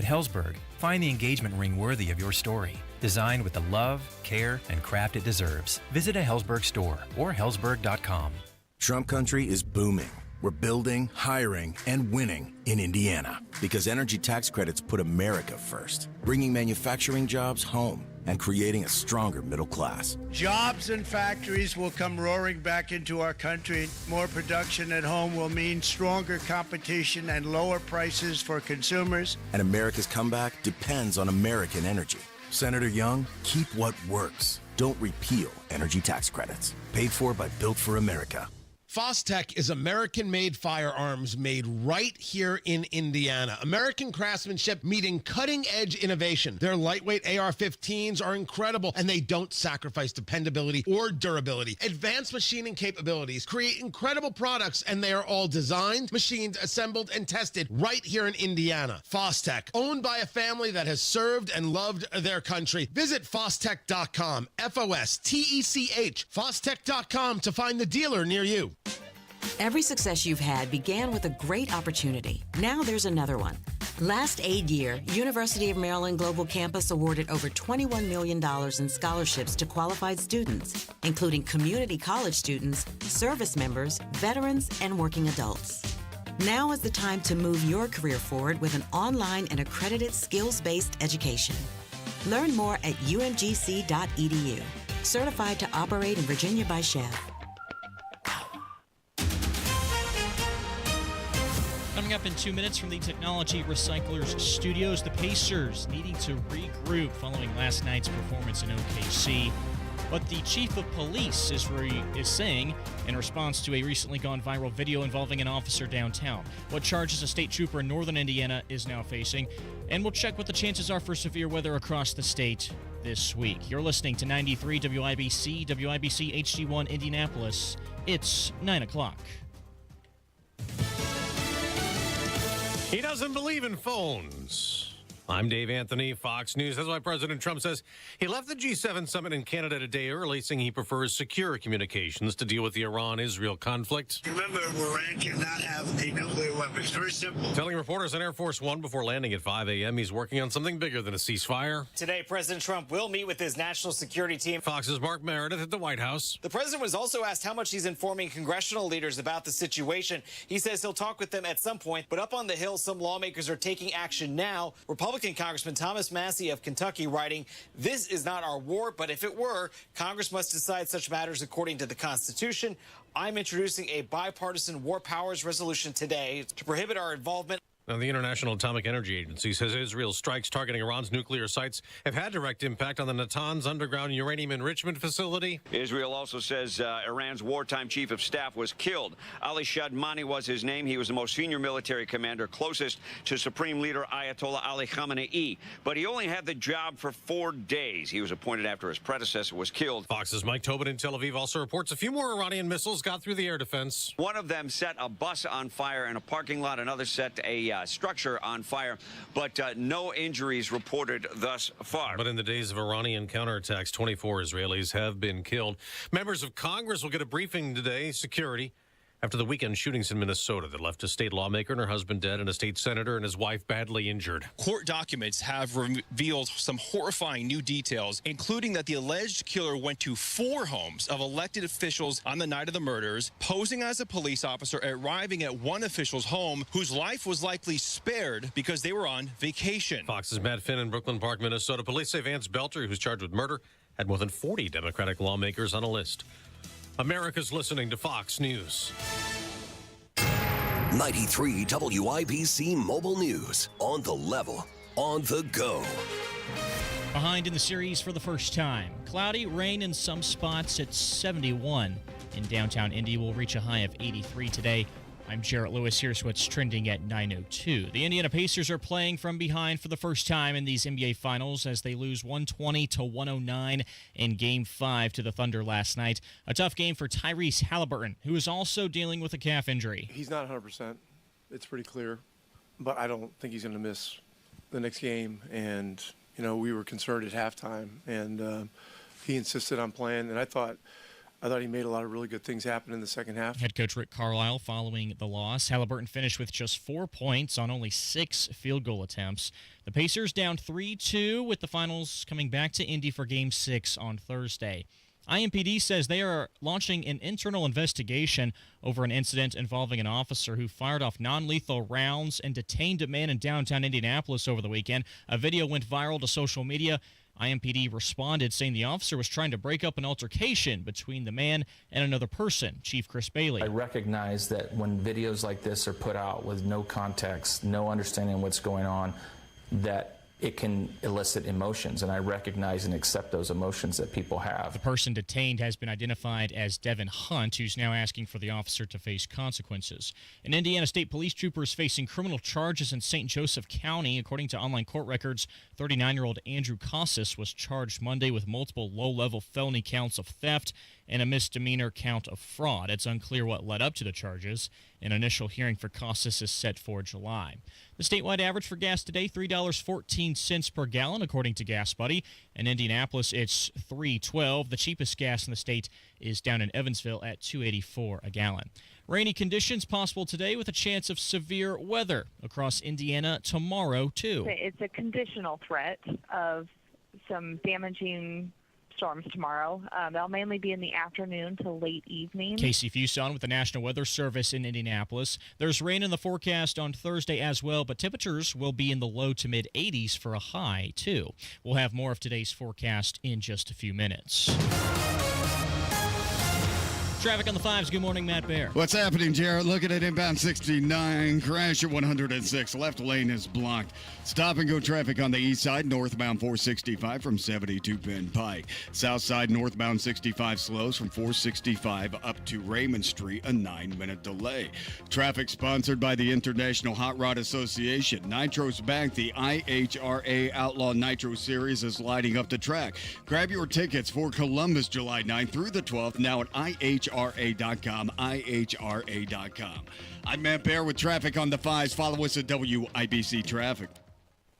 Helzberg, find the engagement ring worthy of your story. Designed with the love, care, and craft it deserves. Visit a Helzberg store or helzberg.com. Trump country is booming. We're building, hiring, and winning in Indiana because energy tax credits put America first, bringing manufacturing jobs home and creating a stronger middle class. Jobs and factories will come roaring back into our country. More production at home will mean stronger competition and lower prices for consumers. And America's comeback depends on American energy. Senator Young, keep what works. Don't repeal energy tax credits. Paid for by Built for America. Fostech is American-made firearms made right here in Indiana. American craftsmanship meeting cutting-edge innovation. Their lightweight AR-15s are incredible, and they don't sacrifice dependability or durability. Advanced machining capabilities create incredible products, and they are all designed, machined, assembled, and tested right here in Indiana. Fostech, owned by a family that has served and loved their country. Visit Fostech.com, F-O-S-T-E-C-H, Fostech.com to find the dealer near you. Every success you've had began with a great opportunity. Now there's another one. Last aid year, University of Maryland Global Campus awarded over $21 million in scholarships to qualified students, including community college students, service members, veterans, and working adults. Now is the time to move your career forward with an online and accredited skills-based education. Learn more at umgc.edu. Certified to operate in Virginia by Chev. Coming up in 2 minutes from the Technology Recyclers Studios, the Pacers needing to regroup following last night's performance in OKC. What the chief of police is saying in response to a recently gone viral video involving an officer downtown. What charges a state trooper in northern Indiana is now facing. And we'll check what the chances are for severe weather across the state this week. You're listening to 93 WIBC, WIBC HD1 Indianapolis. It's 9 o'clock. He doesn't believe in phones. I'm Dave Anthony, Fox News. That's why President Trump says he left the G7 summit in Canada a day early, saying he prefers secure communications to deal with the Iran-Israel conflict. Remember, Iran cannot have a nuclear weapon. It's very simple. Telling reporters on Air Force One before landing at 5 a.m. he's working on something bigger than a ceasefire. Today, President Trump will meet with his national security team. Fox's Mark Meredith at the White House. The president was also asked how much he's informing congressional leaders about the situation. He says he'll talk with them at some point, but up on the Hill, some lawmakers are taking action now. Republican Congressman Thomas Massey of Kentucky writing, "This is not our war, but if it were, Congress must decide such matters according to the Constitution. I'm introducing a bipartisan war powers resolution today to prohibit our involvement." Now, the International Atomic Energy Agency says Israel's strikes targeting Iran's nuclear sites have had direct impact on the Natanz underground uranium enrichment facility. Israel also says Iran's wartime chief of staff was killed. Ali Shadmani was his name. He was the most senior military commander closest to Supreme Leader Ayatollah Ali Khamenei. But he only had the job for 4 days. He was appointed after his predecessor was killed. Fox's Mike Tobin in Tel Aviv also reports a few more Iranian missiles got through the air defense. One of them set a bus on fire in a parking lot. Another set a structure on fire, but no injuries reported thus far. But in the days of Iranian counterattacks, 24 Israelis have been killed. Members of Congress will get a briefing today, security, after the weekend shootings in Minnesota that left a state lawmaker and her husband dead and a state senator and his wife badly injured. Court documents have revealed some horrifying new details, including that the alleged killer went to 4 homes of elected officials on the night of the murders, posing as a police officer, arriving at one official's home whose life was likely spared because they were on vacation. Fox's Matt Finn in Brooklyn Park, Minnesota. Police say Vance Belter, who's charged with murder, had more than 40 Democratic lawmakers on a list. America's listening to Fox News. 93 WIBC Mobile News. On the level, on the go. Behind in the series for the first time. Cloudy, rain in some spots at 71. In downtown Indy, we'll reach a high of 83 today. I'm Jarrett Lewis. Here's what's trending at 9:02. The Indiana Pacers are playing from behind for the first time in these NBA Finals as they lose 120-109 in Game 5 to the Thunder last night. A tough game for Tyrese Halliburton, who is also dealing with a calf injury. He's not 100%. It's pretty clear. But I don't think he's going to miss the next game. And, you know, we were concerned at halftime. And he insisted on playing. And I thought I thought he made a lot of really good things happen in the second half. Head coach Rick Carlisle following the loss. Halliburton finished with just 4 points on only 6 field goal attempts. The Pacers down 3-2 with the finals coming back to Indy for Game 6 on Thursday. IMPD says they are launching an internal investigation over an incident involving an officer who fired off non-lethal rounds and detained a man in downtown Indianapolis over the weekend. A video went viral to social media. IMPD responded saying the officer was trying to break up an altercation between the man and another person. Chief Chris Bailey. I recognize that when videos like this are put out with no context, no understanding of what's going on, that it can elicit emotions, and I recognize and accept those emotions that people have. The person detained has been identified as Devin Hunt, who's now asking for the officer to face consequences. An Indiana State Police trooper is facing criminal charges in St. Joseph County. According to online court records, 39-year-old Andrew Casas was charged Monday with multiple low-level felony counts of theft and a misdemeanor count of fraud. It's unclear what led up to the charges. An initial hearing for Casas is set for July. The statewide average for gas today, $3.14 per gallon, according to Gas Buddy. In Indianapolis, it's $3.12. The cheapest gas in the state is down in Evansville at $2.84 a gallon. Rainy conditions possible today with a chance of severe weather across Indiana tomorrow, too. It's a conditional threat of some damaging storms tomorrow. They'll mainly be in the afternoon to late evening. Casey Fuson with the National Weather Service in Indianapolis. There's rain in the forecast on Thursday as well, but temperatures will be in the low to mid 80s for a high, too. We'll have more of today's forecast in just a few minutes. Traffic on the 5s. Good morning, Matt Bear. What's happening, Jared? Looking at inbound 69. Crash at 106. Left lane is blocked. Stop and go traffic on the east side. Northbound 465 from 72 Penn Pike. South side northbound 65 slows from 465 up to Raymond Street. A 9-minute delay. Traffic sponsored by the International Hot Rod Association. Nitro's back. The IHRA Outlaw Nitro Series is lighting up the track. Grab your tickets for Columbus July 9th through the 12th now at IHRA.com, IHRA.com. I'm Matt Bear with traffic on the 5s. Follow us at WIBC Traffic.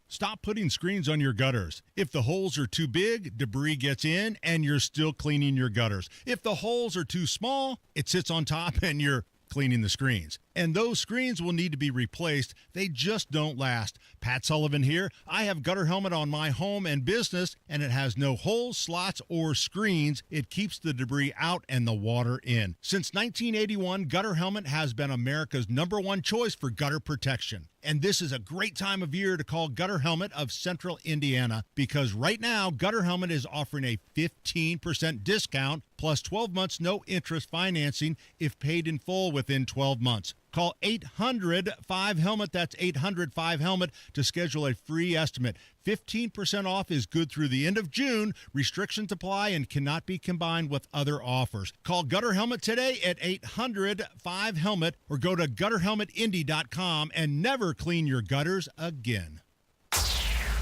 Stop putting screens on your gutters. If the holes are too big, debris gets in and you're still cleaning your gutters. If the holes are too small, it sits on top and you're cleaning the screens. And those screens will need to be replaced. They just don't last. Pat Sullivan here. I have Gutter Helmet on my home and business, and it has no holes, slots, or screens. It keeps the debris out and the water in. Since 1981, Gutter Helmet has been America's #1 choice for gutter protection. And this is a great time of year to call Gutter Helmet of Central Indiana, because right now, Gutter Helmet is offering a 15% discount plus 12 months no interest financing if paid in full within 12 months. Call 800-5HELMET, that's 800-5HELMET, to schedule a free estimate. 15% off is good through the end of June. Restrictions apply and cannot be combined with other offers. Call Gutter Helmet today at 800-5HELMET or go to gutterhelmetindy.com and never clean your gutters again.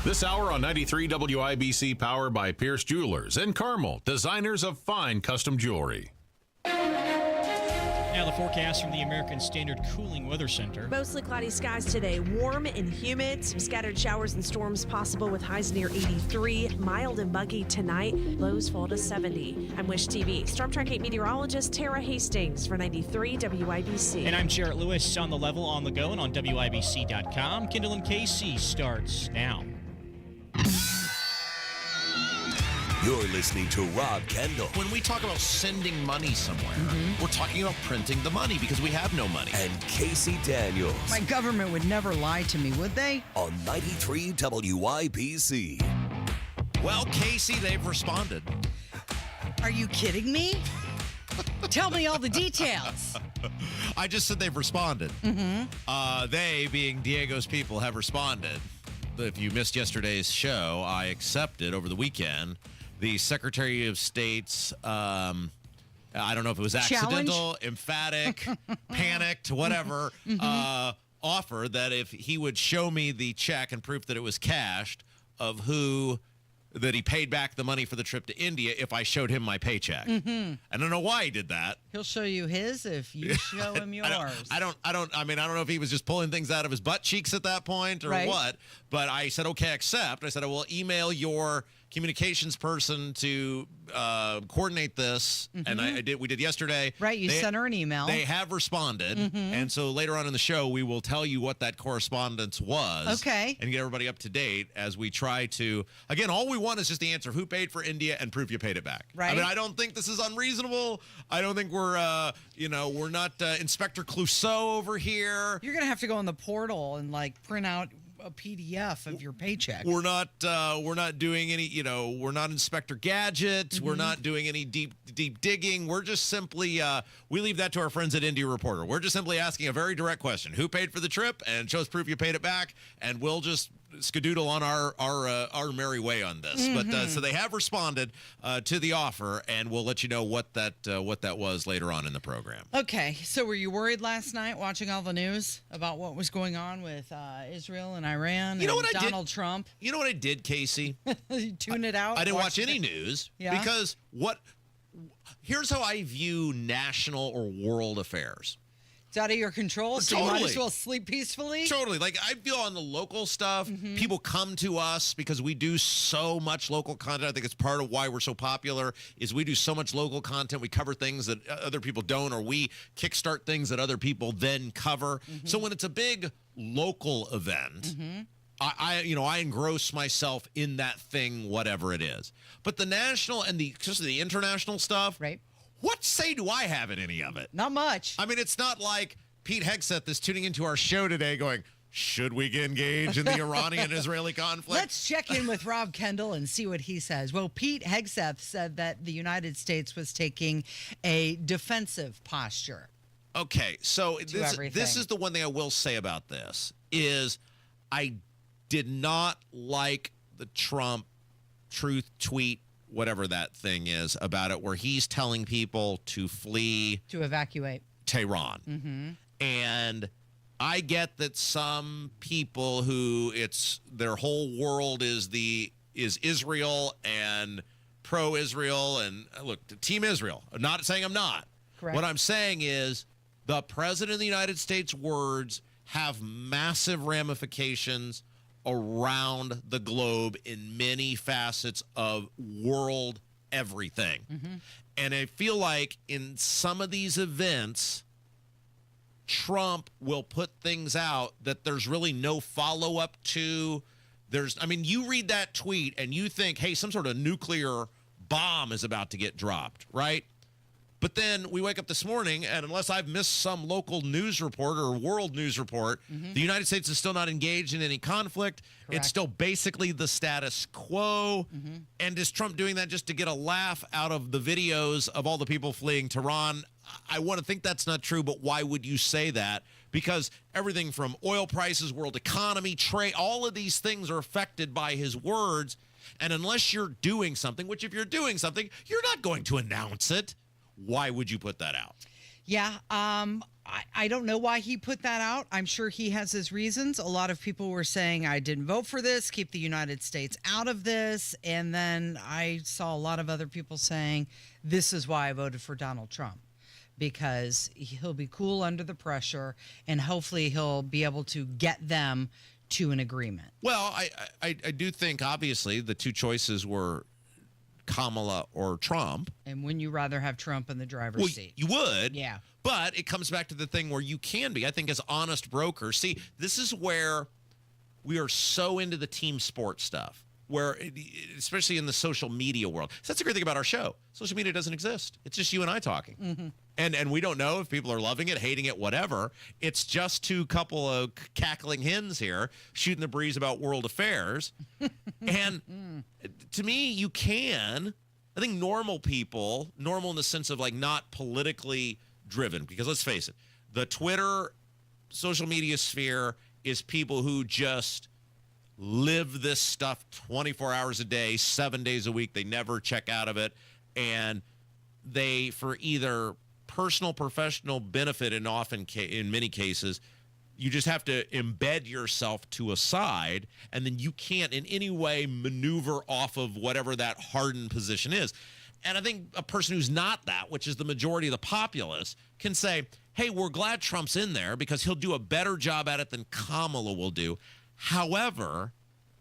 This hour on 93 WIBC, powered by Pierce Jewelers and Carmel, designers of fine custom jewelry. Now the forecast from the American Standard Cooling Weather Center. Mostly cloudy skies today, warm and humid. Some scattered showers and storms possible with highs near 83. Mild and muggy tonight. Lows fall to 70. I'm Wish TV Storm Track 8 meteorologist Tara Hastings for 93 WIBC. And I'm Jarrett Lewis on the level, on the go, and on WIBC.com. Kendall and Casey starts now. You're listening to Rob Kendall. When we talk about sending money somewhere, we're talking about printing the money because we have no money. And Casey Daniels. My government would never lie to me, would they? On 93 WIBC. Well, Casey, they've responded. Are you kidding me? Tell me all the details. I just said they've responded. They, being Diego's people, have responded. If you missed yesterday's show, I accepted over the weekend the Secretary of State's, I don't know if it was accidental, emphatic, panicked, whatever, offer that if he would show me the check and proof that it was cashed of that he paid back the money for the trip to India if I showed him my paycheck. I don't know why he did that. He'll show you his if you show him yours. I don't know if he was just pulling things out of his butt cheeks at that point or what, but I said, okay, accept. I said, I will email your communications person to coordinate this, and we did yesterday. Right, you sent her an email. They have responded, and so later on in the show, we will tell you what that correspondence was. Okay. And get everybody up to date as we try to, again, all we want is just the answer, who paid for India, and proof you paid it back. Right. I mean, I don't think this is unreasonable. I don't think we're not Inspector Clouseau over here. You're going to have to go on the portal and print out a PDF of your paycheck. We're not doing any, we're not Inspector Gadget. We're not doing any deep digging. We're just simply, we leave that to our friends at Indie Reporter. We're just simply asking a very direct question. Who paid for the trip? And show us proof you paid it back. And we'll just skadoodle on our merry way on this. But so they have responded to the offer, and we'll let you know what that was later on in the program. Okay, so were you worried last night watching all the news about what was going on with Israel and Iran and Donald Trump? You know what I did, Casey? You tune it out? I didn't watch any news because here's how I view national or world affairs. It's out of your control, so you might as well sleep peacefully? Totally. I feel on the local stuff, people come to us because we do so much local content. I think it's part of why we're so popular is we do so much local content. We cover things that other people don't, or we kickstart things that other people then cover. So when it's a big local event, I engross myself in that thing, whatever it is. But the national and the international stuff, right? What say do I have in any of it? Not much. I mean, it's not like Pete Hegseth is tuning into our show today going, should we get engaged in the Iranian-Israeli conflict? Let's check in with Rob Kendall and see what he says. Well, Pete Hegseth said that the United States was taking a defensive posture. Okay, so this is the one thing I will say about this is I did not like the Trump truth tweet, whatever that thing is about it, where he's telling people to flee, to evacuate Tehran. And I get that some people who their whole world is Israel and pro-Israel and look, Team Israel. I'm not saying I'm not. Correct. What I'm saying is the President of the United States' words have massive ramifications around the globe in many facets of world everything. And I feel like in some of these events, Trump will put things out that there's really no follow-up to. You read that tweet and you think, hey, some sort of nuclear bomb is about to get dropped, right? But then we wake up this morning, and unless I've missed some local news report or world news report, the United States is still not engaged in any conflict. Correct. It's still basically the status quo. And is Trump doing that just to get a laugh out of the videos of all the people fleeing Tehran? I want to think that's not true, but why would you say that? Because everything from oil prices, world economy, trade, all of these things are affected by his words. And unless you're doing something, which if you're doing something, you're not going to announce it. Why would you put that out? Yeah, I don't know why he put that out. I'm sure he has his reasons. A lot of people were saying, I didn't vote for this, keep the United States out of this. And then I saw a lot of other people saying, this is why I voted for Donald Trump, because he'll be cool under the pressure and hopefully he'll be able to get them to an agreement. Well, I do think, obviously, the two choices were Kamala or Trump. And wouldn't you rather have Trump in the driver's seat? You would. Yeah. But it comes back to the thing where you can be, I think, as honest brokers. See, this is where we are so into the team sport stuff, where, especially in the social media world. So that's the great thing about our show. Social media doesn't exist. It's just you and I talking. And we don't know if people are loving it, hating it, whatever. It's just two couple of cackling hens here shooting the breeze about world affairs. And to me, you can. I think normal people, normal in the sense of not politically driven, because let's face it, the Twitter social media sphere is people who just live this stuff 24 hours a day, 7 days a week. They never check out of it. And they, for either personal, professional benefit, and often in many cases, you just have to embed yourself to a side, and then you can't in any way maneuver off of whatever that hardened position is. And I think a person who's not that, which is the majority of the populace, can say, hey, we're glad Trump's in there because he'll do a better job at it than Kamala will do. However,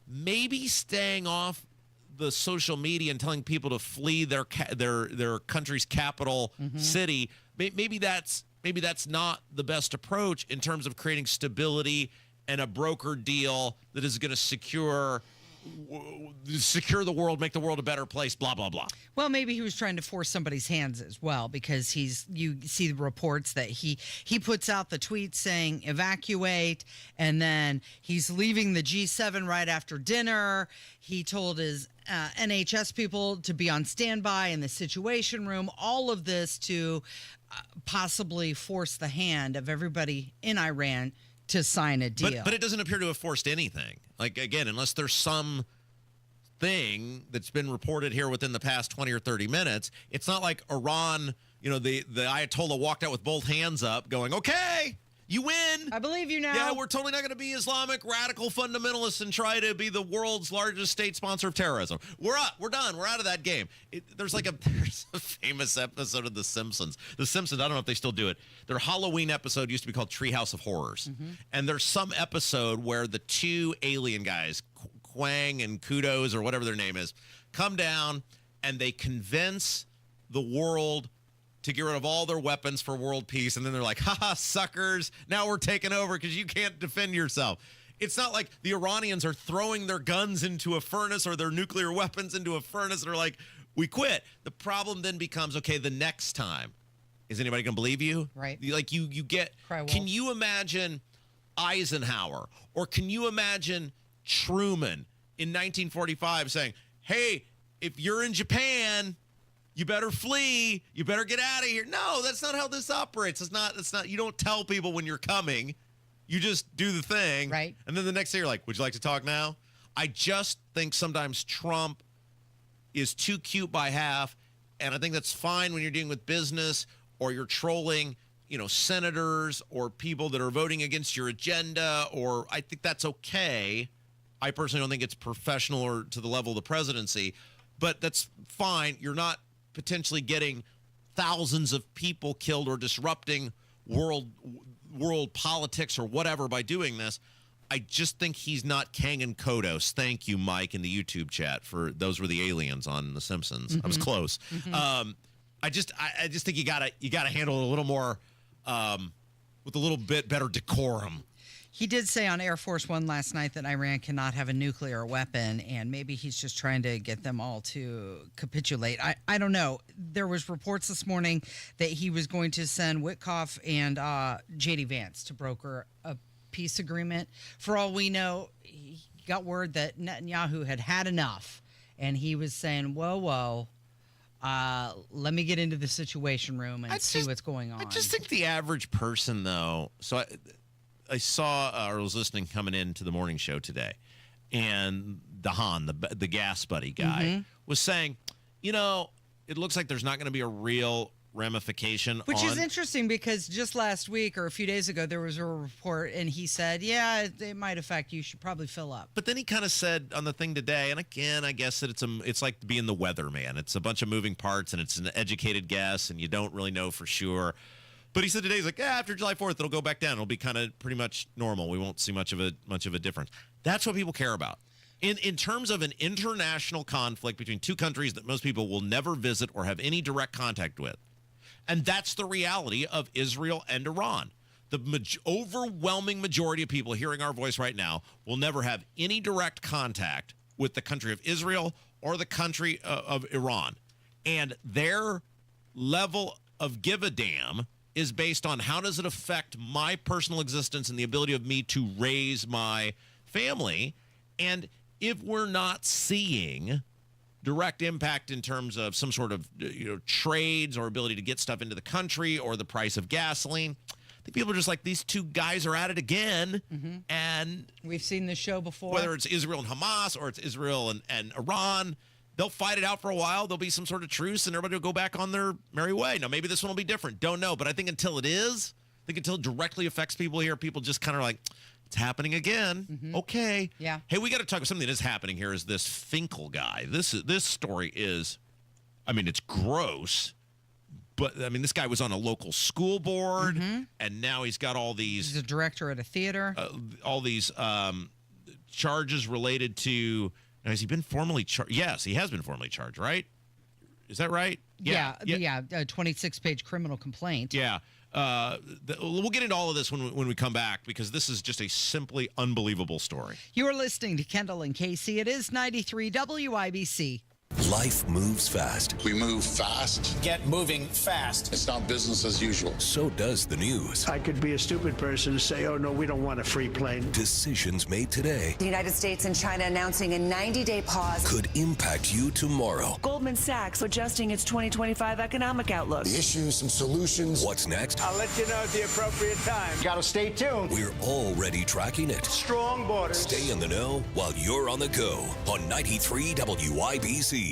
maybe staying off the social media and telling people to flee their country's capital city, maybe that's not the best approach in terms of creating stability and a broker deal that is going to secure the world, make the world a better place, blah, blah, blah. Well, maybe he was trying to force somebody's hands as well, because you see the reports that he puts out the tweet saying evacuate, and then he's leaving the G7 right after dinner. He told his NHS people to be on standby in the Situation Room, all of this to possibly force the hand of everybody in Iran to sign a deal. But it doesn't appear to have forced anything. Like, again, unless there's some thing that's been reported here within the past 20 or 30 minutes, it's not like Iran, the Ayatollah walked out with both hands up going, okay, you win. I believe you now. Yeah, we're totally not going to be Islamic radical fundamentalists and try to be the world's largest state sponsor of terrorism. We're up. We're done. We're out of that game. There's a famous episode of The Simpsons. The Simpsons, I don't know if they still do it. Their Halloween episode used to be called Treehouse of Horrors. And there's some episode where the two alien guys, Quang and Kudos or whatever their name is, come down and they convince the world to get rid of all their weapons for world peace. And then they're like, haha, suckers, now we're taking over because you can't defend yourself. It's not like the Iranians are throwing their guns into a furnace or their nuclear weapons into a furnace and are like, we quit. The problem then becomes, okay, the next time, is anybody going to believe you? Right. Like you get, can you imagine Eisenhower or can you imagine Truman in 1945 saying, hey, if you're in Japan, you better flee. You better get out of here. No, that's not how this operates. It's not. You don't tell people when you're coming. You just do the thing. Right. And then the next day you're like, would you like to talk now? I just think sometimes Trump is too cute by half. And I think that's fine when you're dealing with business or you're trolling, senators or people that are voting against your agenda, or I think that's okay. I personally don't think it's professional or to the level of the presidency, but that's fine. You're not potentially getting thousands of people killed or disrupting world politics or whatever by doing this. I just think he's not Kang and Kodos. Thank you, Mike, in the YouTube chat for those were the aliens on The Simpsons. I was close. I just think you gotta handle it a little more with a little bit better decorum. He did say on Air Force One last night that Iran cannot have a nuclear weapon, and maybe he's just trying to get them all to capitulate. I don't know. There was reports this morning that he was going to send Witkoff and J.D. Vance to broker a peace agreement. For all we know, he got word that Netanyahu had enough, and he was saying, whoa, let me get into the Situation Room and see what's going on. I just think the average person, though, so I saw or was listening coming into the morning show today, and the gas buddy guy, was saying, it looks like there's not going to be a real ramification. Which is interesting because just last week or a few days ago, there was a report and he said, yeah, it might affect you. You should probably fill up. But then he kind of said on the thing today, and again, I guess that it's like being the weatherman. It's a bunch of moving parts and it's an educated guess and you don't really know for sure. But he said today, he's like, after July 4th, it'll go back down. It'll be kind of pretty much normal. We won't see much of a difference. That's what people care about. In terms of an international conflict between two countries that most people will never visit or have any direct contact with. And that's the reality of Israel and Iran. The overwhelming majority of people hearing our voice right now will never have any direct contact with the country of Israel or the country of Iran. And their level of give a damn is based on how does it affect my personal existence and the ability of me to raise my family. And if we're not seeing direct impact in terms of some sort of trades or ability to get stuff into the country or the price of gasoline, I think people are just like, these two guys are at it again. And we've seen this show before. Whether it's Israel and Hamas or it's Israel and Iran, they'll fight it out for a while. There'll be some sort of truce and everybody will go back on their merry way. Now, maybe this one will be different. Don't know. But I think until it directly affects people here, people just kind of are like, it's happening again. Okay. Yeah. Hey, we got to talk about something that is happening here is this Finkel guy. This story is, it's gross. But, this guy was on a local school board, and now he's got all these... He's a director at a theater. All these charges related to Now, has he been formally charged? Yes, he has been formally charged, right? Is that right? Yeah, a 26-page criminal complaint. Yeah. We'll get into all of this when we come back, because this is just a simply unbelievable story. You are listening to Kendall and Casey. It is 93 WIBC. Life moves fast. We move fast. Get moving fast. It's not business as usual. So does the news. I could be a stupid person to say, oh, no, we don't want a free plane. Decisions made today The United States and China announcing a 90-day pause. could impact you tomorrow. Goldman Sachs adjusting its 2025 economic outlook. The issues, some solutions. What's next? I'll let you know at the appropriate time. Got to stay tuned. We're already tracking it. Strong borders. Stay in the know while you're on the go on 93 WIBC.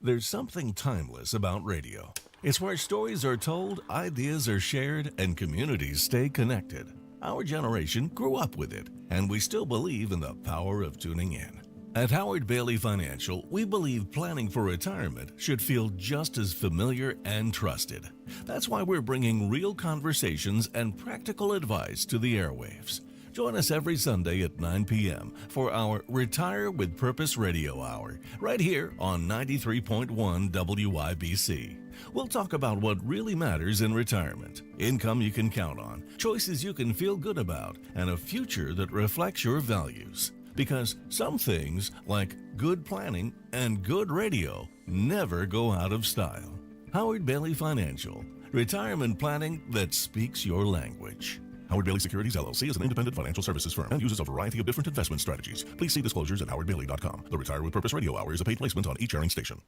There's something timeless about radio. It's where stories are told, ideas are shared, and communities stay connected. Our generation grew up with it, and we still believe in the power of tuning in. At Howard Bailey Financial, we believe planning for retirement should feel just as familiar and trusted. That's why we're bringing real conversations and practical advice to the airwaves. Join us every Sunday at 9 p.m. for our Retire with Purpose Radio Hour, right here on 93.1 WIBC. We'll talk about what really matters in retirement, income you can count on, choices you can feel good about, and a future that reflects your values. Because some things, like good planning and good radio, never go out of style. Howard Bailey Financial, retirement planning that speaks your language. Howard Bailey Securities, LLC is an independent financial services firm and uses a variety of different investment strategies. Please see disclosures at howardbailey.com. The Retire with Purpose Radio Hour is a paid placement on each airing station.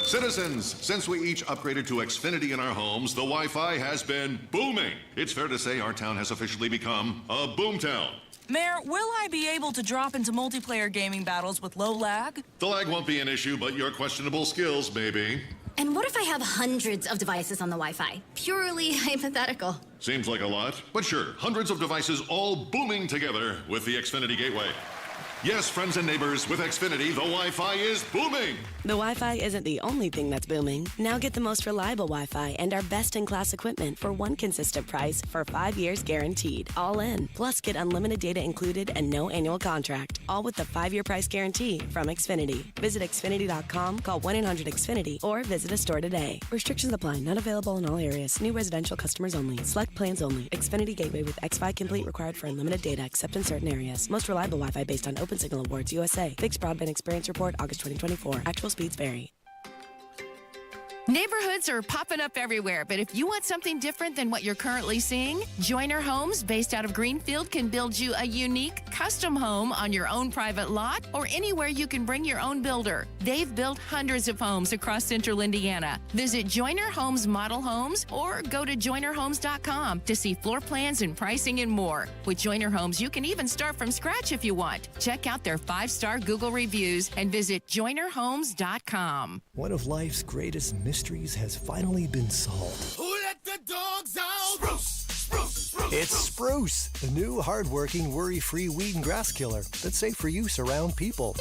Citizens, since we each upgraded to Xfinity in our homes, the Wi-Fi has been booming. It's fair to say our town has officially become a boomtown. Mayor, will I be able to drop into multiplayer gaming battles with low lag? The lag won't be an issue, but your questionable skills may be. And what if I have hundreds of devices on the Wi-Fi? Purely hypothetical. Seems like a lot, but sure, hundreds of devices all booming together with the Xfinity Gateway. Yes, friends and neighbors, with Xfinity, the Wi-Fi is booming. The Wi-Fi isn't the only thing that's booming. Now get the most reliable Wi-Fi and our best-in-class equipment for one consistent price for 5 years guaranteed. All in. Plus, get unlimited data included and no annual contract. All with the 5-year price guarantee from Xfinity. Visit Xfinity.com, call 1-800-XFINITY, or visit a store today. Restrictions apply. Not available in all areas. New residential customers only. Select plans only. Xfinity Gateway with Xfi Complete required for unlimited data except in certain areas. Most reliable Wi-Fi based on Open Signal Awards USA. Fixed Broadband Experience Report, August 2024. Actual speeds vary. Neighborhoods are popping up everywhere, but if you want something different than what you're currently seeing, Joyner Homes, based out of Greenfield, can build you a unique custom home on your own private lot or anywhere you can bring your own builder. They've built hundreds of homes across central Indiana. Visit Joyner Homes Model Homes or go to joynerhomes.com to see floor plans and pricing and more. With Joyner Homes, you can even start from scratch if you want. Check out their 5-star Google reviews and visit joynerhomes.com. One of life's greatest mysteries has finally been solved. Who let the dogs out? Spruce, spruce, spruce. It's Spruce, the new hard-working, worry-free weed and grass killer that's safe for use around people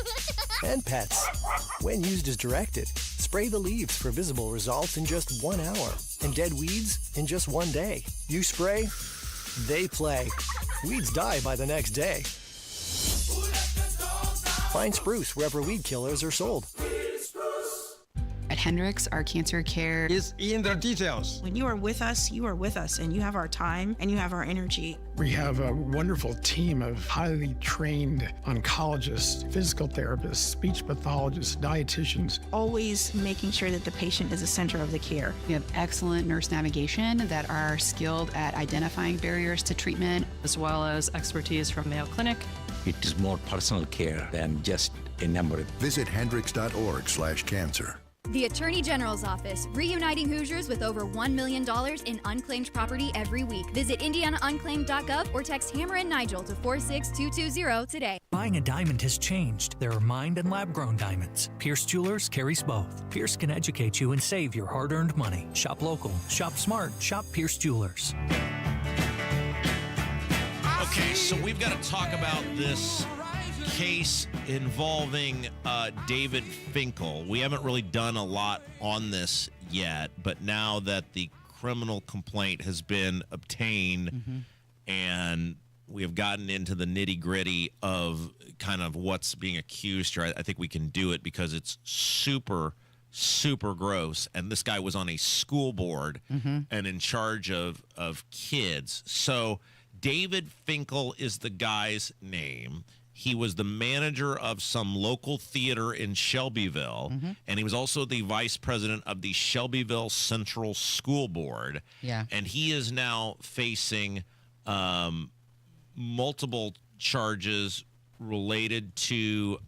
and pets. When used as directed, spray the leaves for visible results in just 1 hour and dead weeds in just 1 day. You spray, they play. Weeds die by the next day. Find Spruce wherever weed killers are sold. At Hendricks, our cancer care is in the details. When you are with us, and you have our time and you have our energy. We have a wonderful team of highly trained oncologists, physical therapists, speech pathologists, dietitians. Always making sure that the patient is the center of the care. We have excellent nurse navigation that are skilled at identifying barriers to treatment, as well as expertise from Mayo Clinic. It is more personal care than just a number. Visit hendricks.org/cancer. The Attorney General's Office, reuniting Hoosiers with over $1 million in unclaimed property every week. Visit indianaunclaimed.gov or text Hammer and Nigel to 46220 today. Buying a diamond has changed. There are mined and lab-grown diamonds. Pierce Jewelers carries both. Pierce can educate you and save your hard-earned money. Shop local, shop smart, shop Pierce Jewelers. Okay, so we've got to talk about this case involving David Finkel. We haven't really done a lot on this yet, but now that the criminal complaint has been obtained and we have gotten into the nitty-gritty of kind of what's being accused here. I think we can do it because it's super, super gross. And this guy was on a school board and in charge of kids. So David Finkel is the guy's name. He was the manager of some local theater in Shelbyville, and he was also the vice president of the Shelbyville Central School Board. Yeah. And he is now facing multiple charges related to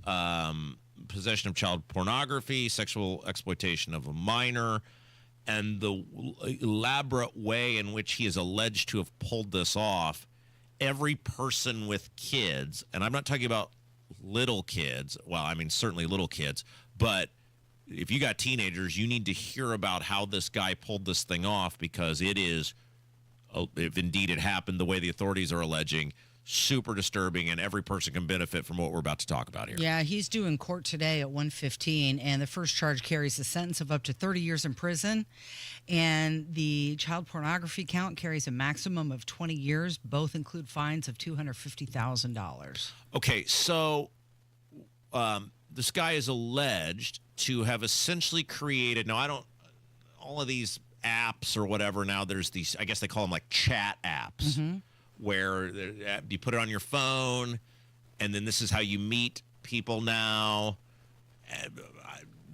possession of child pornography, sexual exploitation of a minor, and the elaborate way in which he is alleged to have pulled this off. Every person with kids, and I'm not talking about little kids, well, I mean, certainly little kids, but if you got teenagers, you need to hear about how this guy pulled this thing off, because it is, if indeed it happened the way the authorities are alleging, super disturbing, and every person can benefit from what we're about to talk about here. Yeah, he's due in court today at 1:15, and the first charge carries a sentence of up to 30 years in prison, and the child pornography count carries a maximum of 20 years. Both include fines of $250,000. Okay, so this guy is alleged to have essentially created, now I don't, all of these apps or whatever, now there's these, I guess they call them like chat apps, where you put it on your phone, and then this is how you meet people now.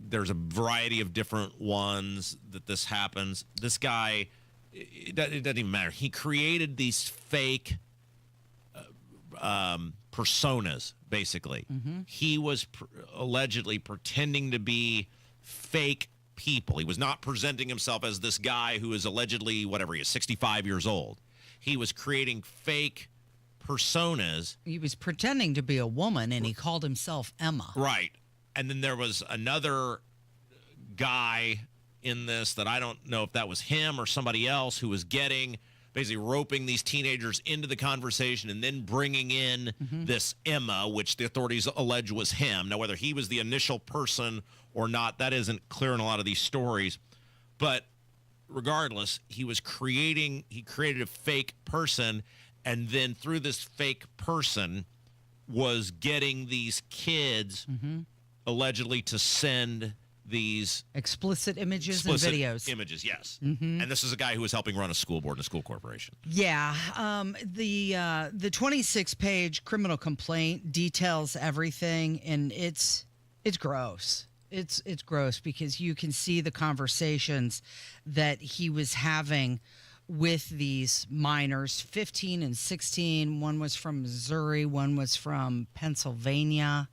There's a variety of different ones that this happens. This guy, it doesn't even matter. He created these fake personas, basically. He was allegedly pretending to be fake people. He was not presenting himself as this guy who is allegedly, whatever he is, 65 years old. He was creating fake personas. He was pretending to be a woman, and he called himself Emma. Right. And then there was another guy in this that I don't know if that was him or somebody else, who was basically roping these teenagers into the conversation and then bringing in this Emma, which the authorities allege was him. Now, whether he was the initial person or not, that isn't clear in a lot of these stories. But regardless, he created a fake person, and then through this fake person was getting these kids allegedly to send these explicit images and videos. Images, yes. And this is a guy who was helping run a school board and a school corporation. Yeah. The 26-page criminal complaint details everything, and it's gross. It's gross, because you can see the conversations that he was having with these minors, 15 and 16. One was from Missouri, one was from Pennsylvania.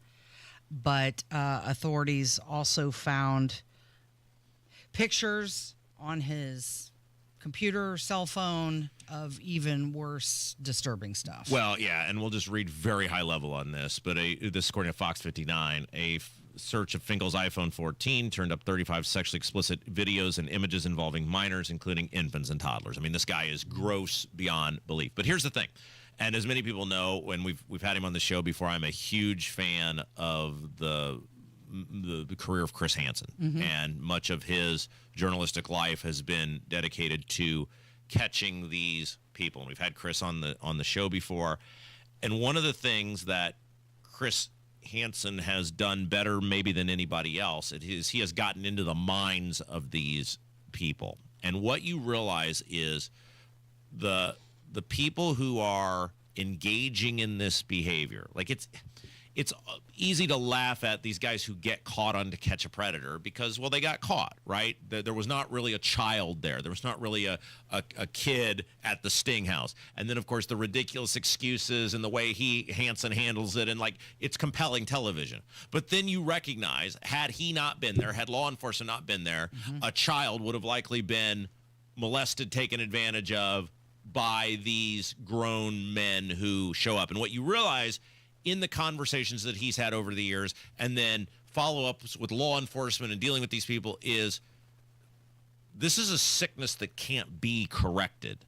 But authorities also found pictures on his computer, cell phone, of even worse disturbing stuff. Well, yeah, and we'll just read very high level on this, but this according to Fox 59, a search of Finkel's iPhone 14 turned up 35 sexually explicit videos and images involving minors, including infants and toddlers. I mean, this guy is gross beyond belief. But here's the thing. And as many people know, when we've had him on the show before, I'm a huge fan of the career of Chris Hansen. And much of his journalistic life has been dedicated to catching these people. And we've had Chris on the show before. And one of the things that Chris Hansen has done better maybe than anybody else is he has gotten into the minds of these people. And what you realize is the people who are engaging in this behavior, like it's easy to laugh at these guys who get caught on To Catch a Predator because, well, they got caught, right? There was not really a child there. There was not really a kid at the Sting house. And then, of course, the ridiculous excuses and the way Hansen handles it, and, like, it's compelling television. But then you recognize, had he not been there, had law enforcement not been there, a child would have likely been molested, taken advantage of by these grown men who show up. And what you realize in the conversations that he's had over the years, and then follow-ups with law enforcement and dealing with these people, is this is a sickness that can't be corrected.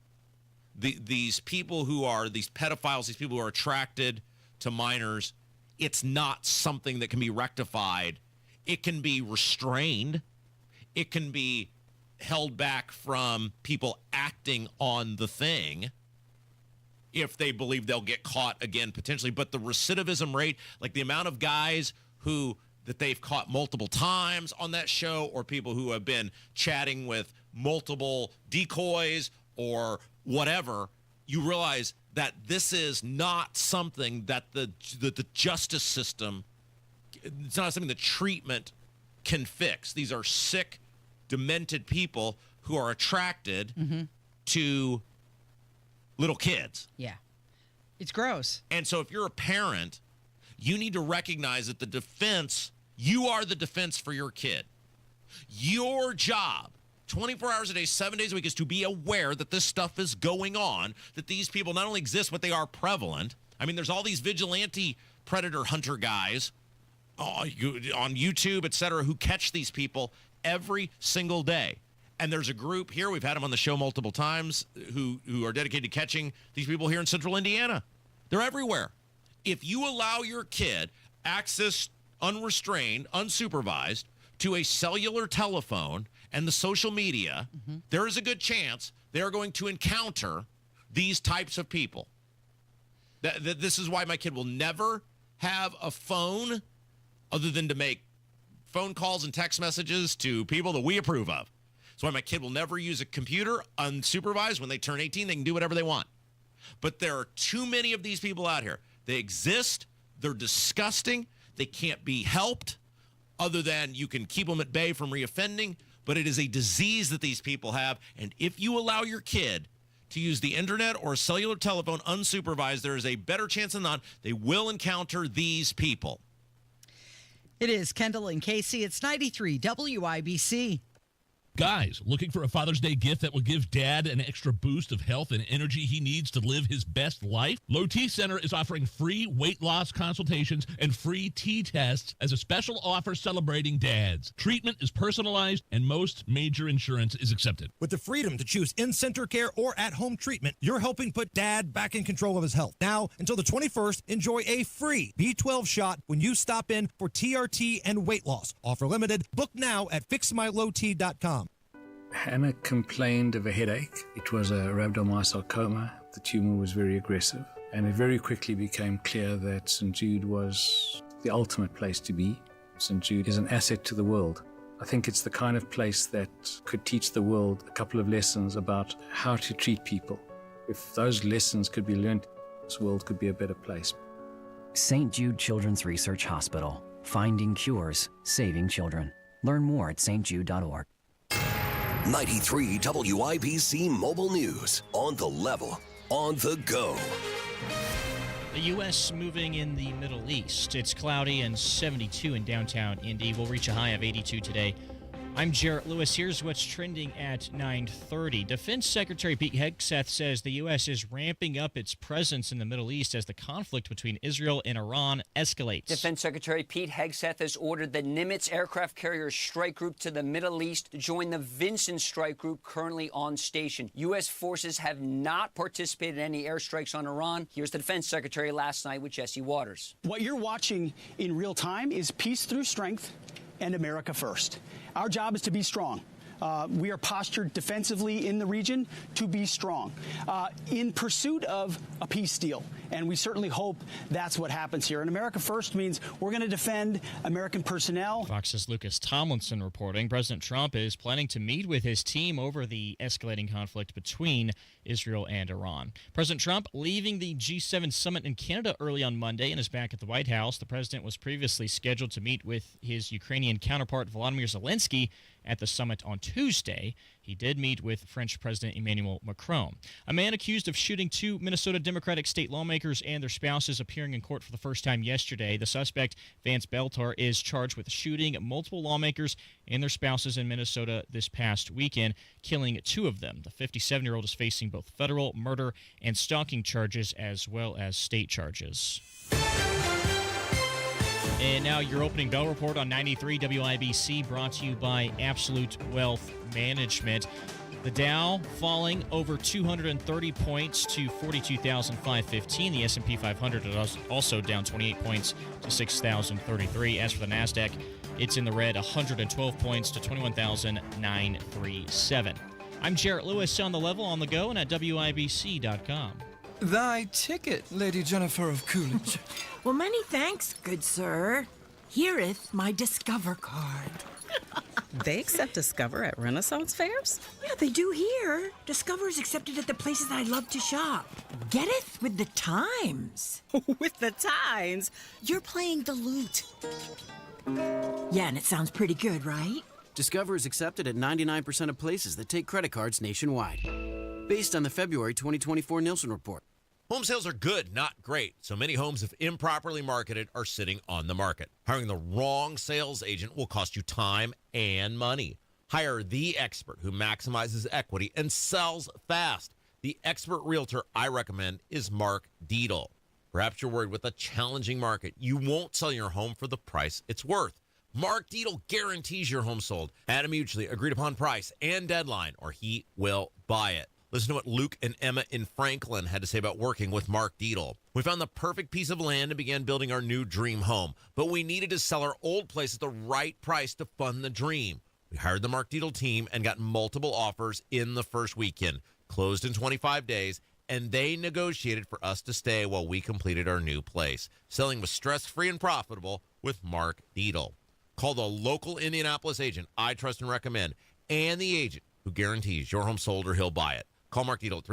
These people who are, these pedophiles, these people who are attracted to minors, it's not something that can be rectified. It can be restrained. It can be held back from people acting on the thing. if they believe they'll get caught again potentially. But the recidivism rate, like the amount of guys that they've caught multiple times on that show, or people who have been chatting with multiple decoys or whatever, you realize that this is not something that the justice system, it's not something the treatment can fix. These are sick, demented people who are attracted to little kids. Yeah. It's gross. And so if you're a parent, you need to recognize that you are the defense for your kid. Your job, 24 hours a day, 7 days a week, is to be aware that this stuff is going on, that these people not only exist, but they are prevalent. I mean, there's all these vigilante predator hunter guys on YouTube, et cetera, who catch these people every single day. And there's a group here, we've had them on the show multiple times, who are dedicated to catching these people here in central Indiana. They're everywhere. If you allow your kid access unrestrained, unsupervised, to a cellular telephone and the social media, there is a good chance they're going to encounter these types of people. This is why my kid will never have a phone other than to make phone calls and text messages to people that we approve of. That's why my kid will never use a computer unsupervised. When they turn 18, they can do whatever they want. But there are too many of these people out here. They exist. They're disgusting. They can't be helped other than you can keep them at bay from reoffending. But it is a disease that these people have. And if you allow your kid to use the internet or a cellular telephone unsupervised, there is a better chance than not they will encounter these people. It is Kendall and Casey. It's 93 WIBC. Guys, looking for a Father's Day gift that will give Dad an extra boost of health and energy he needs to live his best life? Low T Center is offering free weight loss consultations and free T tests as a special offer celebrating dads. Treatment is personalized and most major insurance is accepted. With the freedom to choose in-center care or at-home treatment, you're helping put Dad back in control of his health. Now, until the 21st, enjoy a free B12 shot when you stop in for TRT and weight loss. Offer limited. Book now at fixmylowt.com. Hannah complained of a headache. It was a rhabdomyosarcoma. The tumor was very aggressive, and it very quickly became clear that St. Jude was the ultimate place to be. St. Jude is an asset to the world. I think it's the kind of place that could teach the world a couple of lessons about how to treat people. If those lessons could be learned, this world could be a better place. St. Jude Children's Research Hospital. Finding cures, saving children. Learn more at stjude.org. 93 WIBC Mobile News. On the level, on the go. The U.S. moving in the Middle East. It's cloudy and 72 in downtown Indy. We'll reach a high of 82 today. I'm Jarrett Lewis. Here's what's trending at 9:30. Defense Secretary Pete Hegseth says the U.S. is ramping up its presence in the Middle East as the conflict between Israel and Iran escalates. Defense Secretary Pete Hegseth has ordered the Nimitz aircraft carrier strike group to the Middle East to join the Vincent strike group currently on station. U.S. forces have not participated in any airstrikes on Iran. Here's the Defense Secretary last night with Jesse Waters. What you're watching in real time is peace through strength and America first. Our job is to be strong. We are postured defensively in the region to be strong in pursuit of a peace deal. And we certainly hope that's what happens here. And America first means we're going to defend American personnel. Fox's Lucas Tomlinson reporting President Trump is planning to meet with his team over the escalating conflict between Israel and Iran. President Trump leaving the G7 summit in Canada early on Monday and is back at the White House. The president was previously scheduled to meet with his Ukrainian counterpart Volodymyr Zelensky at the summit on Tuesday. He did meet with French President Emmanuel Macron. A man accused of shooting two Minnesota Democratic state lawmakers and their spouses appearing in court for the first time yesterday. The suspect, Vance Beltar, is charged with shooting multiple lawmakers and their spouses in Minnesota this past weekend, killing two of them. The 57-year-old is facing both federal murder and stalking charges as well as state charges. And now your opening bell report on 93 WIBC, brought to you by Absolute Wealth Management. The Dow falling over 230 points to 42,515. The S&P 500 is also down 28 points to 6,033. As for the NASDAQ, it's in the red 112 points to 21,937. I'm Jarrett Lewis on the level, on the go, and at WIBC.com. Thy ticket, Lady Jennifer of Coolidge. Well, many thanks, good sir. Hereeth my Discover card. They accept Discover at Renaissance fairs? Yeah, they do here. Discover is accepted at the places I love to shop. Getteth with the times. With the times? You're playing the lute. Yeah, and it sounds pretty good, right? Discover is accepted at 99% of places that take credit cards nationwide. Based on the February 2024 Nielsen report. Home sales are good, not great. So many homes, if improperly marketed, are sitting on the market. Hiring the wrong sales agent will cost you time and money. Hire the expert who maximizes equity and sells fast. The expert realtor I recommend is Mark Dietl. Perhaps you're worried with a challenging market, you won't sell your home for the price it's worth. Mark Dietl guarantees your home sold at a mutually agreed upon price and deadline, or he will buy it. Listen to what Luke and Emma in Franklin had to say about working with Mark Dietl. We found the perfect piece of land and began building our new dream home, but we needed to sell our old place at the right price to fund the dream. We hired the Mark Dietl team and got multiple offers in the first weekend, closed in 25 days, and they negotiated for us to stay while we completed our new place. Selling was stress-free and profitable with Mark Dietl. Call the local Indianapolis agent I trust and recommend, and the agent who guarantees your home sold or he'll buy it. Call Mark Dietl at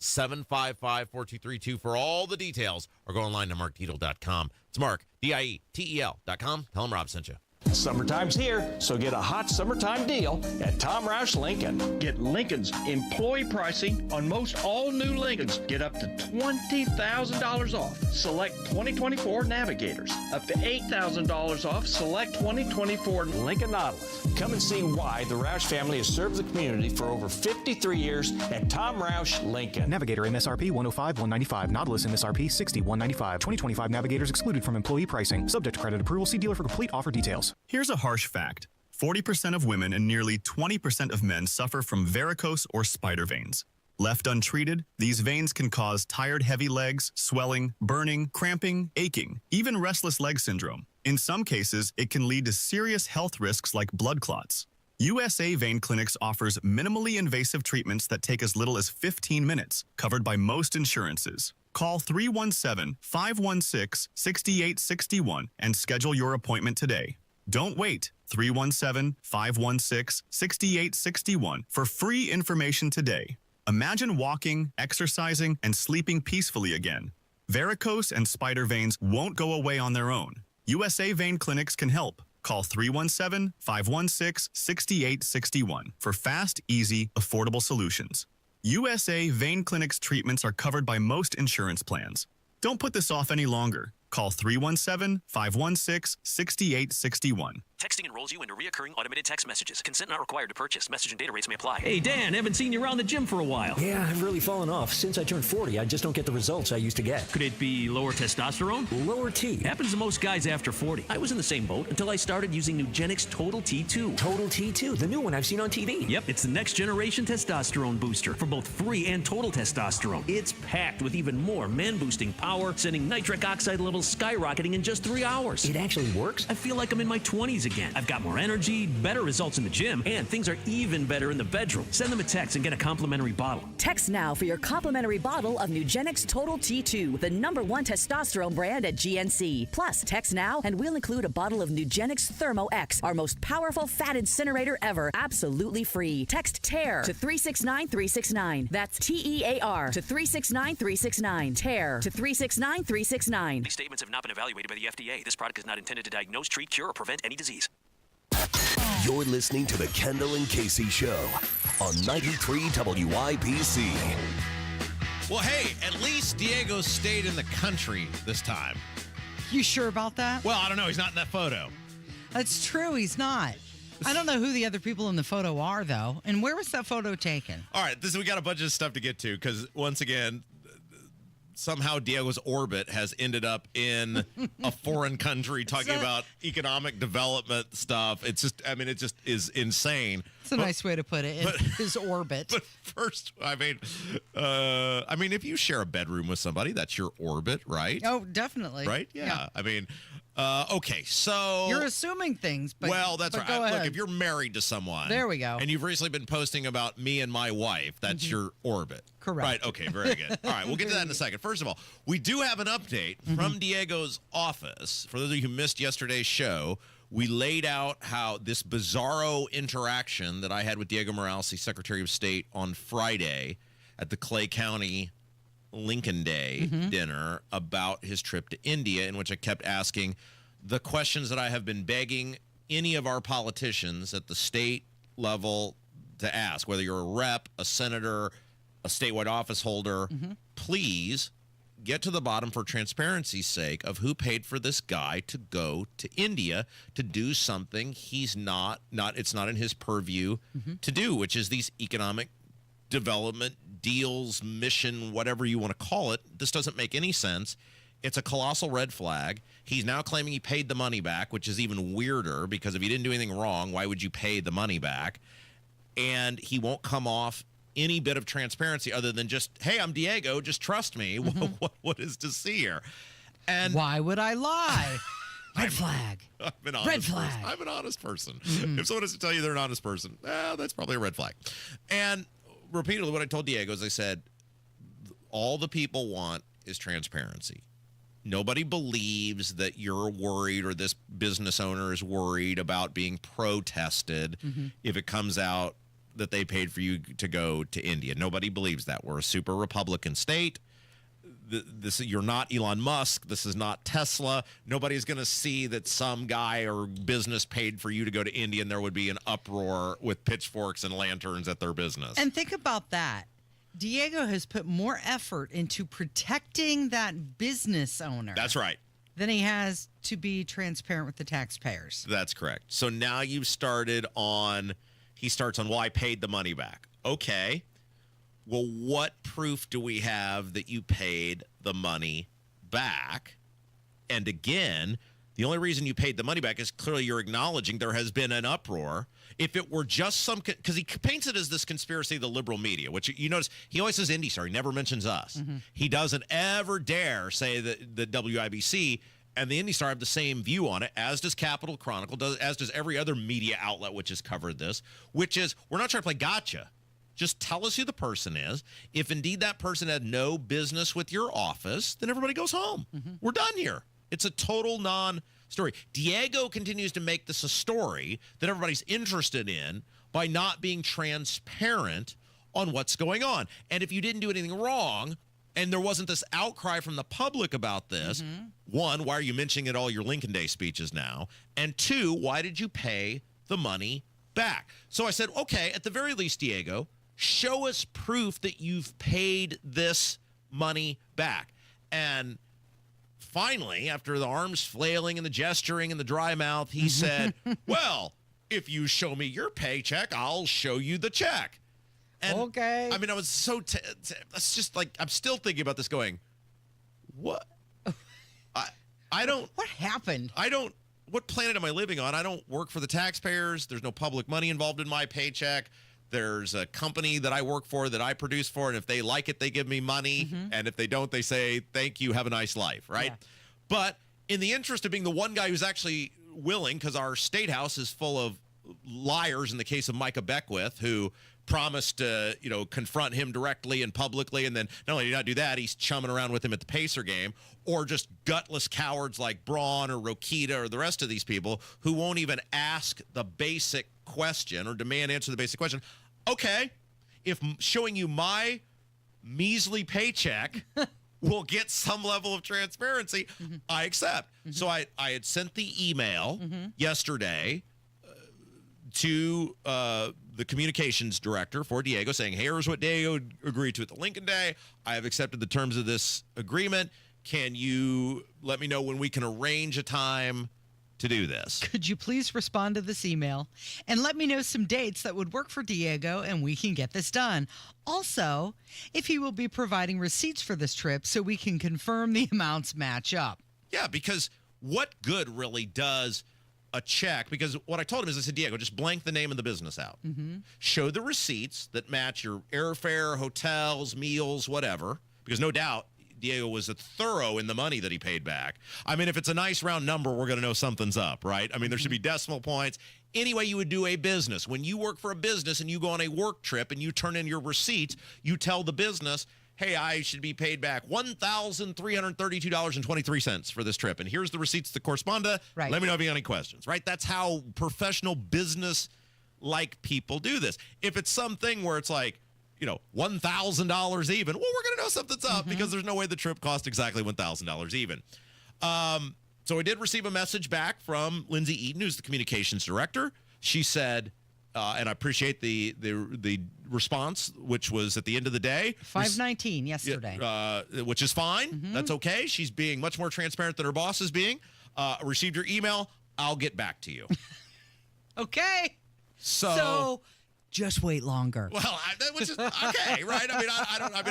317-755-4232 for all the details, or go online to markdietl.com. It's Mark, DIETEL.com. Tell him Rob sent you. Summertime's here, so get a hot summertime deal at Tom Roush Lincoln. Get Lincoln's employee pricing on most all new Lincolns. Get up to $20,000 off select 2024 Navigators. Up to $8,000 off select 2024 Lincoln Nautilus. Come and see why the Roush family has served the community for over 53 years at Tom Roush Lincoln. Navigator MSRP 105-195. Nautilus MSRP 60-195. 2025 Navigators excluded from employee pricing. Subject to credit approval. See dealer for complete offer details. Here's a harsh fact. 40% of women and nearly 20% of men suffer from varicose or spider veins. Left untreated, these veins can cause tired, heavy legs, swelling, burning, cramping, aching, even restless leg syndrome. In some cases, it can lead to serious health risks like blood clots. USA Vein Clinics offers minimally invasive treatments that take as little as 15 minutes, covered by most insurances. Call 317-516-6861 and schedule your appointment today. Don't wait. 317-516-6861 for free information today. Imagine walking, exercising, and sleeping peacefully again. Varicose and spider veins won't go away on their own. USA Vein Clinics can help. Call 317-516-6861 for fast, easy, affordable solutions. USA Vein Clinics treatments are covered by most insurance plans. Don't put this off any longer. Call 317-516-6861. Texting enrolls you into recurring automated text messages. Consent not required to purchase. Message and data rates may apply. Hey, Dan, haven't seen you around the gym for a while. Yeah, I've really fallen off. Since I turned 40, I just don't get the results I used to get. Could it be lower testosterone? Lower T. Happens to most guys after 40. I was in the same boat until I started using Nugenix Total T2. Total T2, the new one I've seen on TV. Yep, it's the next generation testosterone booster for both free and total testosterone. It's packed with even more man-boosting power, sending nitric oxide levels skyrocketing in just 3 hours. It actually works? I feel like I'm in my 20s again. I've got more energy, better results in the gym, and things are even better in the bedroom. Send them a text and get a complimentary bottle. Text now for your complimentary bottle of Nugenix Total T2, the #1 testosterone brand at GNC. Plus, text now and we'll include a bottle of Nugenix Thermo X, our most powerful fat incinerator ever, absolutely free. Text TEAR to 369-369. That's TEAR to 369-369. TEAR to 369-369. These statements have not been evaluated by the FDA. This product is not intended to diagnose, treat, cure, or prevent any disease. You're listening to the Kendall and Casey Show on 93 WIBC. Well, hey, at least Diego stayed in the country this time. You sure about that? Well, I don't know. He's not in that photo. That's true. He's not. I don't know who the other people in the photo are, though. And where was that photo taken? All right, we got a bunch of stuff to get to because, once again, somehow Diego's orbit has ended up in a foreign country talking about economic development stuff. It's just, I mean, it just is insane. It's a nice way to put it, his orbit. But first, I mean, if you share a bedroom with somebody, that's your orbit, right? Oh, definitely. Right? Yeah. I mean, Okay, so You're assuming things, but well, that's but right. Go ahead. Look, if you're married to someone, there we go, and you've recently been posting about me and my wife, that's your orbit. Correct. Right. Okay. Very good. All right. We'll get to that in a second. First of all, we do have an update from Diego's office. For those of you who missed yesterday's show, we laid out how this bizarro interaction that I had with Diego Morales, the Secretary of State, on Friday at the Clay County Lincoln Day dinner about his trip to India, in which I kept asking the questions that I have been begging any of our politicians at the state level to ask, whether you're a rep, a senator, a statewide office holder, please get to the bottom, for transparency's sake, of who paid for this guy to go to India to do something it's not in his purview to do, which is these economic development deals, mission, whatever you want to call it. This doesn't make any sense. It's a colossal red flag. He's now claiming he paid the money back, which is even weirder, because if he didn't do anything wrong, why would you pay the money back? And he won't come off any bit of transparency other than just, hey, I'm Diego, just trust me. What is to see here? And why would I lie? Red flag. I'm an honest Red flag. person. I'm an honest person. If someone has to tell you they're an honest person, that's probably a red flag. And repeatedly, what I told Diego is, I said, all the people want is transparency. Nobody believes that you're worried, or this business owner is worried about being protested if it comes out that they paid for you to go to India. Nobody believes that. We're a super Republican state. You're not Elon Musk. This is not Tesla. Nobody's going to see that some guy or business paid for you to go to India and there would be an uproar with pitchforks and lanterns at their business. And think about that. Diego has put more effort into protecting that business owner. That's right. Than he has to be transparent with the taxpayers. That's correct. So now you've started on, he starts on, well, I paid the money back. Okay. Well, what proof do we have that you paid the money back? And again, the only reason you paid the money back is clearly you're acknowledging there has been an uproar. If it were just some, because he paints it as this conspiracy of the liberal media, which you notice he always says IndyStar. He never mentions us. He doesn't ever dare say that the WIBC and the IndyStar have the same view on it, as does Capital Chronicle, as does every other media outlet which has covered this, which is, we're not trying to play gotcha. Just tell us who the person is. If indeed that person had no business with your office, then everybody goes home. We're done here. It's a total non-story. Diego continues to make this a story that everybody's interested in by not being transparent on what's going on. And if you didn't do anything wrong, and there wasn't this outcry from the public about this, one, why are you mentioning it all your Lincoln Day speeches now? And two, why did you pay the money back? So I said, okay, at the very least, Diego, show us proof that you've paid this money back. And finally, after the arms flailing and the gesturing and the dry mouth, he said, well, if you show me your paycheck, I'll show you the check. And, okay. I mean, I was so, that's just like, I'm still thinking about this going, what? I don't. What happened? What planet am I living on? I don't work for the taxpayers. There's no public money involved in my paycheck. There's a company that I work for, that I produce for, and if they like it, they give me money. And if they don't, they say, thank you, have a nice life, right? Yeah. But in the interest of being the one guy who's actually willing, because our state house is full of liars in the case of Micah Beckwith, who promised to, confront him directly and publicly, and then not only did he not do that, he's chumming around with him at the Pacer game, or just gutless cowards like Braun or Rokita or the rest of these people who won't even ask the basic question or demand answer the basic question. Okay, if showing you my measly paycheck will get some level of transparency, I accept. So I had sent the email yesterday to the communications director for Diego saying, hey, here's what Diego agreed to at the Lincoln Day. I have accepted the terms of this agreement. Can you let me know when we can arrange a time to do this? Could you please respond to this email and let me know some dates that would work for Diego, and we can get this done. Also, if he will be providing receipts for this trip so we can confirm the amounts match up. Yeah, because what good really does a check? Because what I told him is, I said, Diego, just blank the name of the business out. Show the receipts that match your airfare, hotels, meals, whatever. Because no doubt Diego was thorough in the money that he paid back. I mean, if it's a nice round number, we're going to know something's up, right? I mean, there should be decimal points. Any way you would do a business. When you work for a business and you go on a work trip and you turn in your receipts, you tell the business, hey, I should be paid back $1,332.23 for this trip. And here's the receipts that correspond to. Right. Let me know if you have any questions, right? That's how professional business-like people do this. If it's something where it's like, $1,000 even, well, we're going to know something's up because there's no way the trip cost exactly $1,000 even. So I did receive a message back from Lindsay Eaton, who's the communications director. She said, and I appreciate the response, which was at the end of the day. 5:19 yesterday. Which is fine. That's okay. She's being much more transparent than her boss is being. Received your email. I'll get back to you. Okay. So just wait longer. Well, which is okay, right? I mean,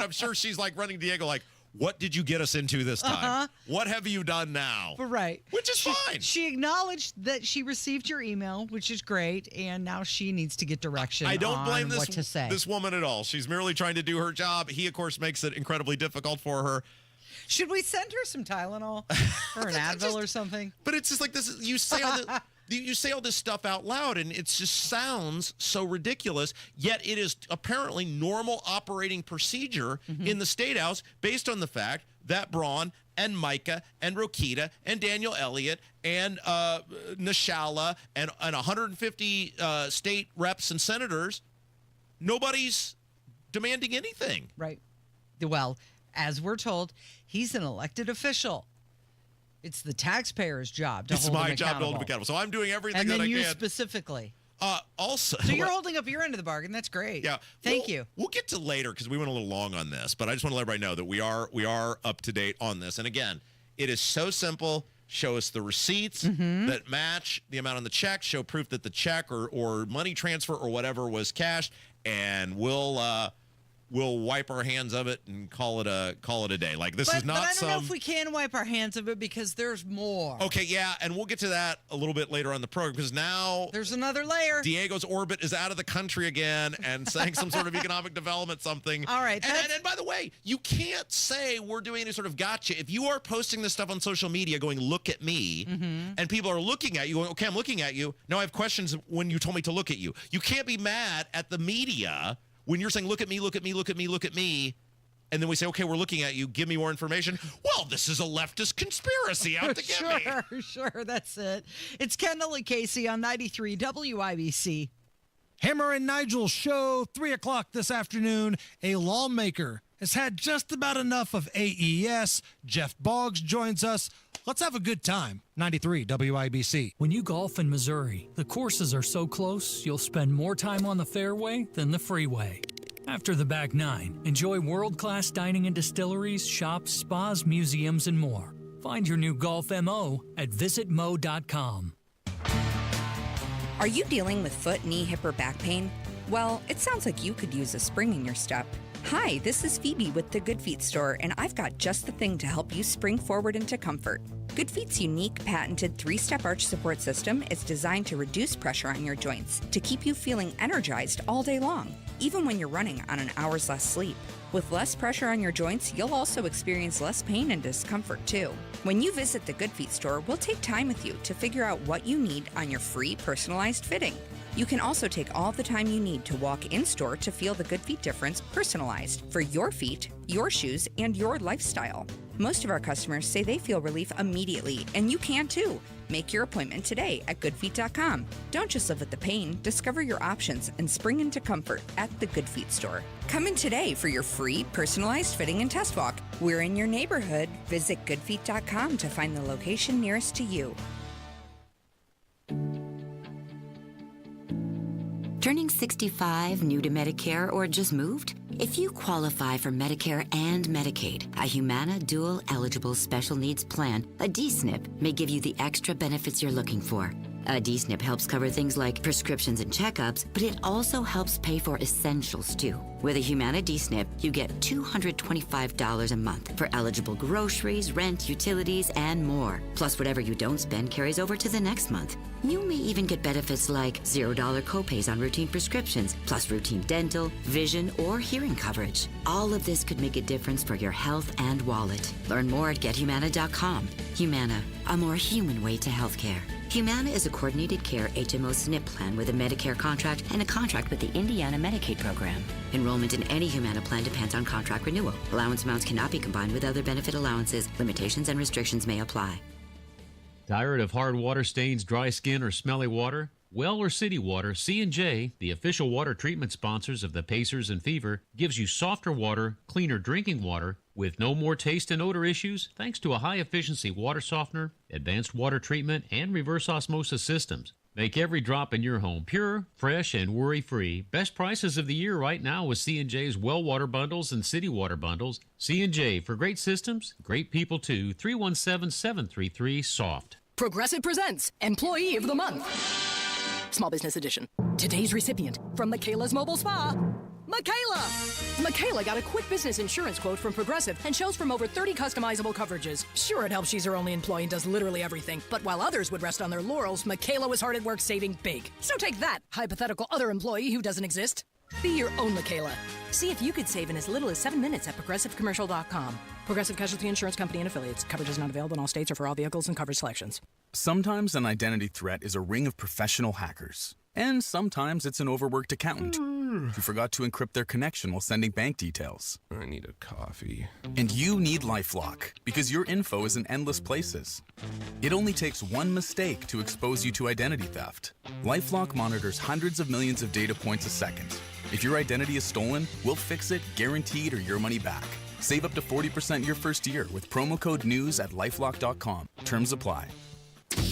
I'm sure she's like running Diego like, what did you get us into this time? What have you done now? Right. Which is fine. She acknowledged that she received your email, which is great, and now she needs to get direction I don't on blame what to say. this woman at all. She's merely trying to do her job. He, of course, makes it incredibly difficult for her. Should we send her some Tylenol or an Advil or something? But it's just like this. You say all this stuff out loud, and it just sounds so ridiculous, yet it is apparently normal operating procedure in the State House based on the fact that Braun and Micah and Rokita and Daniel Elliott and Nishala and 150 state reps and senators, nobody's demanding anything. Right. Well, as we're told, he's an elected official. It's the taxpayer's job to hold him accountable. It's my job to hold him accountable. So I'm doing everything that I can. And then you specifically. Also. So you're holding up your end of the bargain. That's great. Yeah. Thank you. We'll get to later because we went a little long on this, but I just want to let everybody know that we are up to date on this. And again, it is so simple. Show us the receipts that match the amount on the check. Show proof that the check or money transfer or whatever was cashed, and we'll wipe our hands of it and call it a day. Like this is not But I don't know if we can wipe our hands of it because there's more. Okay, yeah, and we'll get to that a little bit later on the program because now there's another layer. Diego's orbit is out of the country again and saying some sort of economic development something. All right. And by the way, you can't say we're doing any sort of gotcha. If you are posting this stuff on social media going, look at me, and people are looking at you going, okay, I'm looking at you. Now I have questions when you told me to look at you. You can't be mad at the media when you're saying, look at me, look at me, look at me, look at me, and then we say, okay, we're looking at you, give me more information. Well, this is a leftist conspiracy out to get me. Sure, that's it. It's Kendall and Casey on 93 WIBC. Hammer and Nigel show, 3 o'clock this afternoon. A lawmaker has had just about enough of AES. Jeff Boggs joins us. Let's have a good time. 93 WIBC. When you golf in Missouri, the courses are so close, you'll spend more time on the fairway than the freeway. After the back nine, enjoy world-class dining and distilleries, shops, spas, museums, and more. Find your new golf MO at visitmo.com. Are you dealing with foot, knee, hip, or back pain? Well, it sounds like you could use a spring in your step. Hi, this is Phoebe with the Good Feet store, and I've got just the thing to help you spring forward into comfort. Good Feet's unique, patented 3-step arch support system is designed to reduce pressure on your joints to keep you feeling energized all day long, even when you're running on an hour's less sleep. With less pressure on your joints, you'll also experience less pain and discomfort too. When you visit the Good Feet store, we'll take time with you to figure out what you need on your free personalized fitting. You can also take all the time you need to walk in-store to feel the Good Feet difference personalized for your feet, your shoes, and your lifestyle. Most of our customers say they feel relief immediately, and you can too. Make your appointment today at goodfeet.com. Don't just live with the pain. Discover your options and spring into comfort at the Good Feet store. Come in today for your free personalized fitting and test walk. We're in your neighborhood. Visit goodfeet.com to find the location nearest to you. Turning 65, new to Medicare, or just moved? If you qualify for Medicare and Medicaid, a Humana Dual Eligible Special Needs Plan, a DSNP, may give you the extra benefits you're looking for. A D-SNP helps cover things like prescriptions and checkups, but it also helps pay for essentials too. With a Humana D-SNP, you get $225 a month for eligible groceries, rent, utilities, and more. Plus, whatever you don't spend carries over to the next month. You may even get benefits like $0 copays on routine prescriptions, plus routine dental, vision, or hearing coverage. All of this could make a difference for your health and wallet. Learn more at gethumana.com. Humana, a more human way to healthcare. Humana is a coordinated care HMO SNP plan with a Medicare contract and a contract with the Indiana Medicaid program. Enrollment in any Humana plan depends on contract renewal. Allowance amounts cannot be combined with other benefit allowances. Limitations and restrictions may apply. Tired of hard water stains, dry skin, or smelly water? Well or City Water, C&J, the official water treatment sponsors of the Pacers and Fever, gives you softer water, cleaner drinking water, with no more taste and odor issues thanks to a high-efficiency water softener, advanced water treatment, and reverse osmosis systems. Make every drop in your home pure, fresh, and worry-free. Best prices of the year right now with C&J's Well Water Bundles and City Water Bundles. C&J, for great systems, great people too. 317-733-SOFT. Progressive presents Employee of the Month. Small Business Edition. Today's recipient from Michaela's Mobile Spa, Michaela! Michaela got a quick business insurance quote from Progressive and chose from over 30 customizable coverages. Sure, it helps she's her only employee and does literally everything. But while others would rest on their laurels, Michaela was hard at work saving big. So take that, hypothetical other employee who doesn't exist. Be your own Michaela. See if you could save in as little as 7 minutes at ProgressiveCommercial.com. Progressive Casualty Insurance Company and Affiliates. Coverage is not available in all states or for all vehicles and coverage selections. Sometimes an identity threat is a ring of professional hackers. And sometimes it's an overworked accountant who forgot to encrypt their connection while sending bank details. I need a coffee. And you need LifeLock, because your info is in endless places. It only takes one mistake to expose you to identity theft. LifeLock monitors hundreds of millions of data points a second. If your identity is stolen, we'll fix it, guaranteed, or your money back. Save up to 40% your first year with promo code NEWS at LifeLock.com. Terms apply.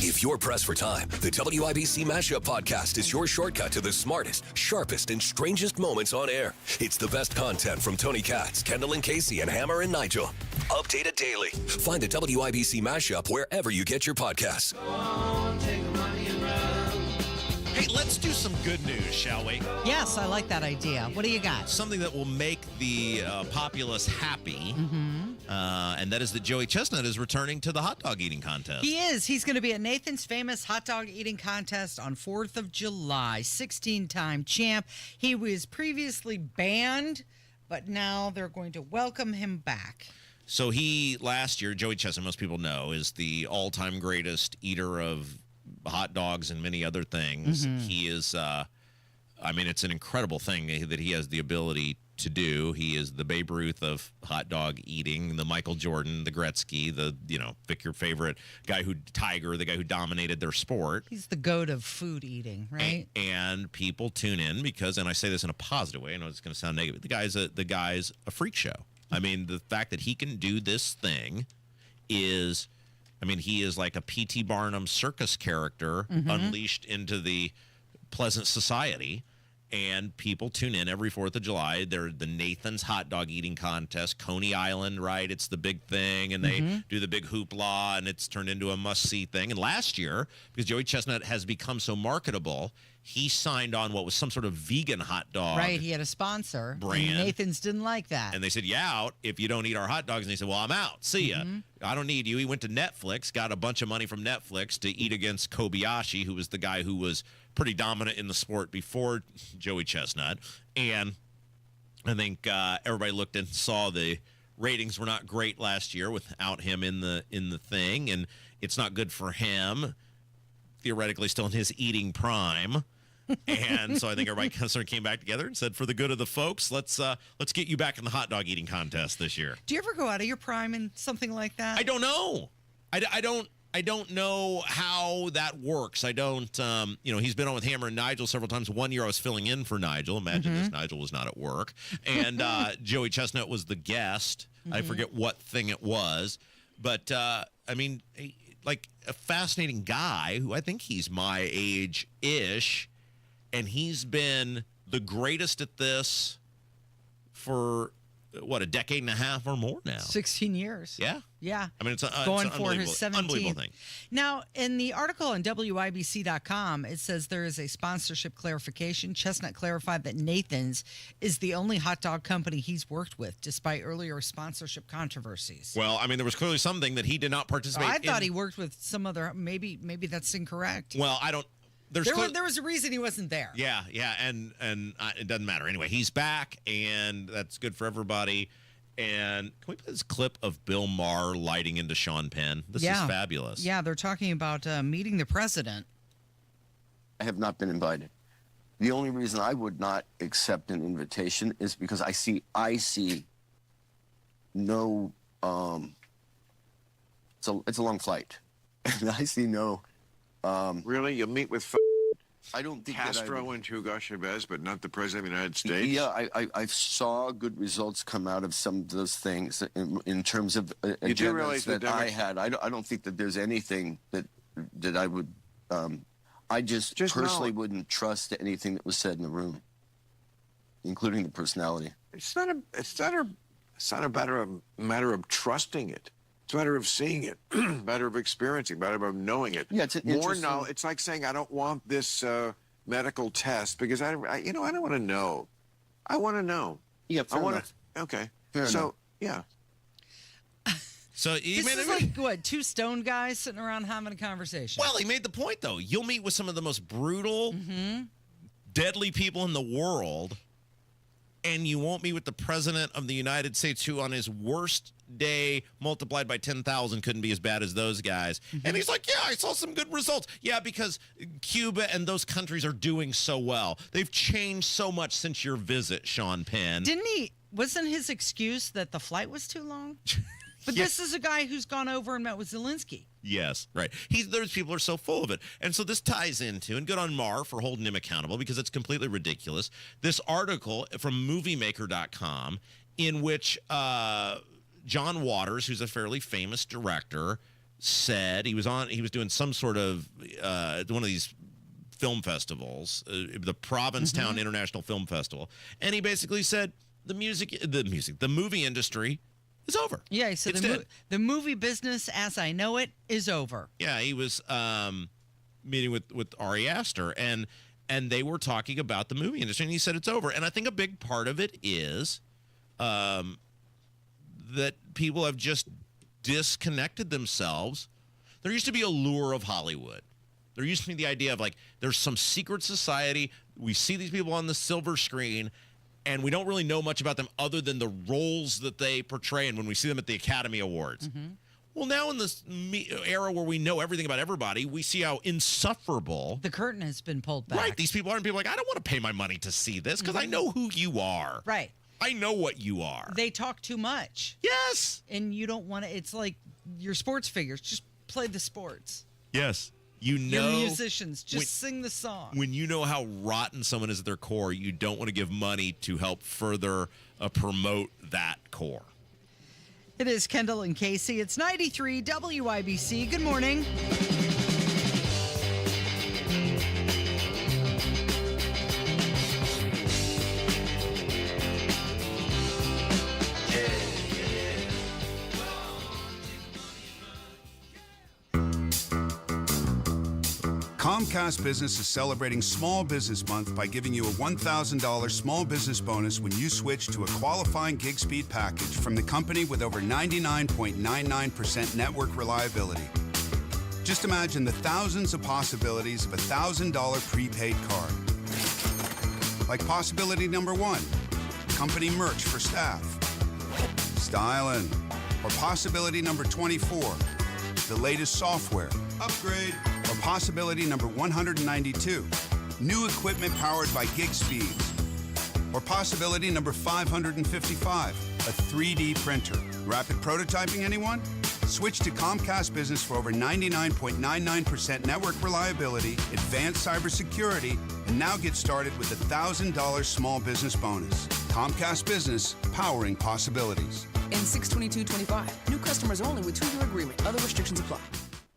If you're pressed for time, the WIBC Mashup Podcast is your shortcut to the smartest, sharpest, and strangest moments on air. It's the best content from Tony Katz, Kendall and Casey, and Hammer and Nigel. Updated daily. Find the WIBC Mashup wherever you get your podcasts. Hey, let's do some good news, shall we? Yes, I like that idea. What do you got? Something that will make the populace happy, and that is that Joey Chestnut is returning to the hot dog eating contest. He is. He's going to be at Nathan's famous hot dog eating contest on 4th of July. 16-time champ. He was previously banned, but now they're going to welcome him back. So last year, Joey Chestnut, most people know, is the all-time greatest eater of hot dogs and many other things. He is, it's an incredible thing that he has the ability to do. He is the Babe Ruth of hot dog eating, the Michael Jordan, the Gretzky, pick your favorite guy the guy who dominated their sport. He's the goat of food eating, right? And people tune in because, and I say this in a positive way, I know it's going to sound negative, the guy's a freak show. I mean, the fact that he can do this thing is, he is like a P.T. Barnum circus character unleashed into the pleasant society. And people tune in every 4th of July. They're the Nathan's hot dog eating contest, Coney Island, right? It's the big thing, and they do the big hoopla, and it's turned into a must-see thing. And last year, because Joey Chestnut has become so marketable, he signed on what was some sort of vegan hot dog. Right, he had a sponsor. Brand. And Nathan's didn't like that. And they said, out if you don't eat our hot dogs. And he said, well, I'm out. See ya. I don't need you. He went to Netflix, got a bunch of money from Netflix to eat against Kobayashi, who was the guy who was pretty dominant in the sport before Joey Chestnut. And I think everybody looked and saw the ratings were not great last year without him in the thing. And it's not good for him, theoretically still in his eating prime. And so I think everybody kind of sort of came back together and said, for the good of the folks, let's get you back in the hot dog eating contest this year. Do you ever go out of your prime in something like that? I don't know. I don't know how that works. I don't, he's been on with Hammer and Nigel several times. One year I was filling in for Nigel. Imagine this, Nigel was not at work. And Joey Chestnut was the guest. I forget what thing it was. But, like a fascinating guy who I think he's my age-ish. And he's been the greatest at this for a decade and a half or more now. 16 years. Yeah. Yeah. I mean, it's going an for his 17th. unbelievable thing. Now, in the article on WIBC.com, it says there is a sponsorship clarification. Chestnut clarified that Nathan's is the only hot dog company he's worked with, despite earlier sponsorship controversies. Well, I mean, there was clearly something that he did not participate in. I thought he worked with some other. Maybe that's incorrect. Well, I don't. There was a reason he wasn't there. Yeah, and it doesn't matter. Anyway, he's back, and that's good for everybody. And can we play this clip of Bill Maher lighting into Sean Penn? This is fabulous. Yeah, they're talking about meeting the president. I have not been invited. The only reason I would not accept an invitation is because I see no. It's a long flight, and I see no. Really, you'll meet with I don't think Castro and Hugo Chavez, but not the president of the United States. Yeah, I saw good results come out of some of those things in terms of agendas that I had. I don't think that there's anything that I would. I just personally wouldn't trust anything that was said in the room, including the personality. It's not a matter of trusting it. It's a matter of seeing it, matter of experiencing, matter of knowing it. Yeah, it's an interesting... It's like saying, I don't want this medical test because I don't want to know. I want to know. Yeah, fair enough. Okay. Fair enough. Yeah. So this is like, what, two stone guys sitting around having a conversation? Well, he made the point, though. You'll meet with some of the most brutal, deadly people in the world, and you won't meet with the president of the United States, who on his worst day multiplied by 10,000 couldn't be as bad as those guys. And he's like, yeah, I saw some good results. Yeah, because Cuba and those countries are doing so well. They've changed so much since your visit, Sean Penn. Wasn't his excuse that the flight was too long? But this is a guy who's gone over and met with Zelensky. Yes, right. Those people are so full of it. And so this ties into, and good on Maher for holding him accountable because it's completely ridiculous, this article from moviemaker.com in which John Waters, who's a fairly famous director, said he was doing some sort of one of these film festivals, the Provincetown International Film Festival, and he basically said the movie industry is over. Yeah, he said the movie business as I know it is over. Yeah, he was meeting with Ari Aster, and they were talking about the movie industry, and he said it's over. And I think a big part of it is that people have just disconnected themselves. There used to be a lure of Hollywood. There used to be the idea of, like, there's some secret society. We see these people on the silver screen, and we don't really know much about them other than the roles that they portray and when we see them at the Academy Awards. Well, now in this era where we know everything about everybody, we see how insufferable the curtain has been pulled back. Right. These people are, and people are like, I don't want to pay my money to see this because I know who you are. Right. I know what you are. They talk too much. Yes. And you don't want to, it's like your sports figures. Just play the sports. Yes. Your musicians, just sing the song. When you know how rotten someone is at their core, you don't want to give money to help further promote that core. It is Kendall and Casey. It's 93 WIBC. Good morning. Comcast Business is celebrating Small Business Month by giving you a $1,000 small business bonus when you switch to a qualifying gig speed package from the company with over 99.99% network reliability. Just imagine the thousands of possibilities of a $1,000 prepaid card. Like possibility number 1, company merch for staff. Styling. Or possibility number 24, the latest software. Upgrade. Or possibility number 192, new equipment powered by gig speeds. Or possibility number 555, a 3D printer. Rapid prototyping, anyone? Switch to Comcast Business for over 99.99% network reliability, advanced cybersecurity, and now get started with a $1,000 small business bonus. Comcast Business, powering possibilities. In 6/22/25, new customers only with 2-year agreement. Other restrictions apply.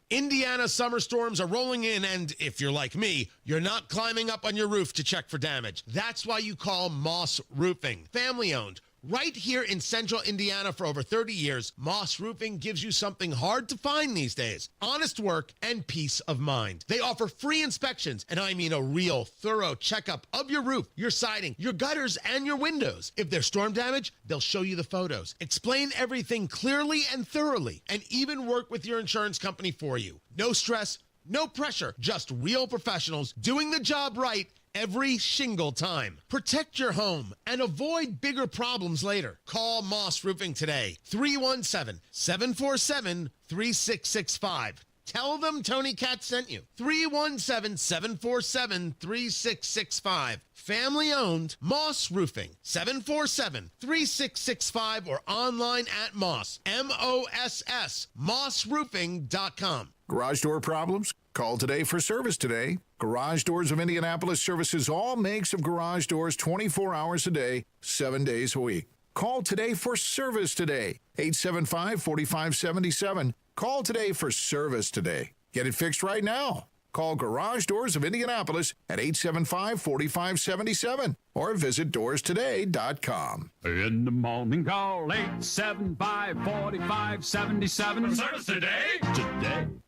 Indiana summer storms are rolling in, and if you're like me, you're not climbing up on your roof to check for damage. That's why you call Moss Roofing. Family-owned, Right here in central Indiana for over 30 years, Moss Roofing gives you something hard to find these days: honest work and peace of mind. They offer free inspections, and I mean a real thorough checkup of your roof, your siding, your gutters, and your windows. If there's storm damage, they'll show you the photos, explain everything clearly and thoroughly, and even work with your insurance company for you. No stress, no pressure, just real professionals doing the job right every single time. Protect your home and avoid bigger problems later. Call Moss Roofing today, 317-747-3665. Tell them Tony Katz sent you. 317-747-3665. Family owned, Moss Roofing, 747-3665, or online at Moss, M-O-S-S, mossroofing.com. Garage door problems? Call today for service today. Garage Doors of Indianapolis services all makes of garage doors 24 hours a day, 7 days a week. Call today for service today. 875-4577. Call today for service today. Get it fixed right now. Call Garage Doors of Indianapolis at 875-4577 or visit doorstoday.com. In the morning, call 875-4577. Service today.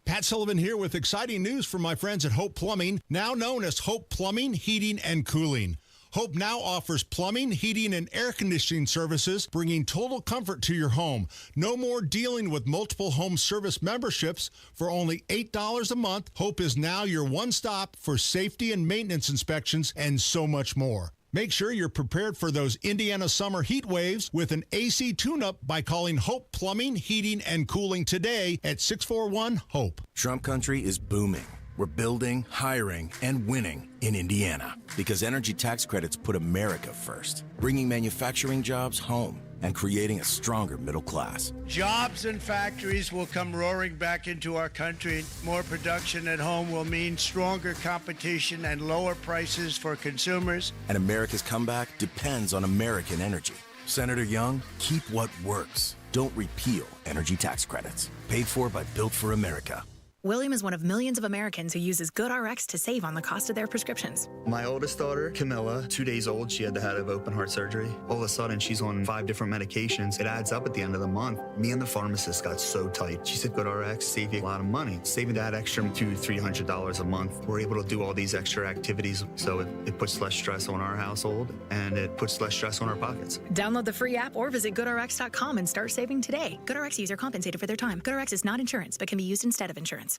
Pat Sullivan here with exciting news from my friends at Hope Plumbing, now known as Hope Plumbing, Heating, and Cooling. Hope now offers plumbing, heating, and air conditioning services, bringing total comfort to your home. No more dealing with multiple home service memberships. For only $8 a month, Hope is now your one-stop for safety and maintenance inspections and so much more. Make sure you're prepared for those Indiana summer heat waves with an AC tune-up by calling Hope Plumbing, Heating, and Cooling today at 641-HOPE. Trump country is booming. We're building, hiring, and winning in Indiana because energy tax credits put America first, bringing manufacturing jobs home and creating a stronger middle class. Jobs and factories will come roaring back into our country. More production at home will mean stronger competition and lower prices for consumers. And America's comeback depends on American energy. Senator Young, keep what works. Don't repeal energy tax credits. Paid for by Built for America. William is one of millions of Americans who uses GoodRx to save on the cost of their prescriptions. My oldest daughter, Camilla, 2 days old, she had to have open heart surgery. All of a sudden, she's on 5 different medications. It adds up at the end of the month. Me and the pharmacist got so tight. She said, GoodRx save you a lot of money. Saving that extra $200-300 a month. We're able to do all these extra activities, so it puts less stress on our household, and it puts less stress on our pockets. Download the free app or visit GoodRx.com and start saving today. GoodRx user compensated for their time. GoodRx is not insurance, but can be used instead of insurance.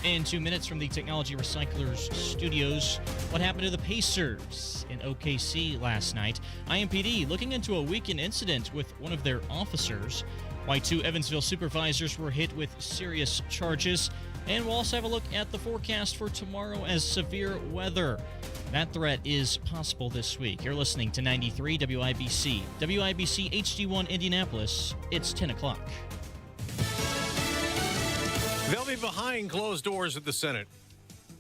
In 2 minutes from the Technology Recyclers studios, what happened to the Pacers in OKC last night? IMPD looking into a weekend incident with one of their officers. Why 2 Evansville supervisors were hit with serious charges. And we'll also have a look at the forecast for tomorrow as severe weather. That threat is possible this week. You're listening to 93 WIBC. WIBC HD1 Indianapolis. It's 10 o'clock. They'll be behind closed doors at the Senate.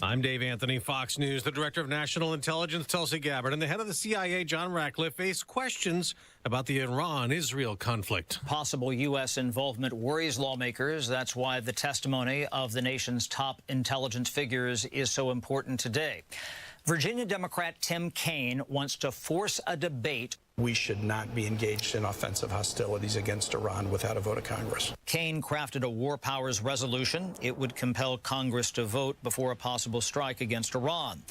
I'm Dave Anthony, Fox News. The Director of National Intelligence, Tulsi Gabbard, and the head of the CIA, John Ratcliffe, face questions about the Iran-Israel conflict. Possible U.S. involvement worries lawmakers. That's why the testimony of the nation's top intelligence figures is so important today. Virginia Democrat Tim Kaine wants to force a debate. We should not be engaged in offensive hostilities against Iran without a vote of Congress. Kaine crafted a war powers resolution. It would compel Congress to vote before a possible strike against Iran.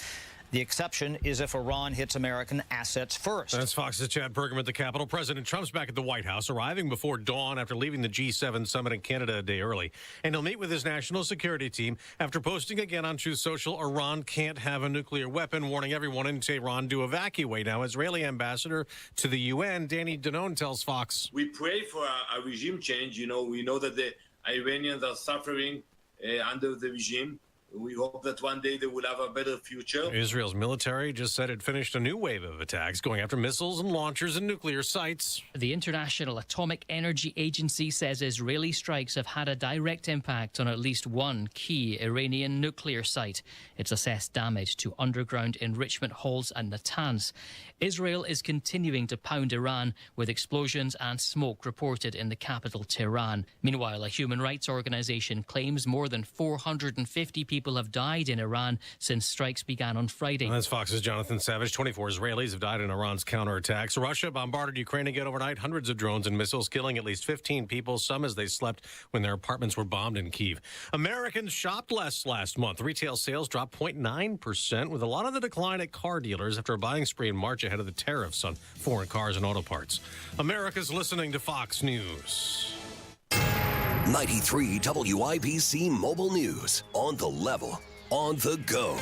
The exception is if Iran hits American assets first. That's Fox's Chad Pergam at the Capitol. President Trump's back at the White House, arriving before dawn after leaving the G7 summit in Canada a day early. And he'll meet with his national security team after posting again on Truth Social, Iran can't have a nuclear weapon, warning everyone in Tehran to evacuate. Now, Israeli ambassador to the UN, Danny Danone, tells Fox. We pray for a regime change. You know, we know that the Iranians are suffering under the regime. We hope that one day they will have a better future. Israel's military just said it finished a new wave of attacks going after missiles and launchers and nuclear sites. The International Atomic Energy Agency says Israeli strikes have had a direct impact on at least one key Iranian nuclear site. It's assessed damage to underground enrichment halls and Natanz. Israel is continuing to pound Iran with explosions and smoke reported in the capital, Tehran. Meanwhile, a human rights organization claims more than 450 people people have died in Iran since strikes began on Friday. That's Fox's Jonathan Savage. 24 Israelis have died in Iran's counterattacks. Russia bombarded Ukraine again overnight. Hundreds of drones and missiles killing at least 15 people, some as they slept when their apartments were bombed in Kyiv. Americans shopped less last month. Retail sales dropped 0.9%, with a lot of the decline at car dealers after a buying spree in March ahead of the tariffs on foreign cars and auto parts. America's listening to Fox News. 93 WIBC Mobile News. On the level, on the go.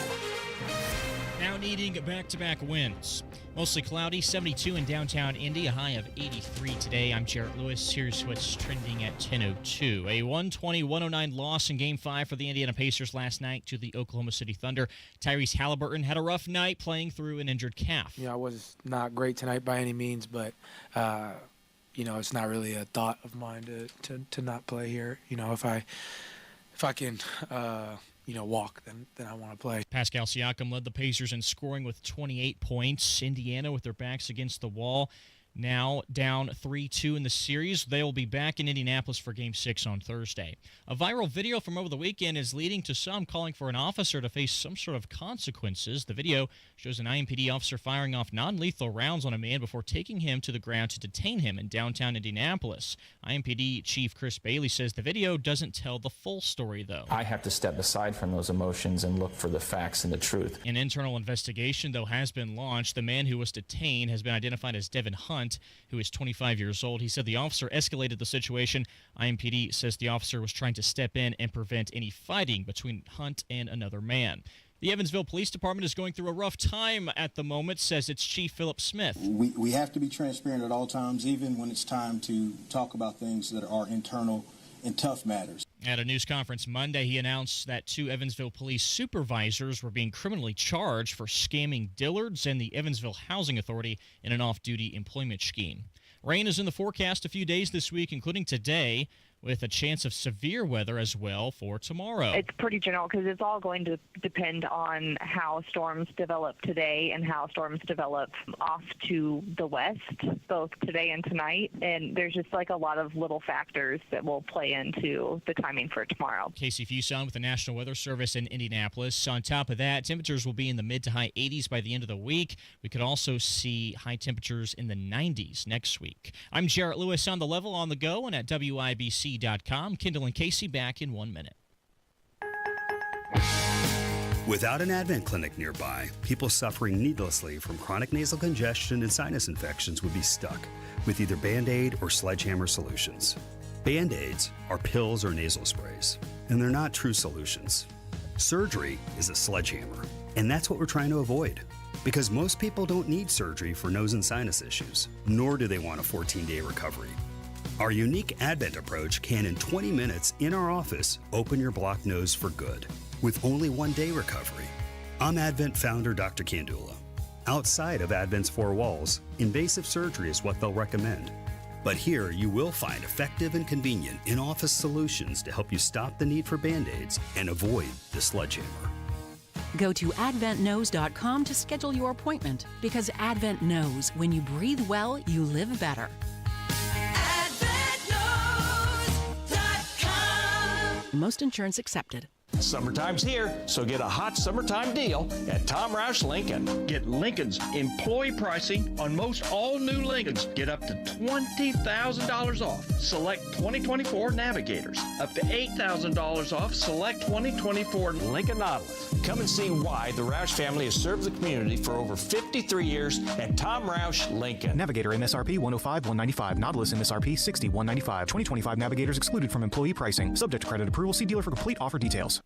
Now needing back-to-back wins. Mostly cloudy, 72 in downtown Indy, a high of 83 today. I'm Jarrett Lewis. Here's what's trending at 10:02. A 120-109 loss in Game 5 for the Indiana Pacers last night to the Oklahoma City Thunder. Tyrese Halliburton had a rough night playing through an injured calf. I was not great tonight by any means, but it's not really a thought of mine to not play here. If I can walk, then I want to play. Pascal Siakam led the Pacers in scoring with 28 points. Indiana, with their backs against the wall, now down 3-2 in the series. They will be back in Indianapolis for Game 6 on Thursday. A viral video from over the weekend is leading to some calling for an officer to face some sort of consequences. The video shows an IMPD officer firing off non-lethal rounds on a man before taking him to the ground to detain him in downtown Indianapolis. IMPD Chief Chris Bailey says the video doesn't tell the full story, though. I have to step aside from those emotions and look for the facts and the truth. An internal investigation, though, has been launched. The man who was detained has been identified as Devin Hunt, who is 25 years old. He said the officer escalated the situation. IMPD says the officer was trying to step in and prevent any fighting between Hunt and another man. The Evansville Police Department is going through a rough time at the moment, says its Chief Philip Smith. We have to be transparent at all times, even when it's time to talk about things that are internal and tough matters. At a news conference Monday, he announced that 2 Evansville police supervisors were being criminally charged for scamming Dillard's and the Evansville Housing Authority in an off-duty employment scheme. Rain is in the forecast a few days this week, including today, with a chance of severe weather as well for tomorrow. It's pretty general because it's all going to depend on how storms develop today and how storms develop off to the west, both today and tonight. And there's just like a lot of little factors that will play into the timing for tomorrow. Casey Fuson with the National Weather Service in Indianapolis. On top of that, temperatures will be in the mid to high 80s by the end of the week. We could also see high temperatures in the 90s next week. I'm Jarrett Lewis on the level, on the go, and at WIBC.com. Kendall and Casey back in 1 minute. Without an Advent clinic nearby, people suffering needlessly from chronic nasal congestion and sinus infections would be stuck with either Band-Aid or Sledgehammer solutions. Band-Aids are pills or nasal sprays, and they're not true solutions. Surgery is a sledgehammer, and that's what we're trying to avoid. Because most people don't need surgery for nose and sinus issues, nor do they want a 14-day recovery. Our unique Advent approach can, in 20 minutes in our office, open your blocked nose for good, with only 1 day recovery. I'm Advent founder Dr. Kandula. Outside of Advent's 4 walls, invasive surgery is what they'll recommend. But here you will find effective and convenient in-office solutions to help you stop the need for Band-Aids and avoid the sledgehammer. Go to adventknows.com to schedule your appointment, because Advent knows when you breathe well, you live better. Most insurance accepted. Summertime's here, so get a hot summertime deal at Tom Roush Lincoln. Get Lincoln's employee pricing on most all new Lincolns. Get up to $20,000 off select 2024 Navigators. Up to $8,000 off select 2024 Lincoln Nautilus. Come and see why the Roush family has served the community for over 53 years at Tom Roush Lincoln. Navigator MSRP $105,195. Nautilus MSRP $60,195. 2025 Navigators excluded from employee pricing. Subject to credit approval. See dealer for complete offer details.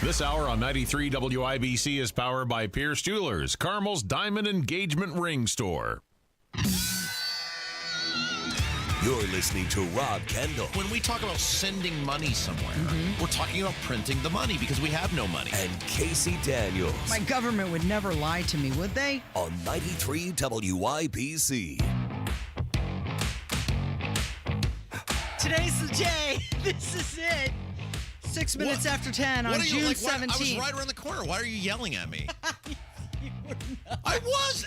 This hour on 93 WIBC is powered by Pierce Jewelers, Carmel's Diamond Engagement Ring Store. You're listening to Rob Kendall. When we talk about sending money somewhere, we're talking about printing the money because we have no money. And Casey Daniels. My government would never lie to me, would they? On 93 WIBC. Today's the day. This is it. 6 minutes after 10 on June 17th. I was right around the corner. Why are you yelling at me? I was.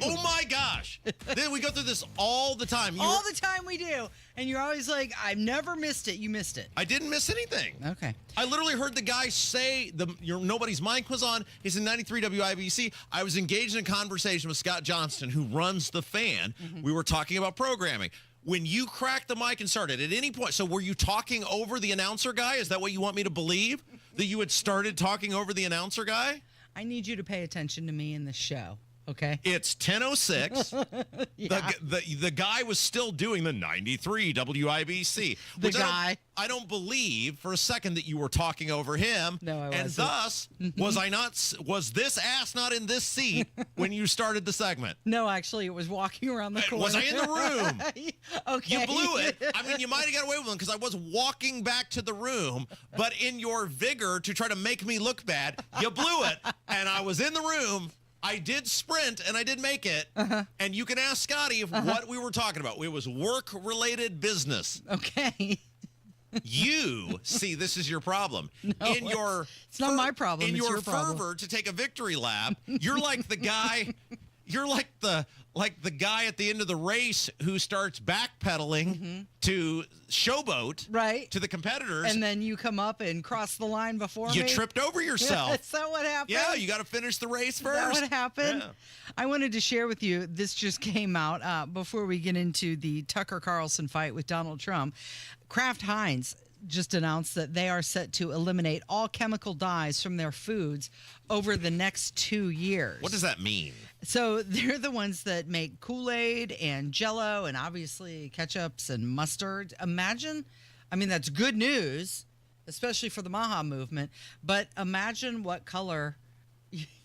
Oh my gosh. Then we go through this all the time. All the time we do. And you're always like, I've never missed it. You missed it. I didn't miss anything. Okay. I literally heard the guy say nobody's mic was on. He's in 93 WIBC. I was engaged in a conversation with Scott Johnston, who runs The Fan. Mm-hmm. We were talking about programming. When you cracked the mic and started, at any point, so were you talking over the announcer guy? Is that what you want me to believe? That you had started talking over the announcer guy? I need you to pay attention to me in the show. Okay. It's 10:06. Yeah. The guy was still doing the 93 WIBC. The guy. I don't believe for a second that you were talking over him. No, I and wasn't. thus, was this ass not in this seat when you started the segment? No, actually, it was walking around the corner. Was I in the room? Okay. You blew it. I mean, you might have got away with one because I was walking back to the room, but in your vigor to try to make me look bad, you blew it, and I was in the room. I did sprint, and I did make it. And you can ask Scotty what we were talking about. It was work-related business. Okay. You see, this is your problem. No, it's not my problem. In it's your your problem. fervor to take a victory lap, you're like the guy. You're like the guy at the end of the race who starts backpedaling to showboat to the competitors. And then you come up and cross the line before me. You tripped over yourself. Is that what happened? Yeah, you got to finish the race first. Is that what happened? Yeah. I wanted to share with you, this just came out before we get into the Tucker Carlson fight with Donald Trump. Kraft Heinz just announced that they are set to eliminate all chemical dyes from their foods over the next 2 years. What does that mean? So they're the ones that make Kool-Aid and Jell-O and obviously ketchups and mustard. Imagine, I mean, that's good news, especially for the Maha movement, but imagine what color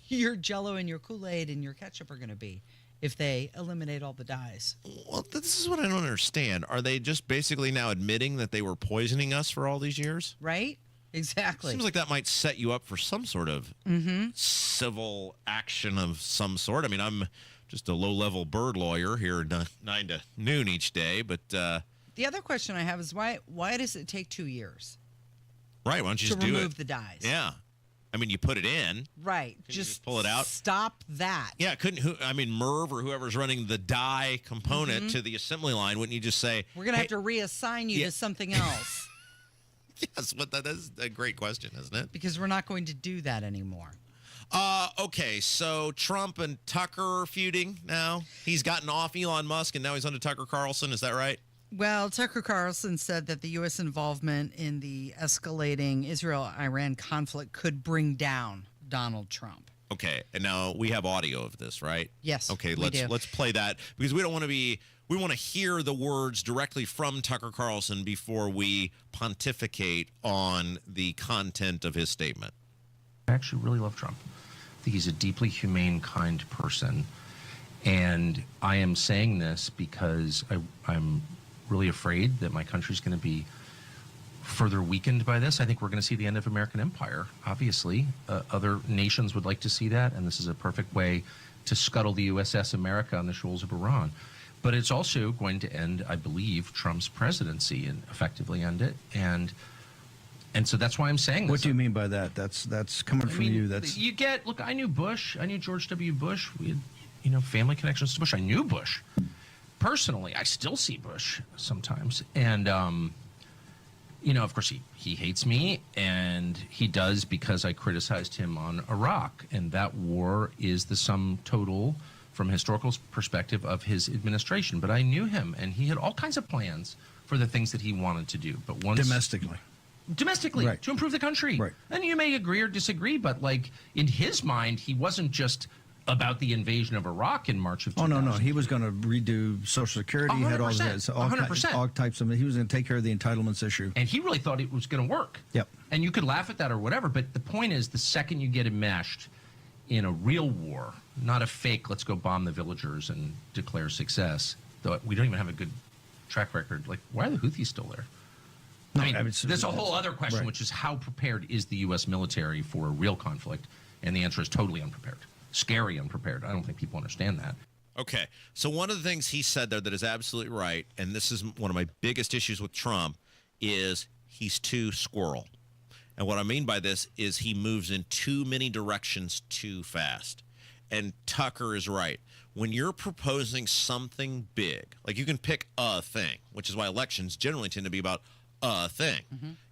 your Jell-O and your Kool-Aid and your ketchup are going to be if they eliminate all the dyes. Well, this is what I don't understand. Are they just basically now admitting that they were poisoning us for all these years? Right? Exactly. Seems like that might set you up for some sort of civil action of some sort. I mean, I'm just a low-level bird lawyer here 9 to noon each day, but... the other question I have is why does it take 2 years? Right, why don't you just do it? To remove the dyes. Yeah. I mean, you put it in. Right. Just pull it out. Stop that. Yeah, Merv or whoever's running the dye component to the assembly line, wouldn't you just say... We're going to have to reassign you to something else. Yes, but that is a great question, isn't it? Because we're not going to do that anymore. Okay, so Trump and Tucker are feuding now. He's gotten off Elon Musk, and now he's onto Tucker Carlson. Is that right? Well, Tucker Carlson said that the U.S. involvement in the escalating Israel-Iran conflict could bring down Donald Trump. Okay, and now we have audio of this, right? Yes. Okay, we do. let's play that because we don't want to be. We want to hear the words directly from Tucker Carlson before we pontificate on the content of his statement. I actually really love Trump. I think he's a deeply humane, kind person. And I am saying this because I'm really afraid that my country's going to be further weakened by this. I think we're going to see the end of American empire, obviously. Other nations would like to see that, and this is a perfect way to scuttle the USS America on the shoals of Iran. But it's also going to end, I believe, Trump's presidency and effectively end it. And so that's why I'm saying this. What do you mean by that? That's coming from you. You get, look, I knew Bush. I knew George W. Bush. We had, family connections to Bush. I knew Bush. Personally, I still see Bush sometimes. And, of course, he hates me, and he does because I criticized him on Iraq. And that war is the sum total, from a historical perspective, of his administration. But I knew him, and he had all kinds of plans for the things that he wanted to do. But once domestically, right. To improve the country. Right. And you may agree or disagree, but in his mind, he wasn't just about the invasion of Iraq in March of 2000. Oh, no. He was going to redo Social Security. 100%, He had all this, 100%. all types of. He was going to take care of the entitlements issue. And he really thought it was going to work. Yep. And you could laugh at that or whatever, but the point is, the second you get enmeshed in a real war, not a fake, let's go bomb the villagers and declare success, though we don't even have a good track record. Why are the Houthis still there? There's a whole other question, which is how prepared is the U.S. military for a real conflict? And the answer is totally unprepared. Scary unprepared. I don't think people understand that. Okay, so one of the things he said there that is absolutely right, and this is one of my biggest issues with Trump, is he's too squirrel. And what I mean by this is he moves in too many directions too fast. and Tucker is right. When you're proposing something big, like you can pick a thing, which is why elections generally tend to be about a thing.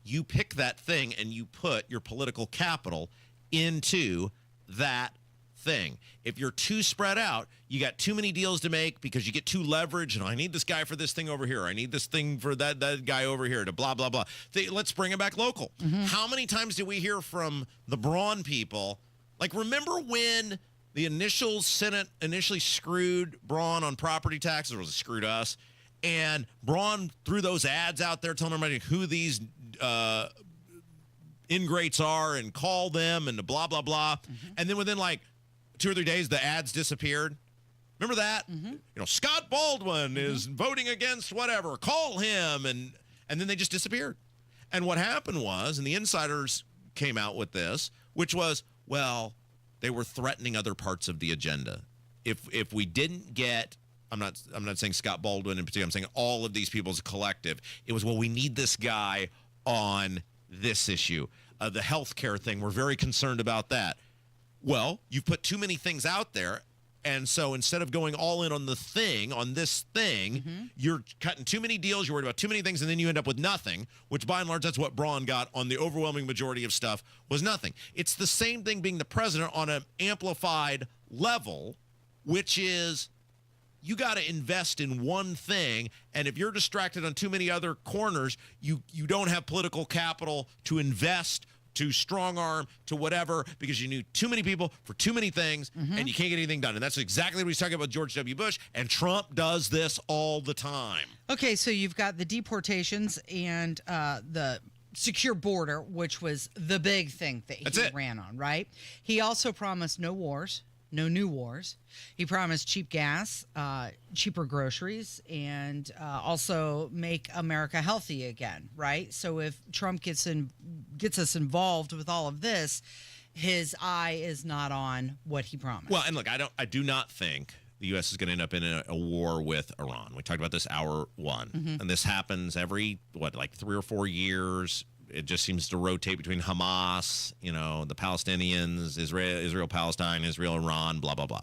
You pick that thing and you put your political capital into that thing. If you're too spread out, you got too many deals to make because you get too leveraged, and I need this guy for this thing over here. I need this thing for that guy over here to blah, blah, blah. Let's bring it back local. How many times did we hear from the Braun people? Like, remember when the initial Senate initially screwed Braun on property taxes, or was it screwed us? And Braun threw those ads out there telling everybody who these ingrates are and call them and the blah, blah, blah. And then within like 2 or 3 days, the ads disappeared. Remember that? You know, Scott Baldwin is voting against whatever. Call him. And then they just disappeared. And what happened was, and the insiders came out with this, which was, well, they were threatening other parts of the agenda. If we didn't get, I'm not saying Scott Baldwin in particular, I'm saying all of these people as a collective, it was, well, we need this guy on this issue. The healthcare thing, we're very concerned about that. Well, you've put too many things out there, and so instead of going all in on the thing, on this thing, you're cutting too many deals, you're worried about too many things, and then you end up with nothing, which by and large, that's what Braun got on the overwhelming majority of stuff, was nothing. It's the same thing being the president on an amplified level, which is you got to invest in one thing, and if you're distracted on too many other corners, you don't have political capital to invest, to strong arm, to whatever, because you need too many people for too many things, and you can't get anything done. And that's exactly what he's talking about George W. Bush, and Trump does this all the time. Okay, so you've got the deportations and the secure border, which was the big thing that he ran on, right? He also promised no wars. No new wars. He promised cheap gas, cheaper groceries, and also make America healthy again, right? So if Trump gets us involved with all of this, his eye is not on what he promised. Well, and look, I do not think the U.S. is going to end up in a war with Iran. We talked about this hour one, and this happens every, like 3 or 4 years. It just seems to rotate between Hamas, the Palestinians, Israel, Palestine, Israel, Iran, blah, blah, blah.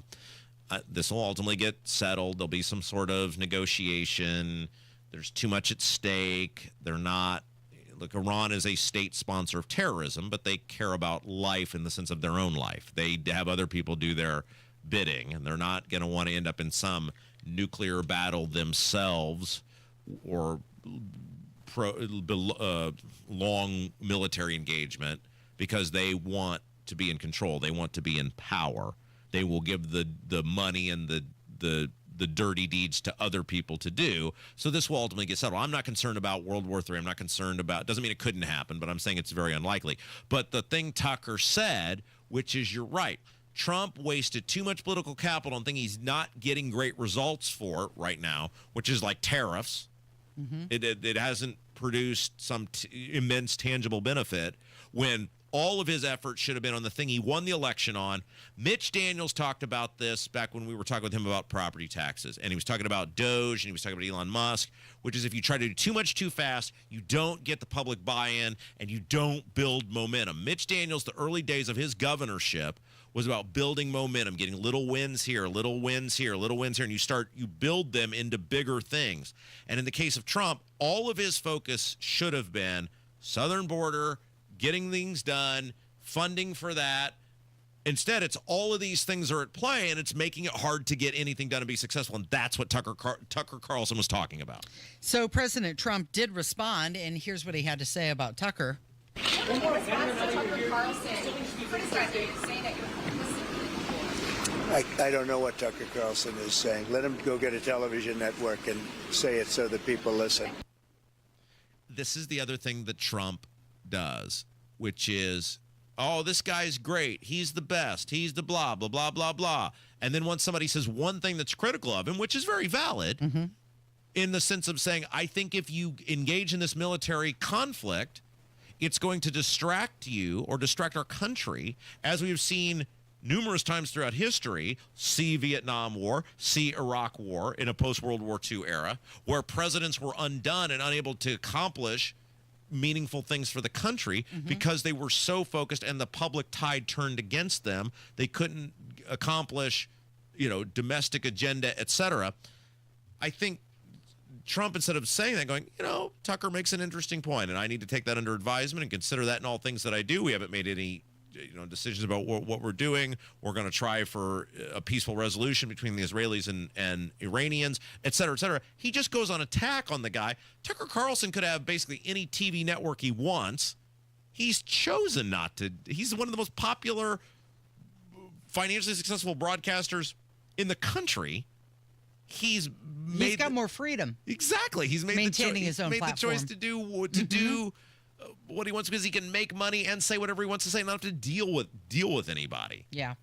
This will ultimately get settled. There'll be some sort of negotiation. There's too much at stake. They're not. Look, Iran is a state sponsor of terrorism, but they care about life in the sense of their own life. They have other people do their bidding, and they're not going to want to end up in some nuclear battle themselves or long military engagement, because they want to be in control. They want to be in power. They will give the money and the dirty deeds to other people to do. So this will ultimately get settled. I'm not concerned about World War III. I'm not concerned about, doesn't mean it couldn't happen, but I'm saying it's very unlikely. But the thing Tucker said, which is you're right, Trump wasted too much political capital on things he's not getting great results for right now, which is like tariffs. It hasn't produced some immense tangible benefit when all of his efforts should have been on the thing he won the election on. Mitch Daniels talked about this back when we were talking with him about property taxes, and he was talking about Doge, and he was talking about Elon Musk, which is if you try to do too much too fast, you don't get the public buy-in, and you don't build momentum. Mitch Daniels, the early days of his governorship, was about building momentum, getting little wins here, little wins here, little wins here, and you build them into bigger things. And in the case of Trump, all of his focus should have been southern border, getting things done, funding for that. Instead, it's all of these things are at play, and it's making it hard to get anything done and be successful, and that's what Tucker Carlson was talking about. So President Trump did respond, and here's what he had to say about Tucker. I don't know what Tucker Carlson is saying. Let him go get a television network and say it so that people listen. This is the other thing that Trump does, which is, oh, this guy's great. He's the best. He's the blah, blah, blah, blah, blah. And then once somebody says one thing that's critical of him, which is very valid, in the sense of saying, I think if you engage in this military conflict, it's going to distract you or distract our country, as we have seen numerous times throughout history. See Vietnam War, see Iraq War in a post-World War II era, where presidents were undone and unable to accomplish meaningful things for the country because they were so focused and the public tide turned against them. They couldn't accomplish, domestic agenda, etc. I think Trump, instead of saying that, going, Tucker makes an interesting point, and I need to take that under advisement and consider that in all things that I do. We haven't made any decisions about what we're doing. We're going to try for a peaceful resolution between the Israelis and Iranians, et cetera, et cetera. He just goes on attack on the guy. Tucker Carlson could have basically any TV network he wants. He's chosen not to. He's one of the most popular, financially successful broadcasters in the country. He's got more freedom. Exactly. He's made maintaining his own made platform. the choice to do what he wants because he can make money and say whatever he wants to say, not have to deal with anybody. Yeah.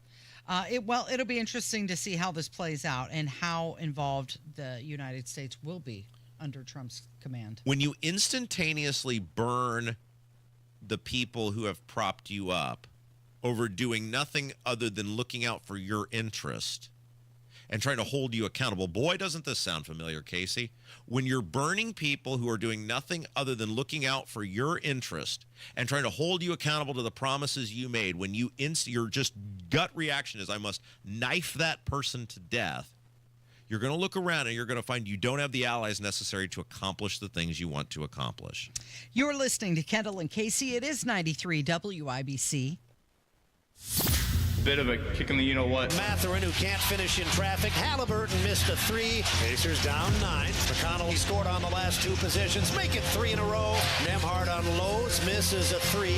It'll be interesting to see how this plays out and how involved the United States will be under Trump's command. When you instantaneously burn the people who have propped you up over doing nothing other than looking out for your interest and trying to hold you accountable. Boy, doesn't this sound familiar, Casey? When you're burning people who are doing nothing other than looking out for your interest and trying to hold you accountable to the promises you made, when your just gut reaction is, I must knife that person to death, you're going to look around and you're going to find you don't have the allies necessary to accomplish the things you want to accomplish. You're listening to Kendall and Casey. It is 93 WIBC. Bit of a kick in the you-know-what. Matherin, who can't finish in traffic. Halliburton missed a three. Pacers down 9. McConnell scored on the last 2 positions. Make it 3 in a row. Nembhard on lows. Misses a 3.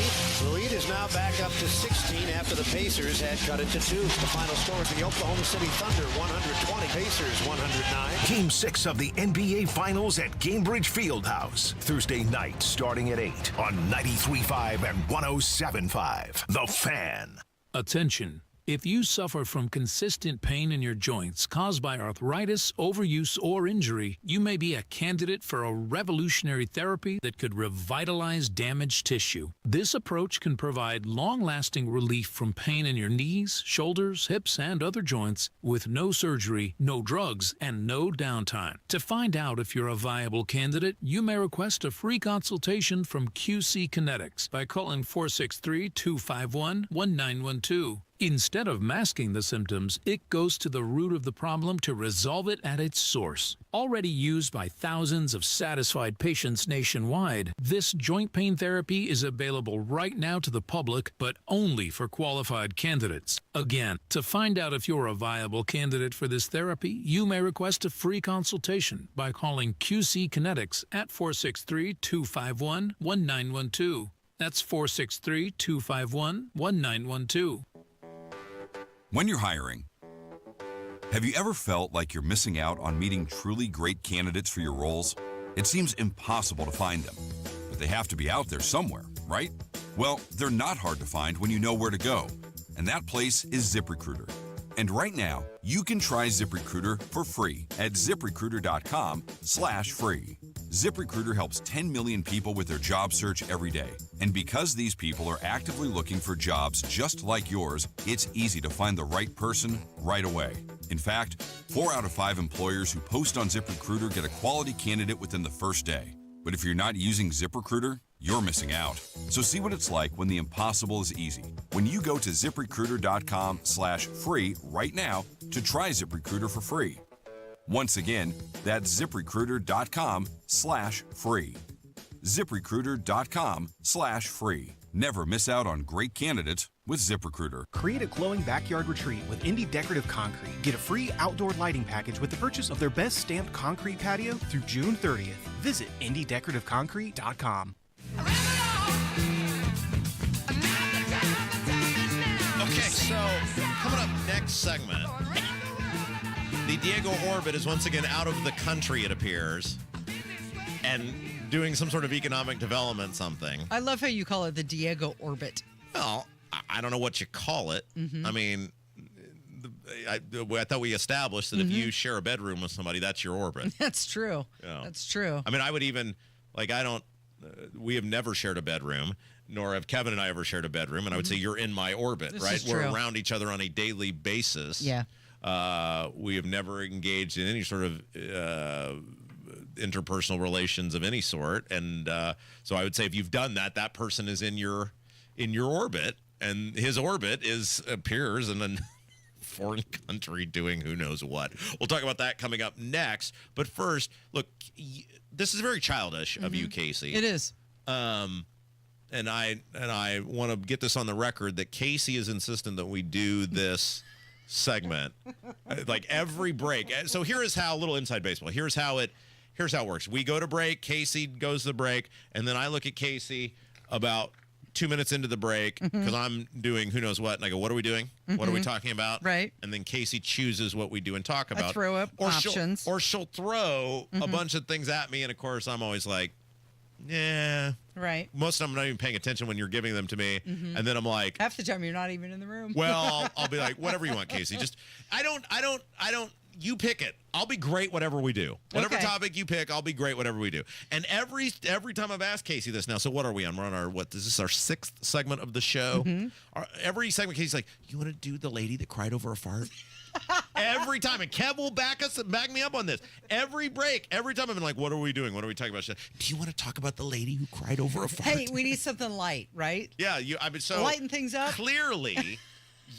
The lead is now back up to 16 after the Pacers had cut it to 2. The final score is the Oklahoma City Thunder 120. Pacers 109. Game 6 of the NBA Finals at Gainbridge Fieldhouse. Thursday night starting at 8 on 93.5 and 107.5. The Fan. Attention. If you suffer from consistent pain in your joints caused by arthritis, overuse, or injury, you may be a candidate for a revolutionary therapy that could revitalize damaged tissue. This approach can provide long-lasting relief from pain in your knees, shoulders, hips, and other joints with no surgery, no drugs, and no downtime. To find out if you're a viable candidate, you may request a free consultation from QC Kinetics by calling 463-251-1912. Instead of masking the symptoms, it goes to the root of the problem to resolve it at its source. Already used by thousands of satisfied patients nationwide, this joint pain therapy is available right now to the public, but only for qualified candidates. Again, to find out if you're a viable candidate for this therapy, you may request a free consultation by calling QC Kinetics at 463-251-1912. That's 463-251-1912. When you're hiring, have you ever felt like you're missing out on meeting truly great candidates for your roles? It seems impossible to find them, but they have to be out there somewhere, right? Well, they're not hard to find when you know where to go, and that place is ZipRecruiter. And right now, you can try ZipRecruiter for free at ZipRecruiter.com/free. ZipRecruiter helps 10 million people with their job search every day. And because these people are actively looking for jobs just like yours, it's easy to find the right person right away. In fact, 4 out of 5 employers who post on ZipRecruiter get a quality candidate within the first day. But if you're not using ZipRecruiter, you're missing out. So see what it's like when the impossible is easy. When you go to ZipRecruiter.com/free right now to try ZipRecruiter for free. Once again, that's ZipRecruiter.com/free. ZipRecruiter.com/free. Never miss out on great candidates with ZipRecruiter. Create a glowing backyard retreat with Indie Decorative Concrete. Get a free outdoor lighting package with the purchase of their best stamped concrete patio through June 30th. Visit IndieDecorativeConcrete.com. Okay, so coming up next segment, the Diego Orbit is once again out of the country, it appears, and doing some sort of economic development something. I love how you call it the Diego Orbit. Well, I don't know what you call it. Mm-hmm. I mean, I thought we established that if you share a bedroom with somebody, that's your orbit. That's true. Yeah. That's true. I mean, I would even, we have never shared a bedroom, nor have Kevin and I ever shared a bedroom, and I would say you're in my orbit, This right? is We're true. around each other on a daily basis. Yeah. We have never engaged in any sort of interpersonal relations of any sort, and so I would say if you've done that, that person is in your orbit, and his orbit appears in a foreign country doing who knows what. We'll talk about that coming up next. But first, look, this is very childish of you, Casey. It is. And I want to get this on the record that Casey is insistent that we do this segment like every break. So here is how, little inside baseball. Here's how it works. We go to break. Casey goes to the break, and then I look at Casey about 2 minutes into the break because I'm doing who knows what, and I go, "What are we doing? What are we talking about?" Right. And then Casey chooses what we do and talk about. I throw up options, she'll throw a bunch of things at me, and of course I'm always like, yeah. Right. Most of them I'm not even paying attention when you're giving them to me. And then I'm like, half the time you're not even in the room. Well, I'll be like, whatever you want, Casey. Just, I don't, you pick it. I'll be great whatever we do. Whatever topic you pick, I'll be great whatever we do. And every time I've asked Casey this now, so what are we on? We're on our, is this our 6th segment of the show? Every segment, Casey's like, you want to do the lady that cried over a fart? Every time, and Kev will back me up on this. Every break, every time I've been like, "What are we doing? What are we talking about?" She's like, "Do you want to talk about the lady who cried over a fart?" Hey, we need something light, right? Yeah, so lighten things up. Clearly,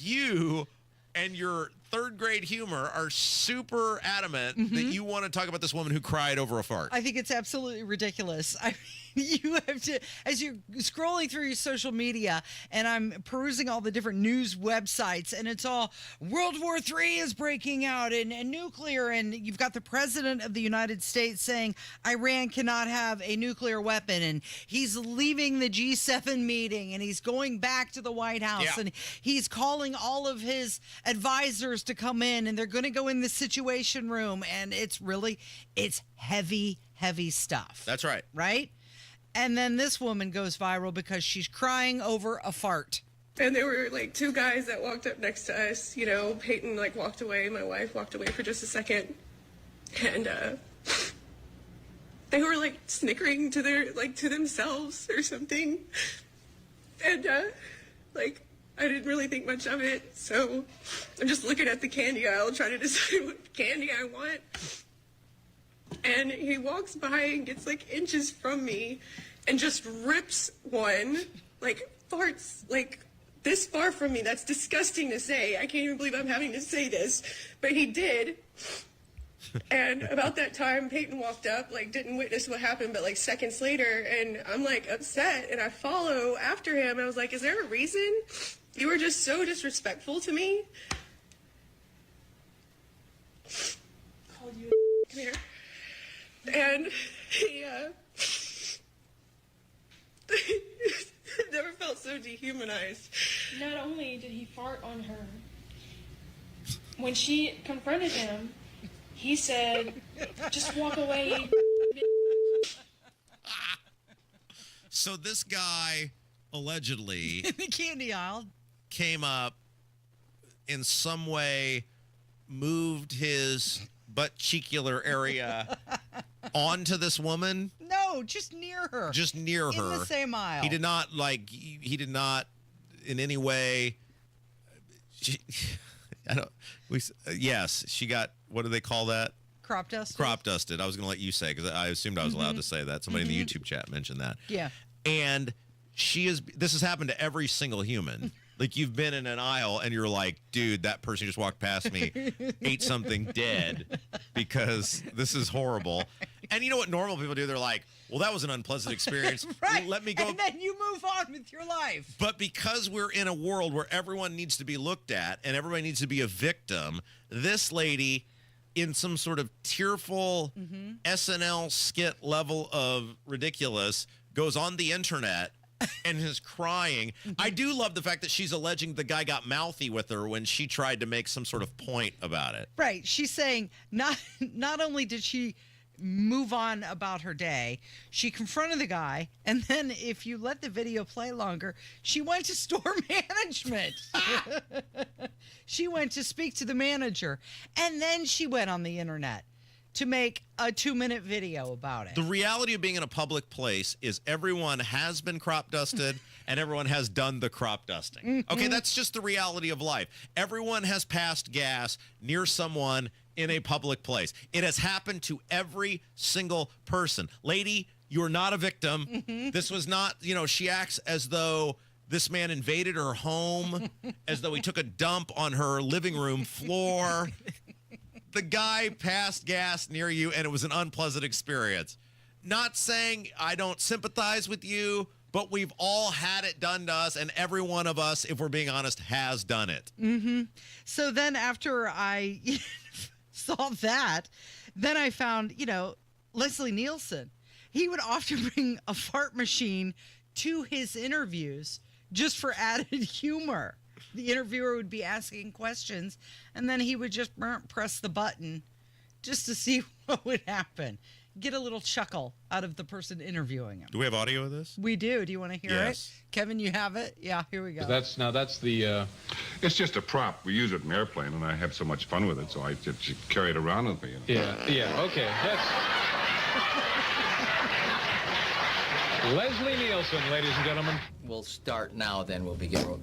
you and your 3rd grade humor are super adamant that you want to talk about this woman who cried over a fart. I think it's absolutely ridiculous. I mean, you have to, as you're scrolling through your social media, and I'm perusing all the different news websites, and it's all World War III is breaking out and nuclear, and you've got the president of the United States saying Iran cannot have a nuclear weapon, and he's leaving the G7 meeting, and he's going back to the White House, and he's calling all of his advisors to come in, and they're going to go in the Situation Room, and it's heavy stuff. That's right. Right? And then this woman goes viral because she's crying over a fart. And there were like 2 guys that walked up next to us. You know, Peyton like walked away. My wife walked away for just a second. And they were like snickering to themselves or something. And like I didn't really think much of it. So I'm just looking at the candy aisle trying to decide what candy I want. And he walks by and gets like inches from me and just rips one, like farts like this far from me. That's disgusting to say. I can't even believe I'm having to say this, but he did. And about that time, Peyton walked up, like didn't witness what happened, but like seconds later, and I'm like upset, and I follow after him. I was like, is there a reason? You were just so disrespectful to me. Called you a come here. And he never felt so dehumanized. Not only did he fart on her, when she confronted him, he said, "Just walk away." So this guy allegedly in the candy aisle came up in some way, moved his butt cheekier area onto this woman. No, just near her. Just near her. In the same aisle. He did not in any way. Yes, she got, what do they call that? Crop dusted. Crop dusted. I was going to let you say, because I assumed I was allowed to say that. Somebody in the YouTube chat mentioned that. Yeah. And this has happened to every single human. Like, you've been in an aisle and you're like, dude, that person just walked past me, ate something dead, because this is horrible. And you know what normal people do? They're like, well, that was an unpleasant experience. Right. Let me go. And then you move on with your life. But because we're in a world where everyone needs to be looked at and everybody needs to be a victim, this lady, in some sort of tearful SNL skit level of ridiculous, goes on the internet and is crying. I do love the fact that she's alleging the guy got mouthy with her when she tried to make some sort of point about it. Right. She's saying not only did she move on about her day, she confronted the guy, and then if you let the video play longer, she went to store management. She went to speak to the manager, and then she went on the internet to make a 2-minute video about it. The reality of being in a public place is everyone has been crop dusted and everyone has done the crop dusting. Okay, that's just the reality of life. Everyone has passed gas near someone in a public place. It has happened to every single person. Lady, you're not a victim. This was not, she acts as though This man invaded her home as though he took a dump on her living room floor. The guy passed gas near you, and it was an unpleasant experience. Not saying I don't sympathize with you, but we've all had it done to us, and every one of us, if we're being honest, has done it. Mm-hmm. So then after I saw that, then I found, Leslie Nielsen. He would often bring a fart machine to his interviews just for added humor. The interviewer would be asking questions, and then he would just press the button just to see what would happen. Get a little chuckle out of the person interviewing him. Do we have audio of this? We do. Do you want to hear Yes. it? Kevin, you have it? Yeah, here we go. That's the, it's just a prop. We use it in an airplane, and I have so much fun with it, so I just carry it around with me. Yeah, okay. That's Leslie Nielsen, ladies and gentlemen. We'll start now, then we'll begin.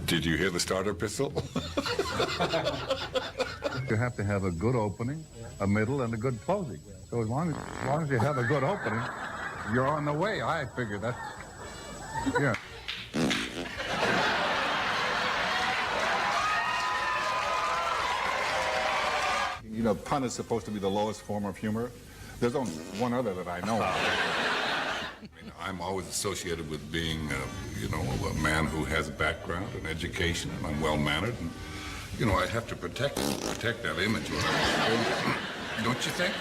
Did you hear the starter pistol? You have to have a good opening, a middle, and a good closing. So as long as you have a good opening, you're on the way. I figure that's, yeah. Pun is supposed to be the lowest form of humor. There's only one other that I know of. I'm always associated with being, a man who has background and education, and I'm well-mannered, and, I have to protect that image. Don't you think?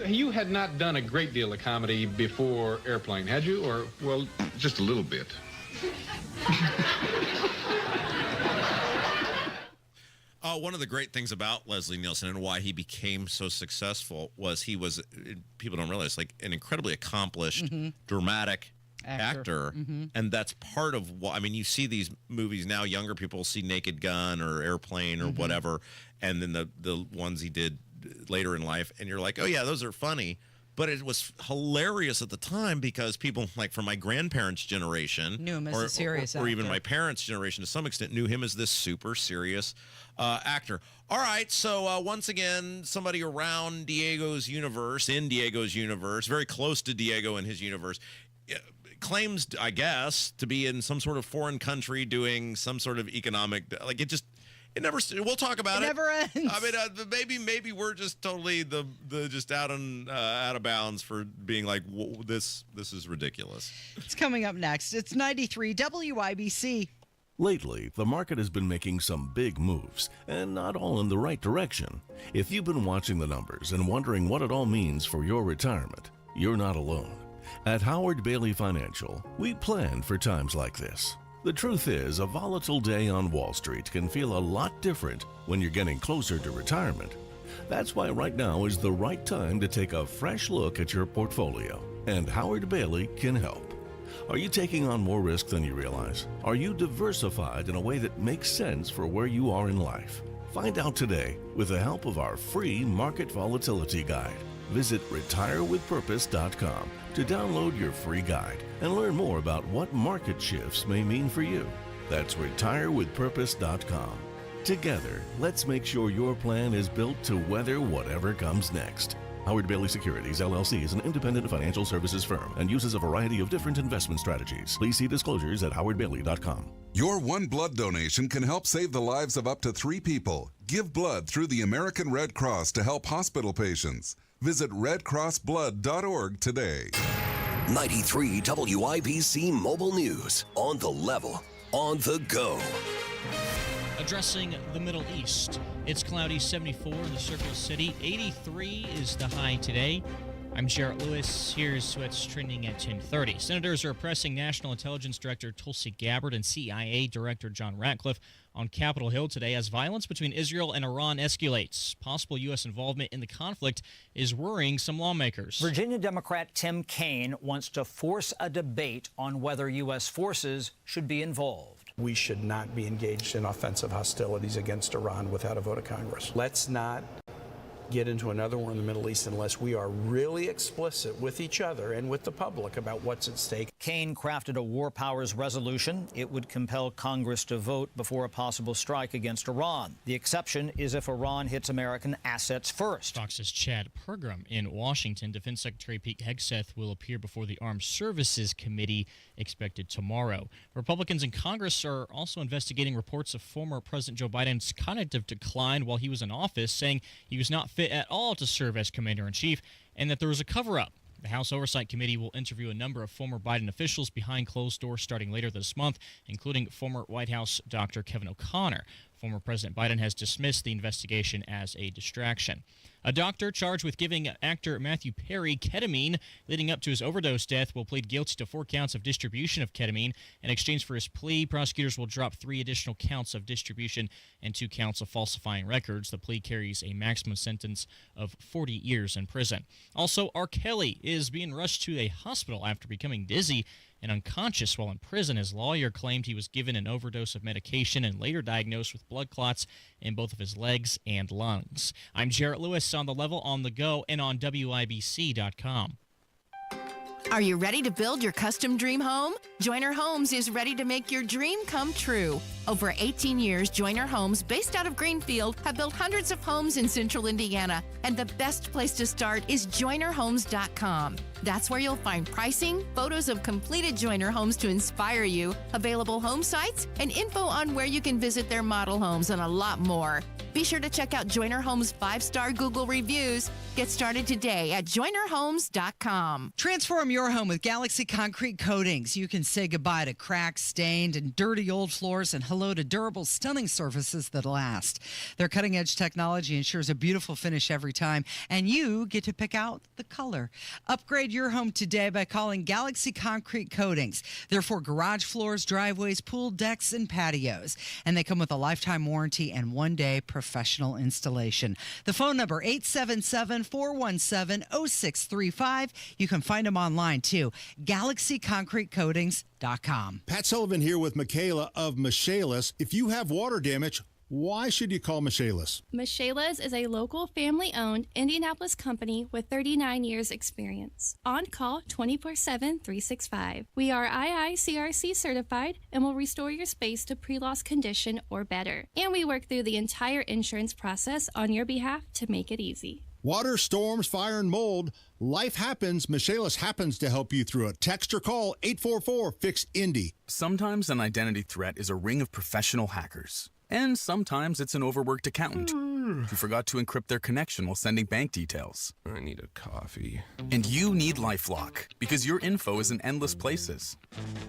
You had not done a great deal of comedy before Airplane, had you? Or, well, just a little bit. One of the great things about Leslie Nielsen and why he became so successful was he was, people don't realize, like an incredibly accomplished, dramatic actor. And that's part of what, you see these movies now, younger people see Naked Gun or Airplane or whatever, and then the ones he did later in life, and you're like, oh yeah, those are funny. But it was hilarious at the time because people, like from my grandparents' generation, knew him as a serious or even actor. my parents' generation to some extent, knew him as this super serious actor. All right, so once again, somebody around Diego's universe, in Diego's universe, very close to Diego and his universe, claims, I guess, to be in some sort of foreign country doing some sort of economic, like it never. We'll talk about it. It never ends. Maybe we're just totally the just out of bounds for being like, whoa, this is ridiculous. It's coming up next. It's 93 WIBC. Lately, the market has been making some big moves, and not all in the right direction. If you've been watching the numbers and wondering what it all means for your retirement, you're not alone. At Howard Bailey Financial, we plan for times like this. The truth is, a volatile day on Wall Street can feel a lot different when you're getting closer to retirement. That's why right now is the right time to take a fresh look at your portfolio, and Howard Bailey can help. Are you taking on more risk than you realize? Are you diversified in a way that makes sense for where you are in life? Find out today with the help of our free Market Volatility Guide. Visit retirewithpurpose.com to download your free guide and learn more about what market shifts may mean for you. That's retirewithpurpose.com. Together, let's make sure your plan is built to weather whatever comes next. Howard Bailey Securities, LLC is an independent financial services firm and uses a variety of different investment strategies. Please see disclosures at howardbailey.com. Your one blood donation can help save the lives of up to 3 people. Give blood through the American Red Cross to help hospital patients. Visit redcrossblood.org today. 93 WIBC Mobile News. On the level, on the go. Addressing the Middle East. It's cloudy, 74 in the Circle City. 83 is the high today. I'm Jarrett Lewis. Here's what's trending at 10:30. Senators are pressing National Intelligence Director Tulsi Gabbard and CIA Director John Ratcliffe on Capitol Hill today as violence between Israel and Iran escalates. Possible U.S. involvement in the conflict is worrying some lawmakers. Virginia Democrat Tim Kaine wants to force a debate on whether U.S. forces should be involved. We should not be engaged in offensive hostilities against Iran without a vote of Congress. Let's not get into another war in the Middle East unless we are really explicit with each other and with the public about what's at stake. Kaine crafted a war powers resolution. It would compel Congress to vote before a possible strike against Iran. The exception is if Iran hits American assets first. Fox's Chad Pergram in Washington. Defense Secretary Pete Hegseth will appear before the Armed Services Committee expected tomorrow. Republicans in Congress are also investigating reports of former President Joe Biden's cognitive decline while he was in office, saying he was not fit at all to serve as commander-in-chief and that there was a cover-up. The House Oversight Committee will interview a number of former Biden officials behind closed doors starting later this month, including former White House Dr. Kevin O'Connor. Former President Biden has dismissed the investigation as a distraction. A doctor charged with giving actor Matthew Perry ketamine leading up to his overdose death will plead guilty to 4 counts of distribution of ketamine. In exchange for his plea, prosecutors will drop 3 additional counts of distribution and 2 counts of falsifying records. The plea carries a maximum sentence of 40 years in prison. Also, R. Kelly is being rushed to a hospital after becoming dizzy and unconscious while in prison. His lawyer claimed he was given an overdose of medication and later diagnosed with blood clots in both of his legs and lungs. I'm Jarrett Lewis on The Level, on the go, and on WIBC.com. Are you ready to build your custom dream home? Joyner Homes is ready to make your dream come true. Over 18 years, Joyner Homes, based out of Greenfield, have built hundreds of homes in central Indiana. And the best place to start is JoynerHomes.com. That's where you'll find pricing, photos of completed Joyner homes to inspire you, available home sites, and info on where you can visit their model homes, and a lot more. Be sure to check out Joyner Homes' 5-star Google reviews. Get started today at JoynerHomes.com. Transform your home with Galaxy Concrete Coatings. You can say goodbye to cracked, stained, and dirty old floors and hello to durable, stunning surfaces that last. Their cutting-edge technology ensures a beautiful finish every time, and you get to pick out the color. Upgrade your home today by calling Galaxy Concrete Coatings. They're for garage floors, driveways, pool decks, and patios. And they come with a lifetime warranty and 1-day professional installation. The phone number, 877-417-0635. You can find them online, too. GalaxyConcreteCoatings.com. Pat Sullivan here with Michaela of Michaelis. If you have water damage, why should you call Michaelis? Michaelis is a local family-owned Indianapolis company with 39 years experience. On call 24/7, 365. We are IICRC certified and will restore your space to pre-loss condition or better. And we work through the entire insurance process on your behalf to make it easy. Water, storms, fire, and mold. Life happens. Michaelis happens to help you through it. Text or call 844-FIX-INDY. Sometimes an identity threat is a ring of professional hackers. And sometimes it's an overworked accountant who forgot to encrypt their connection while sending bank details. I need a coffee. And you need LifeLock, because your info is in endless places.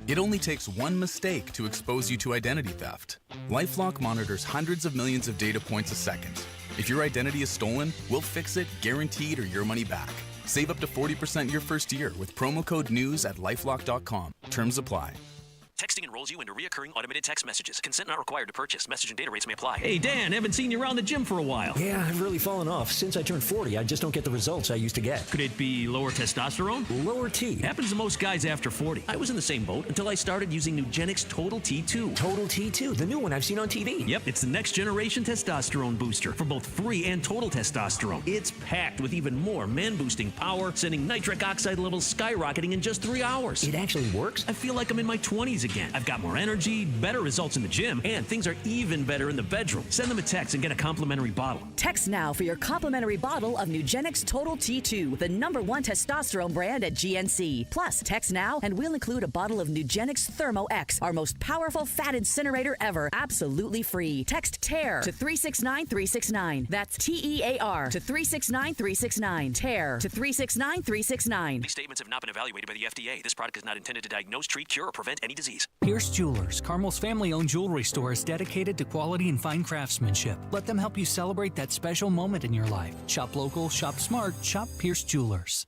It only takes one mistake to expose you to identity theft. LifeLock monitors hundreds of millions of data points a second. If your identity is stolen, we'll fix it, guaranteed, or your money back. Save up to 40% your first year with promo code NEWS at LifeLock.com. Terms apply. Texting enrolls you into recurring automated text messages. Consent not required to purchase. Message and data rates may apply. Hey, Dan, haven't seen you around the gym for a while. Yeah, I've really fallen off. Since I turned 40, I just don't get the results I used to get. Could it be lower testosterone? Lower T. Happens to most guys after 40. I was in the same boat until I started using Nugenix Total T2. Total T2, the new one I've seen on TV. Yep, it's the next generation testosterone booster for both free and total testosterone. It's packed with even more man-boosting power, sending nitric oxide levels skyrocketing in just 3 hours. It actually works? I feel like I'm in my 20s again. I've got more energy, better results in the gym, and things are even better in the bedroom. Send them a text and get a complimentary bottle. Text now for your complimentary bottle of Nugenix Total T2, the #1 testosterone brand at GNC. Plus, text now and we'll include a bottle of Nugenix Thermo X, our most powerful fat incinerator ever, absolutely free. Text TEAR to 369369. That's TEAR to 369369. TEAR to 369369. These statements have not been evaluated by the FDA. This product is not intended to diagnose, treat, cure, or prevent any disease. Pierce Jewelers, Carmel's family-owned jewelry store, is dedicated to quality and fine craftsmanship. Let them help you celebrate that special moment in your life. Shop local, shop smart, shop Pierce Jewelers.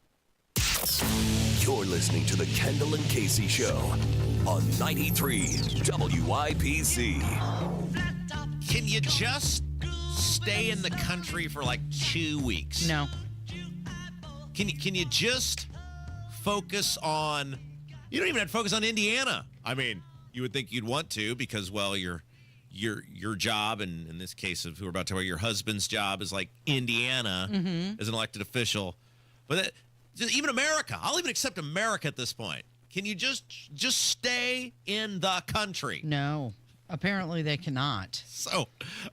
You're listening to the Kendall and Casey Show on 93 WIPC. Can you just stay in the country for like 2 weeks? No. Can you just focus on... You don't even have to focus on Indiana. I mean, you would think you'd want to because, well, you're your job, and in this case of who we're about to talk about, your husband's job is like Indiana as an elected official. But even America, I'll even accept America at this point. Can you just stay in the country? No. Apparently they cannot. So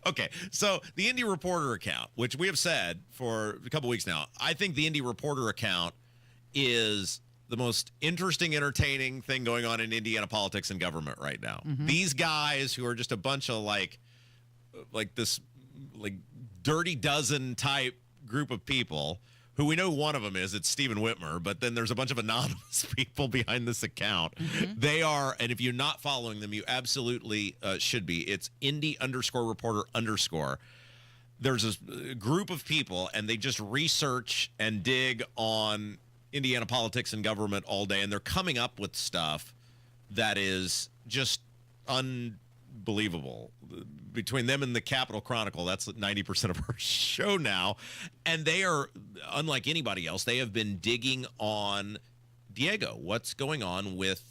the Indy Reporter account, which we have said for a couple weeks now, I think the Indy Reporter account is the most interesting, entertaining thing going on in Indiana politics and government right now. These guys who are just a bunch of like this Dirty Dozen type group of people who we know one of them is, it's Stephen Whitmer, but then there's a bunch of anonymous people behind this account. They are, and if you're not following them, you absolutely should be. It's Indy_Reporter_. There's a group of people, and they just research and dig on Indiana politics and government all day, and they're coming up with stuff that is just unbelievable. Between them and the Capitol Chronicle, that's 90% of our show now, and they are unlike anybody else. They have been digging on Diego, what's going on with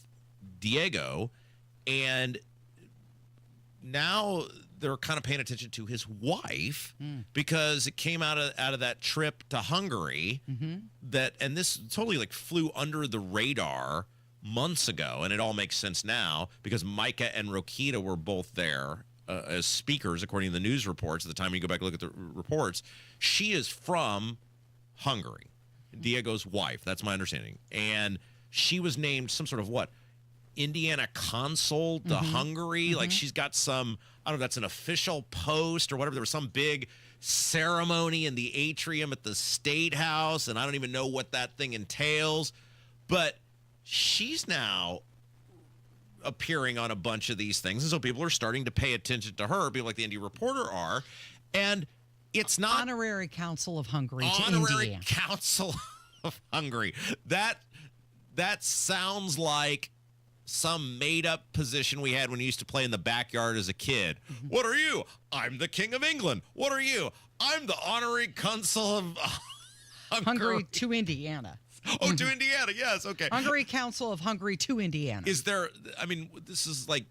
Diego, and now they're kind of paying attention to his wife because it came out of that trip to Hungary and this totally like flew under the radar months ago, and it all makes sense now because Micah and Rokita were both there as speakers, according to the news reports. At the time you go back and look at the reports, she is from Hungary, Diego's wife. That's my understanding. And she was named some sort of Indiana consul to Hungary. Like she's got some, I don't know if that's an official post or whatever. There was some big ceremony in the atrium at the State House, and I don't even know what that thing entails. But she's now appearing on a bunch of these things, and so people are starting to pay attention to her. People like the Indy Reporter are, and it's not Honorary Council of Hungary to Honorary India. Council of Hungary. That sounds like some made-up position we had when we used to play in the backyard as a kid. What are you? I'm the King of England. What are you? I'm the Honorary Consul of Hungary to Indiana. Oh, to Indiana, yes, okay. Hungary Council of Hungary to Indiana. Is there, I mean, this is like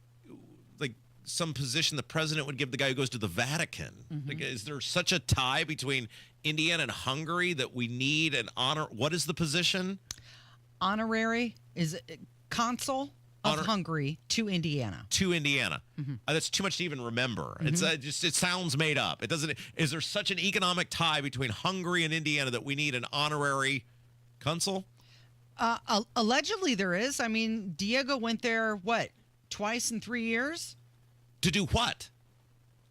some position the president would give the guy who goes to the Vatican. Like, is there such a tie between Indiana and Hungary that we need an honor? What is the position? Honorary is Consul of Hungary to Indiana. To Indiana. That's too much to even remember. It's it sounds made up. It doesn't. Is there such an economic tie between Hungary and Indiana that we need an honorary consul? Allegedly there is. I mean, Diego went there, twice in 3 years? To do what?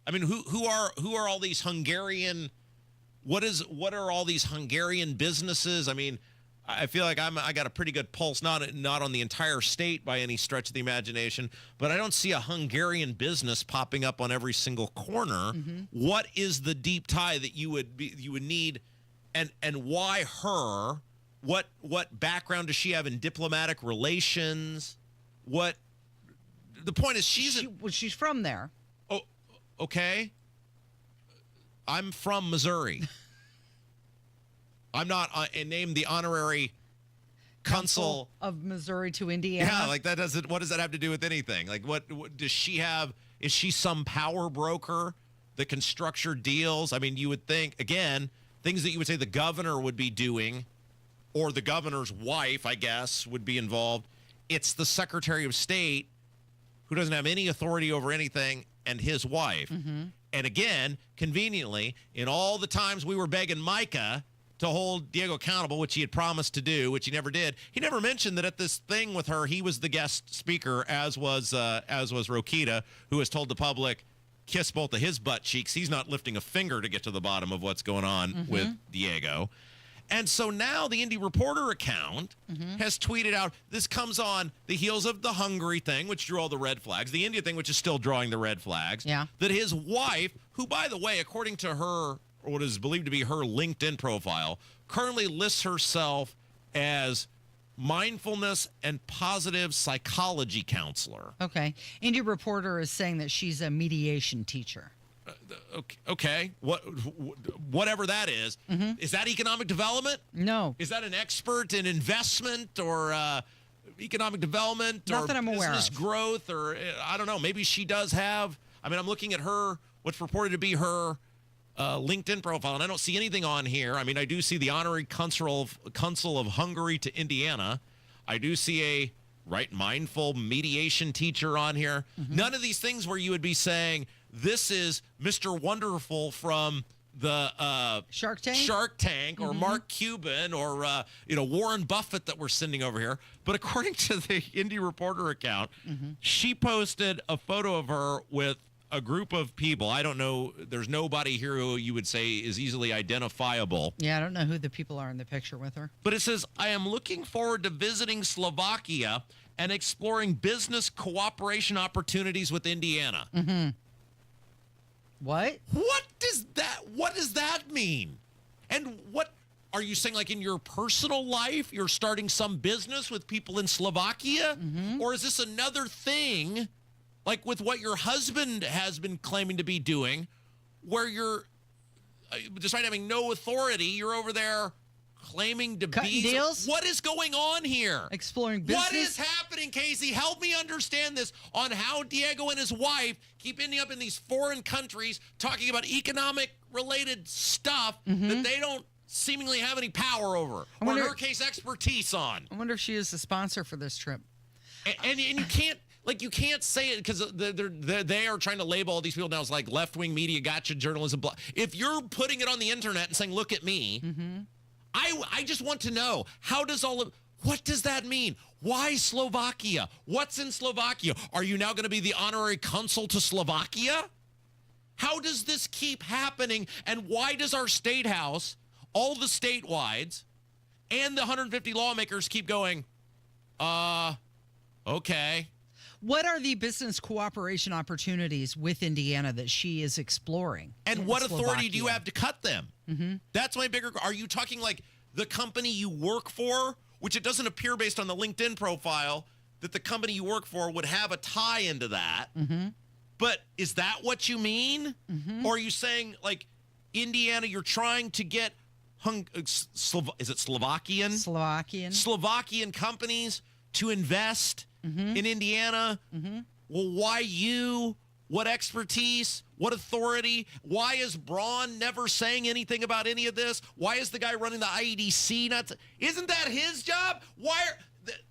I mean, who are all these Hungarian? What are all these Hungarian businesses? I mean, I feel like I got a pretty good pulse, not on the entire state by any stretch of the imagination, but I don't see a Hungarian business popping up on every single corner. What is the deep tie that you would need, and why her? What background does she have in diplomatic relations? What the point is, she's from there. Oh, okay. I'm from Missouri. I'm not named the honorary consul of Missouri to Indiana. Yeah, like that doesn't. What does that have to do with anything? Like, what does she have? Is she some power broker that can structure deals? I mean, you would think, again, things that you would say the governor would be doing, or the governor's wife, I guess, would be involved. It's the Secretary of State who doesn't have any authority over anything, and his wife. And again, conveniently, in all the times we were begging Micah to hold Diego accountable, which he had promised to do, which he never did, he never mentioned that at this thing with her, he was the guest speaker, as was Rokita, who has told the public, kiss both of his butt cheeks. He's not lifting a finger to get to the bottom of what's going on with Diego. And so now the Indy Reporter account has tweeted out, this comes on the heels of the Hungary thing, which drew all the red flags, the India thing, which is still drawing the red flags, that his wife, who, by the way, according to her, what is believed to be her LinkedIn profile, currently lists herself as mindfulness and positive psychology counselor. Okay. Indy Reporter is saying that she's a mediation teacher. Okay. Whatever that is. Is that economic development? No. Is that an expert in investment or economic development? Not or that I'm aware business of. growth, or I don't know. Maybe she does have. I mean, I'm looking at what's purported to be her LinkedIn profile, and I don't see anything on here. I mean, I do see the honorary consul of Hungary to Indiana. I do see a mindful mediation teacher on here. None of these things where you would be saying, this is Mr. Wonderful from the Shark Tank or Mark Cuban or Warren Buffett that we're sending over here. But according to the Indie Reporter account, she posted a photo of her with a group of people. I don't know. There's nobody here who you would say is easily identifiable. Yeah, I don't know who the people are in the picture with her. But it says, I am looking forward to visiting Slovakia and exploring business cooperation opportunities with Indiana. What? What does that mean? And what are you saying, like in your personal life, you're starting some business with people in Slovakia? Or is this another thing, like with what your husband has been claiming to be doing, where you're, despite having no authority, you're over there claiming to Cutting be deals? What is going on here? Exploring business? What is happening, Casey? Help me understand this on how Diego and his wife keep ending up in these foreign countries talking about economic-related stuff that they don't seemingly have any power over, or in her case, expertise on. I wonder if she is the sponsor for this trip. And you can't. Like, you can't say it because they are trying to label all these people now as like left-wing media, gotcha journalism. Blah. If you're putting it on the internet and saying, look at me, I just want to know, what does that mean? Why Slovakia? What's in Slovakia? Are you now going to be the honorary consul to Slovakia? How does this keep happening? And why does our state house, all the statewides, and the 150 lawmakers keep going, okay. What are the business cooperation opportunities with Indiana that she is exploring? And what authority do you have to cut them? That's my bigger. Are you talking like the company you work for, which it doesn't appear based on the LinkedIn profile that the company you work for would have a tie into that? But is that what you mean? Or are you saying like Indiana, you're trying to get is it Slovakian? Slovakian companies to invest in Indiana? Well, why you? What expertise? What authority? Why is Braun never saying anything about any of this? Why is the guy running the IEDC not? Isn't that his job?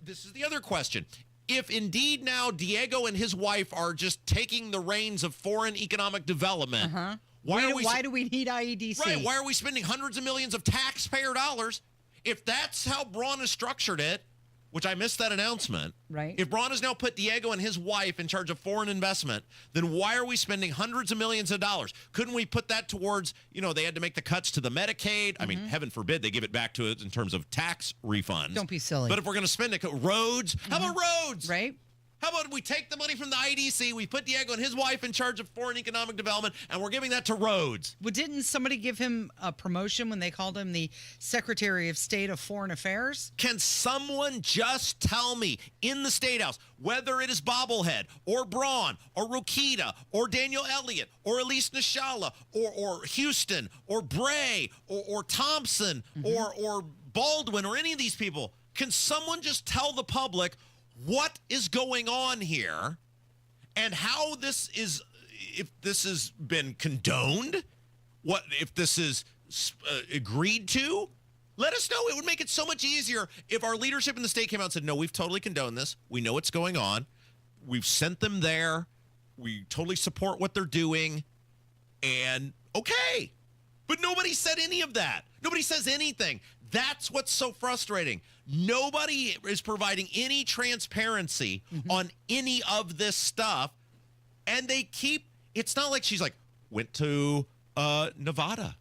This is the other question. If indeed now Diego and his wife are just taking the reins of foreign economic development, why do we need IEDC? Right. Why are we spending hundreds of millions of taxpayer dollars? If that's how Braun has structured it, which I missed that announcement. Right. If Braun has now put Diego and his wife in charge of foreign investment, then why are we spending hundreds of millions of dollars? Couldn't we put that towards, they had to make the cuts to the Medicaid. I mean, heaven forbid they give it back to it in terms of tax refunds. Don't be silly. But if we're going to spend it, roads, how about roads? Right. How about we take the money from the IDC, we put Diego and his wife in charge of foreign economic development, and we're giving that to roads? Well, didn't somebody give him a promotion when they called him the Secretary of State of Foreign Affairs? Can someone just tell me in the State House, whether it is Bobblehead or Braun or Rokita or Daniel Elliott or Elise Nishala or Houston or Bray or Thompson or Baldwin or any of these people, can someone just tell the public what is going on here and how this is, if this has been condoned, what if this is agreed to? Let us know. It would make it so much easier if our leadership in the state came out and said, no, we've totally condoned this. We know what's going on. We've sent them there. We totally support what they're doing. And okay. But nobody said any of that. Nobody says anything. That's what's so frustrating. Nobody is providing any transparency on any of this stuff. And they keep, it's not like she's like, went to Nevada.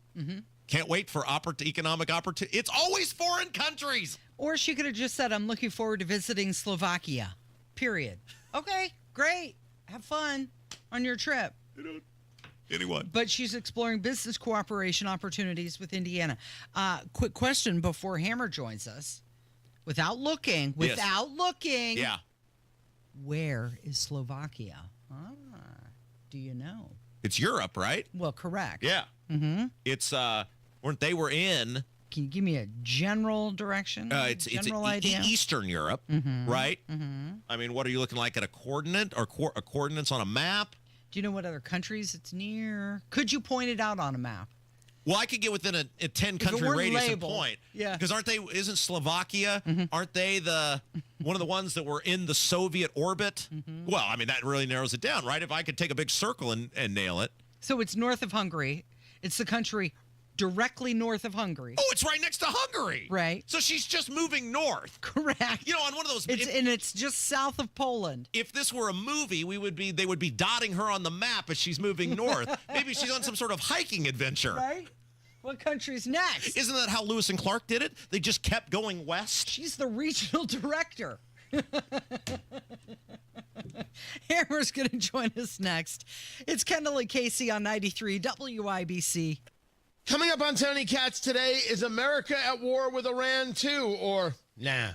Can't wait for economic opportunity. It's always foreign countries. Or she could have just said, I'm looking forward to visiting Slovakia, period. Okay, great. Have fun on your trip. Anyone. But she's exploring business cooperation opportunities with Indiana. Quick question before Hammer joins us. Without looking, yeah. Where is Slovakia? Do you know? It's Europe, right? Well, correct. Yeah. It's they were in. Can you give me a general direction? It's idea? Eastern Europe, right? I mean, what are you looking like at a coordinate or coordinates on a map? Do you know what other countries it's near? Could you point it out on a map? Well, I could get within a 10-country radius and point. Yeah. Because isn't Slovakia, aren't they one of the ones that were in the Soviet orbit? Mm-hmm. Well, I mean, that really narrows it down, right? If I could take a big circle and nail it. So it's north of Hungary. It's the country directly north of Hungary. Oh, it's right next to Hungary. Right. So she's just moving north. Correct. You know, on one of those... It's just south of Poland. If this were a movie, they would be dotting her on the map as she's moving north. Maybe she's on some sort of hiking adventure. Right? What country's next? Isn't that how Lewis and Clark did it? They just kept going west? She's the regional director. Hammer's going to join us next. It's Kendall and Casey on 93 WIBC. Coming up on Tony Katz today, is America at war with Iran too, or nah?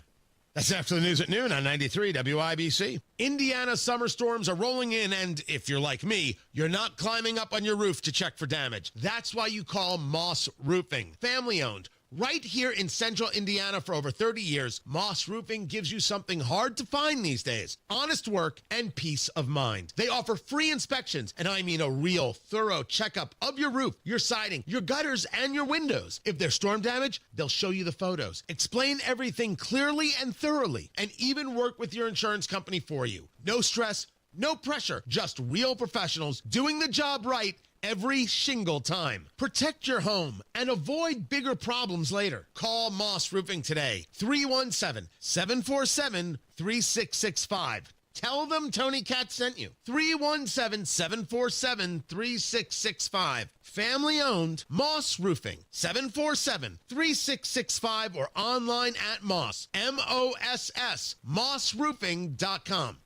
That's after the news at noon on 93 WIBC. Indiana summer storms are rolling in, and if you're like me, you're not climbing up on your roof to check for damage. That's why you call Moss Roofing. Family owned. Right here in central Indiana for over 30 years, Moss Roofing gives you something hard to find these days. Honest work and peace of mind. They offer free inspections, and I mean a real, thorough checkup of your roof, your siding, your gutters, and your windows. If there's storm damage, they'll show you the photos, explain everything clearly and thoroughly, and even work with your insurance company for you. No stress, no pressure, just real professionals doing the job right every single time. Protect your home and avoid bigger problems later. Call Moss Roofing today. 317-747-3665. Tell them Tony Katz sent you. 317-747-3665. Family owned Moss Roofing. 747-3665 or online at Moss. M-O-S-S. MossRoofing.com.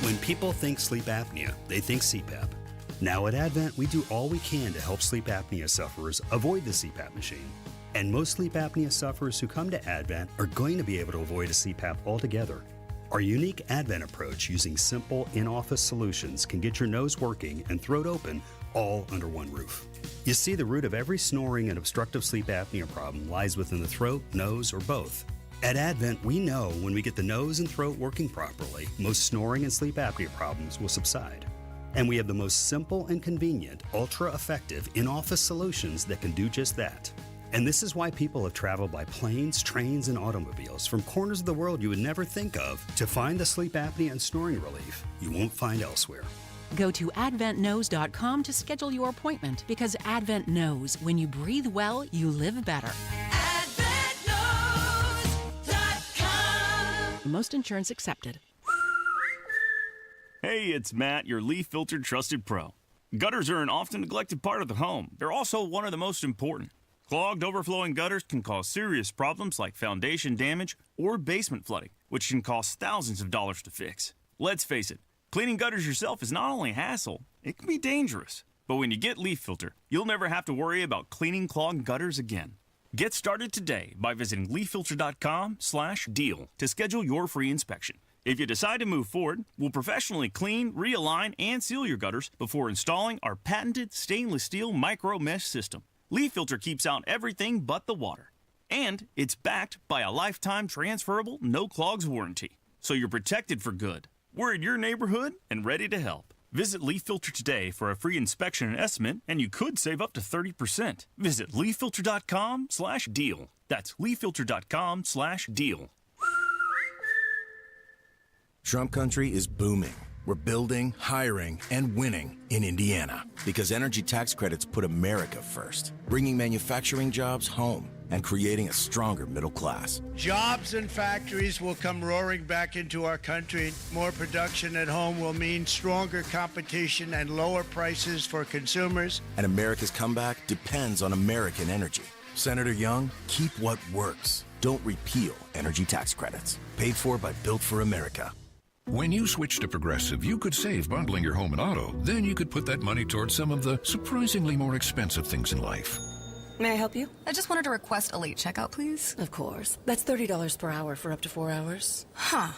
When people think sleep apnea, they think CPAP. Now at Advent, we do all we can to help sleep apnea sufferers avoid the CPAP machine. And most sleep apnea sufferers who come to Advent are going to be able to avoid a CPAP altogether. Our unique Advent approach using simple in-office solutions can get your nose working and throat open all under one roof. You see, the root of every snoring and obstructive sleep apnea problem lies within the throat, nose, or both. At Advent, we know when we get the nose and throat working properly, most snoring and sleep apnea problems will subside. And we have the most simple and convenient, ultra-effective in-office solutions that can do just that. And this is why people have traveled by planes, trains, and automobiles from corners of the world you would never think of to find the sleep apnea and snoring relief you won't find elsewhere. Go to adventknows.com to schedule your appointment, because Advent knows when you breathe well, you live better. AdventKnows.com. Most insurance accepted. Hey, it's Matt, your leaf filter trusted pro. Gutters are an often neglected part of the home. They're also one of the most important. Clogged, overflowing gutters can cause serious problems like foundation damage or basement flooding, which can cost thousands of dollars to fix. Let's face it, cleaning gutters yourself is not only a hassle, it can be dangerous. But when you get Leaf Filter, you'll never have to worry about cleaning clogged gutters again. Get started today by visiting leaffilter.com/deal to schedule your free inspection. If you decide to move forward, we'll professionally clean, realign, and seal your gutters before installing our patented stainless steel micro mesh system. Leaf Filter keeps out everything but the water. And it's backed by a lifetime transferable no clogs warranty. So you're protected for good. We're in your neighborhood and ready to help. Visit Leaf Filter today for a free inspection and estimate, and you could save up to 30%. Visit leaffilter.com/deal. That's leaffilter.com/deal. Trump country is booming. We're building, hiring, and winning in Indiana because energy tax credits put America first, bringing manufacturing jobs home and creating a stronger middle class. Jobs and factories will come roaring back into our country. More production at home will mean stronger competition and lower prices for consumers. And America's comeback depends on American energy. Senator Young, keep what works. Don't repeal energy tax credits. Paid for by Built for America. When you switch to Progressive, you could save bundling your home and auto. Then you could put that money towards some of the surprisingly more expensive things in life. May I help you? I just wanted to request a late checkout, please. Of course. That's $30 per hour for up to 4 hours. Huh.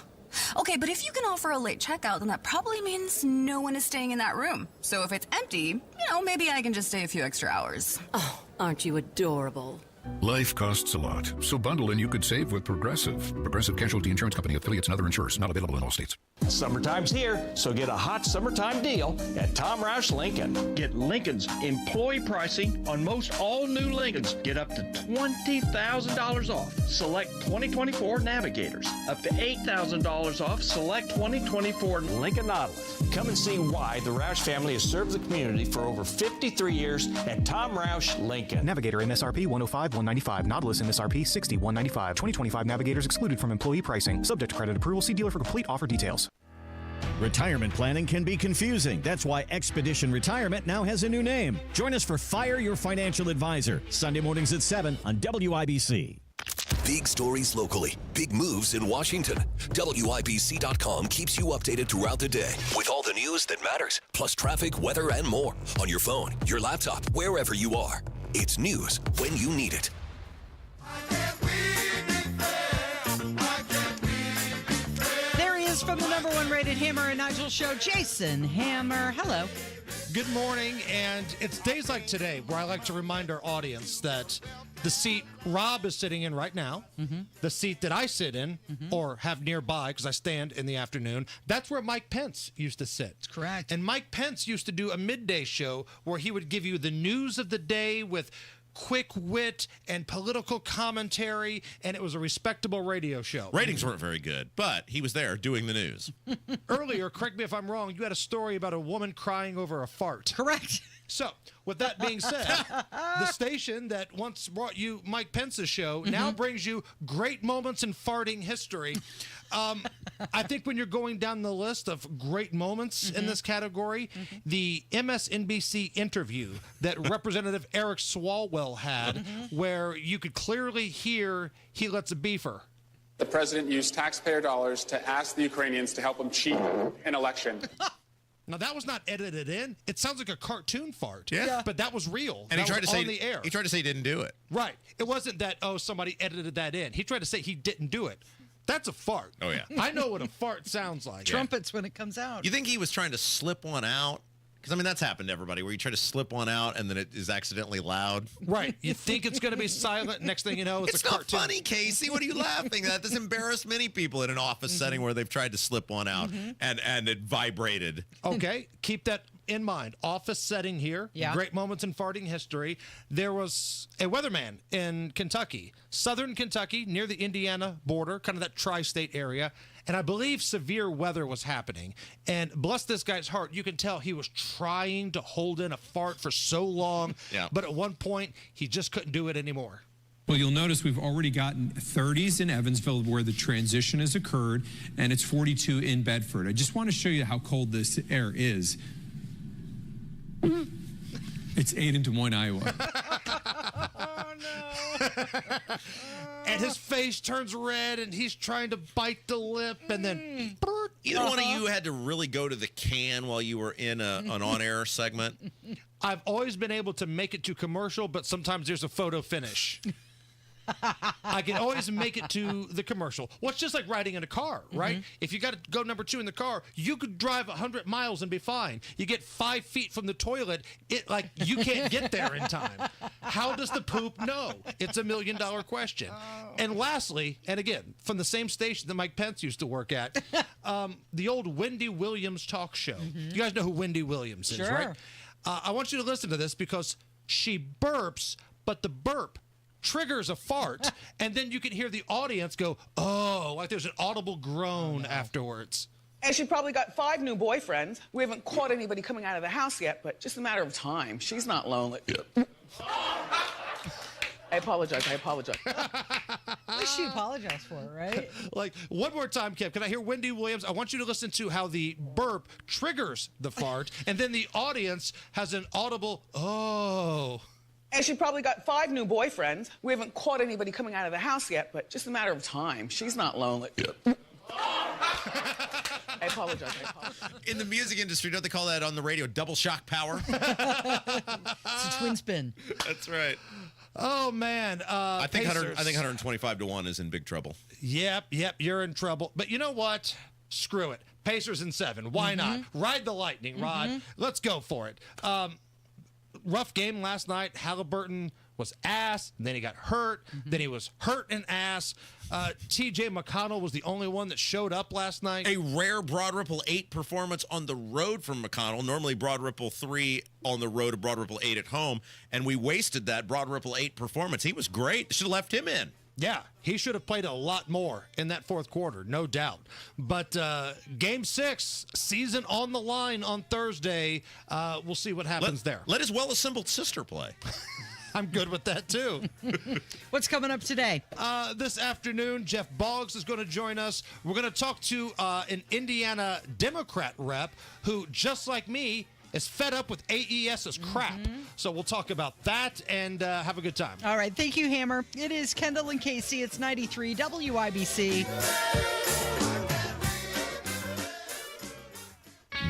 Okay, but if you can offer a late checkout, then that probably means no one is staying in that room. So if it's empty, maybe I can just stay a few extra hours. Oh, aren't you adorable? Life costs a lot, so bundle and you could save with Progressive. Progressive Casualty Insurance Company, affiliates, and other insurers. Not available in all states. Summertime's here, so get a hot summertime deal at Tom Roush Lincoln. Get Lincoln's employee pricing on most all new Lincolns. Get up to $20,000 off select 2024 Navigators. Up to $8,000 off select 2024 Lincoln Nautilus. Come and see why the Roush family has served the community for over 53 years at Tom Roush Lincoln. Navigator MSRP 105-195. Nautilus MSRP 60-195. 2025 Navigators excluded from employee pricing. Subject to credit approval. See dealer for complete offer details. Retirement planning can be confusing. That's why Expedition Retirement now has a new name. Join us for Fire Your Financial Advisor, Sunday mornings at 7 on WIBC. Big stories locally, big moves in Washington. WIBC.com keeps you updated throughout the day with all the news that matters, plus traffic, weather, and more on your phone, your laptop, wherever you are. It's news when you need it. There he is from the #1 rated Hammer and Nigel show, Jason Hammer. Hello. Good morning, and it's days like today where I like to remind our audience that the seat Rob is sitting in right now, the seat that I sit in or have nearby because I stand in the afternoon, that's where Mike Pence used to sit. That's correct. And Mike Pence used to do a midday show where he would give you the news of the day with quick wit and political commentary, and it was a respectable radio show. Ratings weren't very good, but he was there doing the news. Earlier, correct me if I'm wrong, you had a story about a woman crying over a fart. Correct. So, with that being said, the station that once brought you Mike Pence's show now brings you great moments in farting history. I think when you're going down the list of great moments in this category, the MSNBC interview that Representative Eric Swalwell had, where you could clearly hear he lets a beefer. The president used taxpayer dollars to ask the Ukrainians to help him cheat an election. Now, that was not edited in. It sounds like a cartoon fart. Yeah. But that was real. And that he tried was to say on the air. He tried to say he didn't do it. Right. It wasn't that, somebody edited that in. He tried to say he didn't do it. That's a fart. Oh, yeah. I know what a fart sounds like. Trumpets when it comes out. You think he was trying to slip one out? Because, I mean, that's happened to everybody, where you try to slip one out and then it is accidentally loud. Right. You think it's going to be silent. Next thing you know, it's a not cartoon. funny, Casey. What are you laughing at? This embarrassed many people in an office setting where they've tried to slip one out and it vibrated. Okay. Keep that in mind. Office setting here. Yeah. Great moments in farting history. There was a weatherman in Kentucky, southern Kentucky, near the Indiana border, kind of that tri-state area. And I believe severe weather was happening. And bless this guy's heart, you can tell he was trying to hold in a fart for so long. Yeah. But at one point, he just couldn't do it anymore. Well, you'll notice we've already gotten 30s in Evansville where the transition has occurred, and it's 42 in Bedford. I just want to show you how cold this air is. It's 8 in Des Moines, Iowa. And his face turns red, and he's trying to bite the lip, and then... Either one of you had to really go to the can while you were in an on-air segment? I've always been able to make it to commercial, but sometimes there's a photo finish. I can always make it to the commercial. Well, it's just like riding in a car, right? If you got to go number 2 in the car, you could drive 100 miles and be fine. You get 5 feet from the toilet, you can't get there in time. How does the poop know? It's $1 million question. And lastly, and again, from the same station that Mike Pence used to work at, the old Wendy Williams talk show. You guys know who Wendy Williams is, right? I want you to listen to this because she burps, but the burp triggers a fart, and then you can hear the audience go, oh, like there's an audible groan afterwards. And she probably got 5 new boyfriends. We haven't caught anybody coming out of the house yet, but just a matter of time. She's not lonely. I apologize. At least she apologized for it, right? Like, one more time, Kev, can I hear Wendy Williams? I want you to listen to how the burp triggers the fart, and then the audience has an audible, oh. And she probably got 5 new boyfriends. We haven't caught anybody coming out of the house yet, but just a matter of time. She's not lonely. I apologize. In the music industry, don't they call that on the radio double shock power? It's a twin spin. That's right. Oh, man. I think 125 to 1 is in big trouble. Yep, you're in trouble. But you know what? Screw it. Pacers in 7. Why not? Ride the lightning, Rod. Let's go for it. Rough game last night. Halliburton was ass, and then he got hurt, then he was hurt and ass. TJ McConnell was the only one that showed up last night. A rare Broad Ripple 8 performance on the road from McConnell. Normally Broad Ripple 3 on the road, a Broad Ripple 8 at home, and we wasted that Broad Ripple 8 performance. He was great. Should have left him in. Yeah, he should have played a lot more in that fourth quarter, no doubt. But Game 6, season on the line on Thursday. We'll see what happens there. Let his well-assembled sister play. I'm good with that, too. What's coming up today? This afternoon, Jeff Boggs is going to join us. We're going to talk to an Indiana Democrat rep who, just like me, is fed up with AES's crap. So we'll talk about that and have a good time. All right. Thank you, Hammer. It is Kendall and Casey. It's 93 WIBC.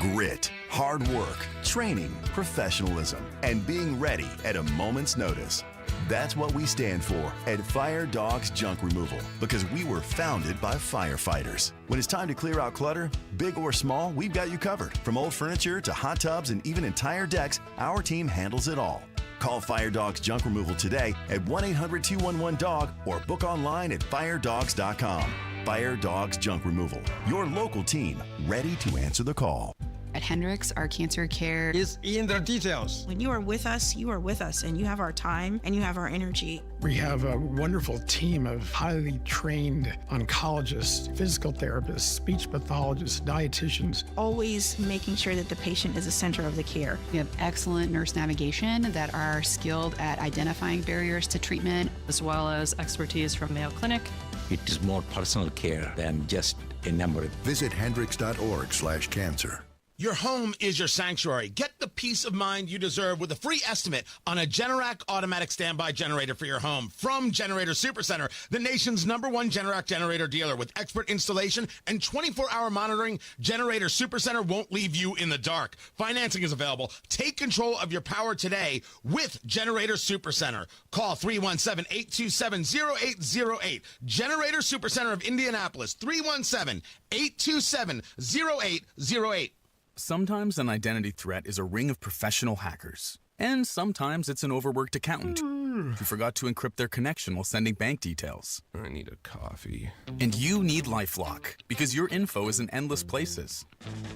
Grit, hard work, training, professionalism, and being ready at a moment's notice. That's what we stand for at Fire Dogs Junk Removal, because we were founded by firefighters. When it's time to clear out clutter, big or small, we've got you covered. From old furniture to hot tubs and even entire decks, our team handles it all. Call Fire Dogs Junk Removal today at 1-800-211-DOG or book online at firedogs.com. Fire Dogs Junk Removal, your local team ready to answer the call. At Hendricks, our cancer care is in the details. When you are with us, and you have our time and you have our energy. We have a wonderful team of highly trained oncologists, physical therapists, speech pathologists, dietitians. Always making sure that the patient is the center of the care. We have excellent nurse navigation that are skilled at identifying barriers to treatment, as well as expertise from Mayo Clinic. It is more personal care than just a number. Visit hendricks.org/cancer. Your home is your sanctuary. Get the peace of mind you deserve with a free estimate on a Generac automatic standby generator for your home from Generator Supercenter, the nation's #1 Generac generator dealer. With expert installation and 24-hour monitoring, Generator Supercenter won't leave you in the dark. Financing is available. Take control of your power today with Generator Supercenter. Call 317-827-0808. Generator Supercenter of Indianapolis, 317-827-0808. Sometimes an identity threat is a ring of professional hackers. And sometimes it's an overworked accountant who forgot to encrypt their connection while sending bank details. I need a coffee. And you need LifeLock, because your info is in endless places.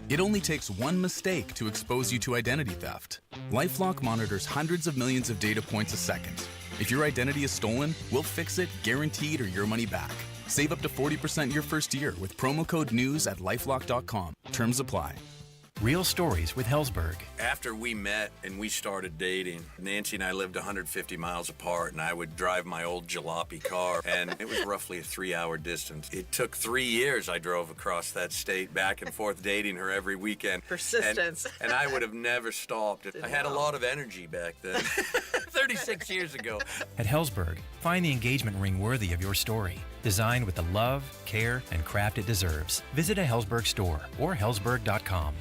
It only takes one mistake to expose you to identity theft. LifeLock monitors hundreds of millions of data points a second. If your identity is stolen, we'll fix it, guaranteed, or your money back. Save up to 40% your first year with promo code NEWS at LifeLock.com. Terms apply. Real stories with Hellsberg. After we met and we started dating, Nancy and I lived 150 miles apart, and I would drive my old jalopy car, and it was roughly a 3-hour distance. It took 3 years I drove across that state, back and forth, dating her every weekend. Persistence. And I would have never stopped. I had a lot of energy back then, 36 years ago. At Hellsberg, find the engagement ring worthy of your story. Designed with the love, care, and craft it deserves. Visit a Hellsberg store or hellsberg.com.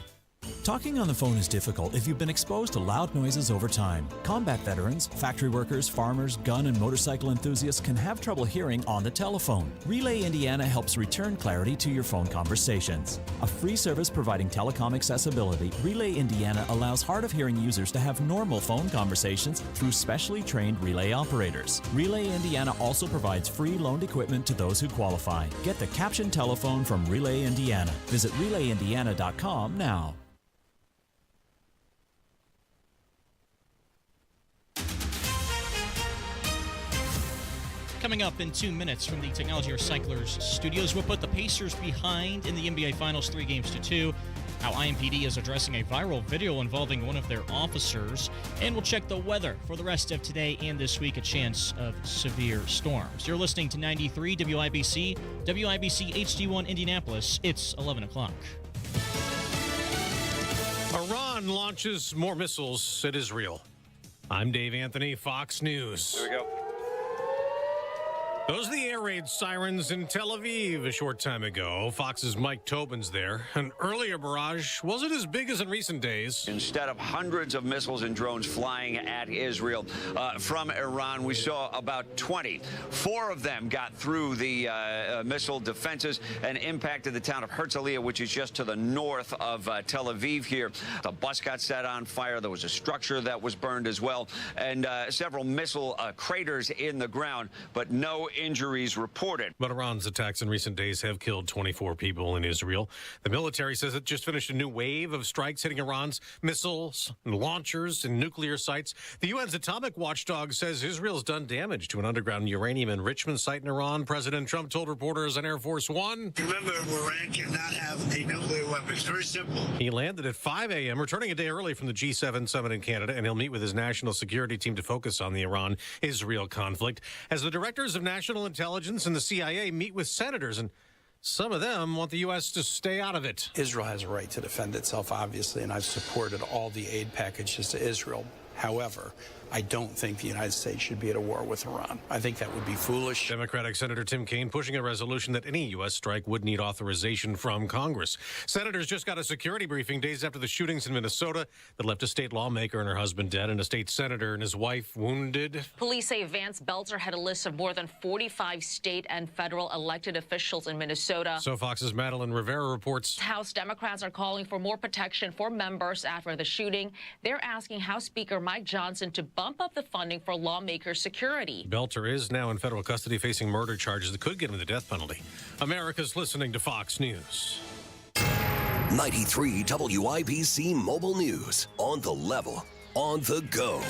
Talking on the phone is difficult if you've been exposed to loud noises over time. Combat veterans, factory workers, farmers, gun and motorcycle enthusiasts can have trouble hearing on the telephone. Relay Indiana helps return clarity to your phone conversations. A free service providing telecom accessibility, Relay Indiana allows hard of hearing users to have normal phone conversations through specially trained relay operators. Relay Indiana also provides free loaned equipment to those who qualify. Get the caption telephone from Relay Indiana. Visit relayindiana.com now. Coming up in 2 minutes from the Technology Recyclers studios, we'll put the Pacers behind in the NBA Finals 3-2, how IMPD is addressing a viral video involving one of their officers, and we'll check the weather for the rest of today and this week, a chance of severe storms. You're listening to 93 WIBC, WIBC HD1 Indianapolis. It's 11 o'clock. Iran launches more missiles at Israel. I'm Dave Anthony, Fox News. There we go. Those are the air raid sirens in Tel Aviv a short time ago. Fox's Mike Tobin's there. An earlier barrage wasn't as big as in recent days. Instead of hundreds of missiles and drones flying at Israel from Iran, we saw about 20. 4 of them got through the missile defenses and impacted the town of Herzliya, which is just to the north of Tel Aviv here. The bus got set on fire. There was a structure that was burned as well, and several missile craters in the ground, but no injuries reported. But Iran's attacks in recent days have killed 24 people in Israel. The military says it just finished a new wave of strikes hitting Iran's missiles and launchers and nuclear sites. The UN's atomic watchdog says Israel's done damage to an underground uranium enrichment site in Iran. President Trump told reporters on Air Force One. Remember, Iran cannot have a nuclear weapon. It's very simple. He landed at 5 a.m., returning a day early from the G7 summit in Canada, and he'll meet with his national security team to focus on the Iran-Israel conflict. As the directors of national intelligence and the CIA meet with senators, and some of them want the U.S. to stay out of it. Israel has a right to defend itself, obviously, and I've supported all the aid packages to Israel. However, I don't think the United States should be at a war with Iran. I think that would be foolish. Democratic Senator Tim Kaine pushing a resolution that any U.S. strike would need authorization from Congress. Senators just got a security briefing days after the shootings in Minnesota that left a state lawmaker and her husband dead and a state senator and his wife wounded. Police say Vance Belzer had a list of more than 45 state and federal elected officials in Minnesota. So Fox's Madeline Rivera reports. House Democrats are calling for more protection for members after the shooting. They're asking House Speaker Mike Johnson to bump up the funding for lawmakers' security. Belter is now in federal custody facing murder charges that could get him the death penalty. America's listening to Fox News. 93 WIBC Mobile News. On the level, on the go.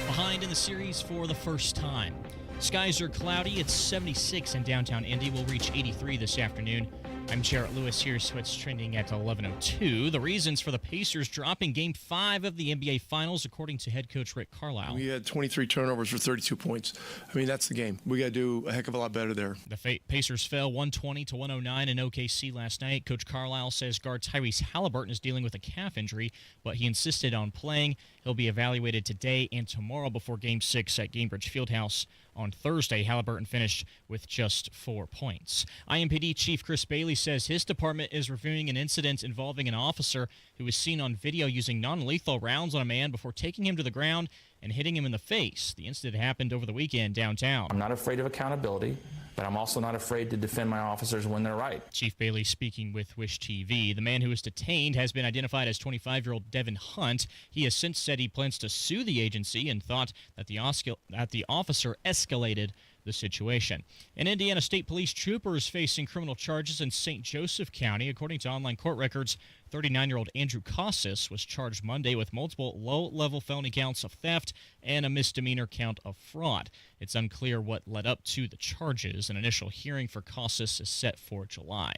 Behind in the series for the first time. Skies are cloudy. It's 76 in downtown Indy. We'll reach 83 this afternoon. I'm Jarrett Lewis. Here's what's trending at 11:02. The reasons for the Pacers dropping Game 5 of the NBA Finals, according to head coach Rick Carlisle. We had 23 turnovers for 32 points. I mean, that's the game. We got to do a heck of a lot better there. The Pacers fell 120-109 in OKC last night. Coach Carlisle says guard Tyrese Halliburton is dealing with a calf injury, but he insisted on playing. He'll be evaluated today and tomorrow before Game 6 at Gainbridge Fieldhouse on Thursday. Halliburton finished with just 4 points. IMPD Chief Chris Bailey says his department is reviewing an incident involving an officer who was seen on video using non-lethal rounds on a man before taking him to the ground and hitting him in the face. The incident happened over the weekend downtown. I'm not afraid of accountability, but I'm also not afraid to defend my officers when they're right. Chief Bailey speaking with Wish TV. The man who was detained has been identified as 25-year-old Devin Hunt. He has since said he plans to sue the agency and thought that the officer escalated the situation. An Indiana State Police trooper is facing criminal charges in St. Joseph County. According to online court records, 39-year-old Andrew Casas was charged Monday with multiple low-level felony counts of theft and a misdemeanor count of fraud. It's unclear what led up to the charges. An initial hearing for Casas is set for July.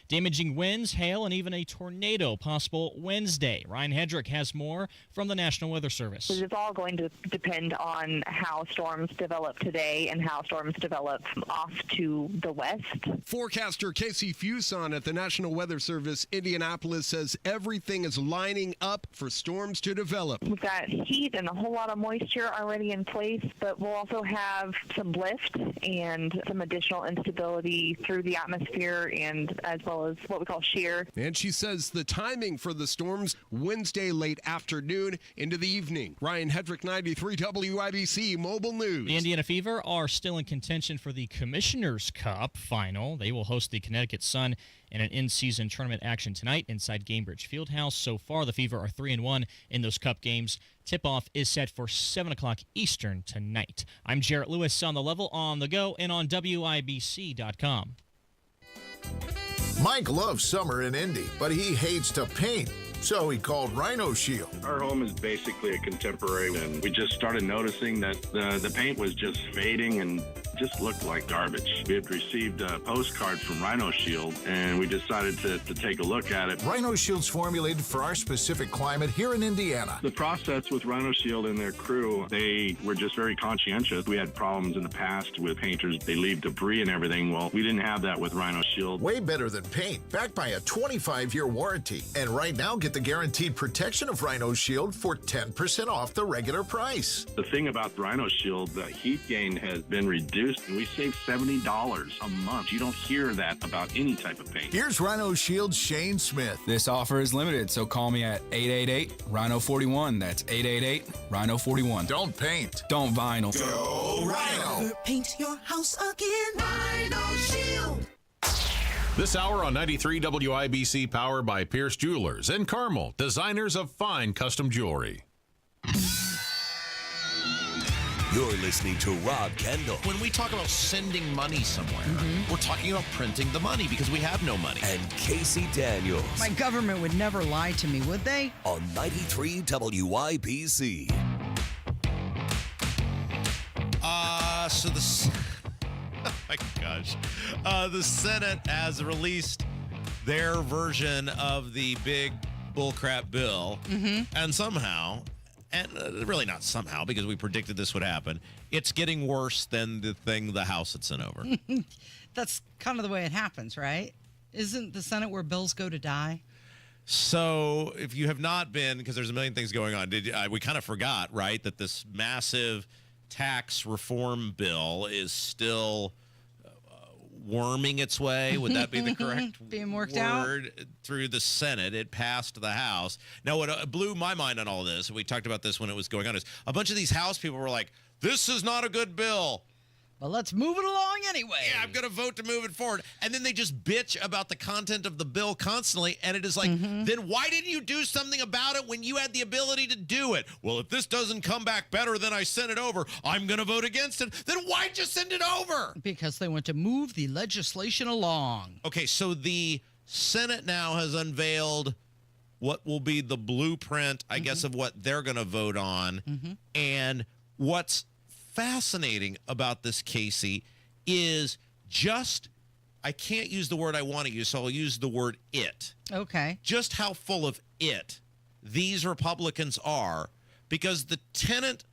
Damaging winds, hail, and even a tornado possible Wednesday. Ryan Hedrick has more from the National Weather Service. It's all going to depend on how storms develop today and how storms develop off to the west. Forecaster Casey Fuson at the National Weather Service Indianapolis says everything is lining up for storms to develop. We've got heat and a whole lot of moisture already in place, but we'll also have some lift and some additional instability through the atmosphere and as well as what we call shear. And she says the timing for the storms Wednesday late afternoon into the evening. Ryan Hedrick, 93 WIBC Mobile News. The Indiana Fever are still in contention for the Commissioner's Cup final. They will host the Connecticut Sun in an in-season tournament action tonight inside Gainbridge Fieldhouse. So far, the Fever are 3-1 in those Cup games. Tip-off is set for 7 o'clock Eastern tonight. I'm Jarrett Lewis on the level, on the go, and on WIBC.com. Mike loves summer in Indy, but he hates to paint. So he called Rhino Shield. Our home is basically a contemporary, and we just started noticing that the paint was just fading and just looked like garbage. We had received a postcard from Rhino Shield, and we decided to take a look at it. Rhino Shield's formulated for our specific climate here in Indiana. The process with Rhino Shield and their crew, they were just very conscientious. We had problems in the past with painters. They leave debris and everything. Well, we didn't have that with Rhino Shield. Way better than paint, backed by a 25-year warranty. And right now, get the guaranteed protection of Rhino Shield for 10% off the regular price. The thing about Rhino Shield, the heat gain has been reduced cheapest. We save $70 a month. You don't hear that about any type of paint. Here's Rhino Shield's Shane Smith. This offer is limited, so call me at 888-RHINO-41. That's 888-RHINO-41. Don't paint. Don't vinyl. Go Rhino. Paint your house again. Rhino Shield. This hour on 93 WIBC, powered by Pierce Jewelers and Carmel, designers of fine custom jewelry. You're listening to Rob Kendall. When we talk about sending money somewhere, we're talking about printing the money because we have no money. And Casey Daniels. My government would never lie to me, would they? On 93 WIBC. Oh my gosh. The Senate has released their version of the big bullcrap bill. And somehow, and really not somehow, because we predicted this would happen, it's getting worse than the thing the House had sent over. That's kind of the way it happens, right? Isn't the Senate where bills go to die? So if you have not been, because there's a million things going on, we kind of forgot, right, that this massive tax reform bill is still worming its way. Would that be the correct being worked word? Through the Senate. It passed the House. Now, what blew my mind on all this, we talked about this when it was going on, is a bunch of these House people were like, this is not a good bill. Well, let's move it along anyway. Yeah, I'm going to vote to move it forward. And then they just bitch about the content of the bill constantly. And it is like, then why didn't you do something about it when you had the ability to do it? Well, if this doesn't come back better than I sent it over, I'm going to vote against it. Then why'd you send it over? Because they want to move the legislation along. Okay, so the Senate now has unveiled what will be the blueprint, I guess, of what they're going to vote on. And what's fascinating about this, Casey, is just, I can't use the word I want to use, so I'll use the word it. Okay. Just how full of it these Republicans are, because the tenet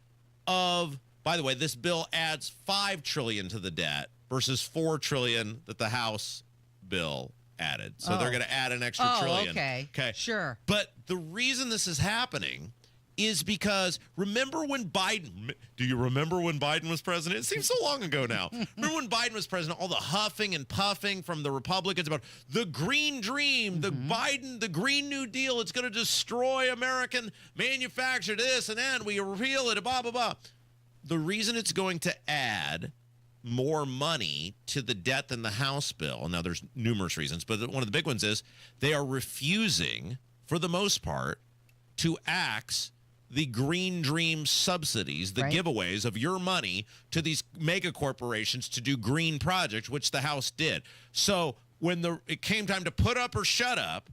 of, by the way, this bill adds $5 trillion to the debt versus $4 trillion that the House bill added. So they're going to add an extra trillion. Okay. Sure. But the reason this is happening is because remember when Biden, do you remember when Biden was president? It seems so long ago now. Remember when Biden was president, all the huffing and puffing from the Republicans about the green dream, the Biden, the Green New Deal, it's going to destroy American manufactured this and then we repeal it, blah, blah, blah. The reason it's going to add more money to the debt than the House bill, now there's numerous reasons, but one of the big ones is they are refusing, for the most part, to axe the green dream subsidies, the giveaways of your money to these mega corporations to do green projects, which the House did. So when it came time to put up or shut up,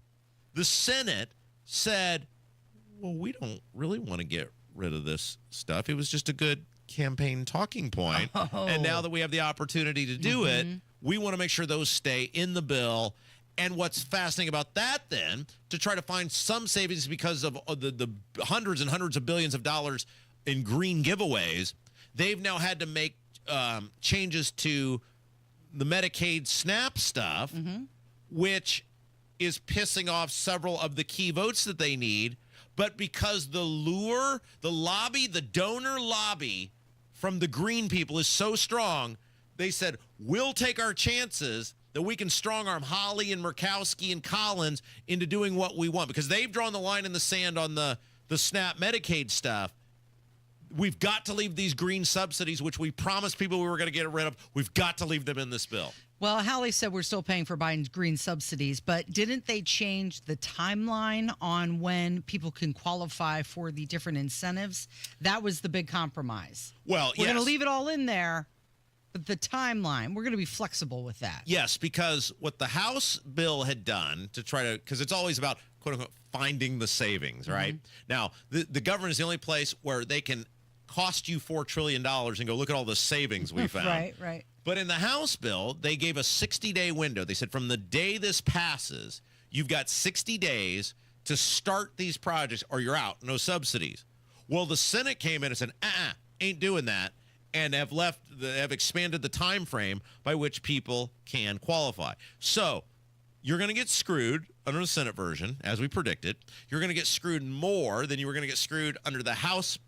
the Senate said, well, we don't really want to get rid of this stuff. It was just a good campaign talking point. And now that we have the opportunity to do it, we want to make sure those stay in the bill. And what's fascinating about that, then, to try to find some savings because of the hundreds and hundreds of billions of dollars in green giveaways, they've now had to make changes to the Medicaid SNAP stuff, which is pissing off several of the key votes that they need. But because the lure, the lobby, the donor lobby from the green people is so strong, they said, we'll take our chances that we can strong-arm Holly and Murkowski and Collins into doing what we want, because they've drawn the line in the sand on the SNAP Medicaid stuff. We've got to leave these green subsidies, which we promised people we were going to get rid of. We've got to leave them in this bill. Well, Hallie said we're still paying for Biden's green subsidies, but didn't they change the timeline on when people can qualify for the different incentives? That was the big compromise. Well, we're going to leave it all in there. The timeline, we're going to be flexible with that. Yes, because what the House bill had done to try to, because it's always about, quote unquote, finding the savings, right? Now, the government is the only place where they can cost you $4 trillion and go, look at all the savings we found. Right. But in the House bill, they gave a 60-day window. They said from the day this passes, you've got 60 days to start these projects or you're out, no subsidies. Well, the Senate came in and said, ain't doing that. And have expanded the time frame by which people can qualify. So you're going to get screwed under the Senate version, as we predicted. You're going to get screwed more than you were going to get screwed under the House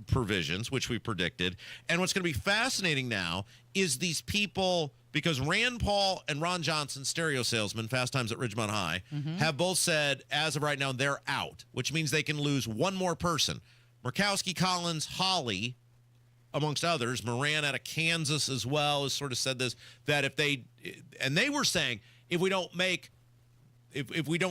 provisions, which we predicted. And what's going to be fascinating now is these people, because Rand Paul and Ron Johnson, stereo salesman, Fast Times at Ridgemont High, have both said, as of right now, they're out, which means they can lose one more person. Murkowski, Collins, Hawley, amongst others, Moran out of Kansas as well, has sort of said this, that if they, and they were saying, if we don't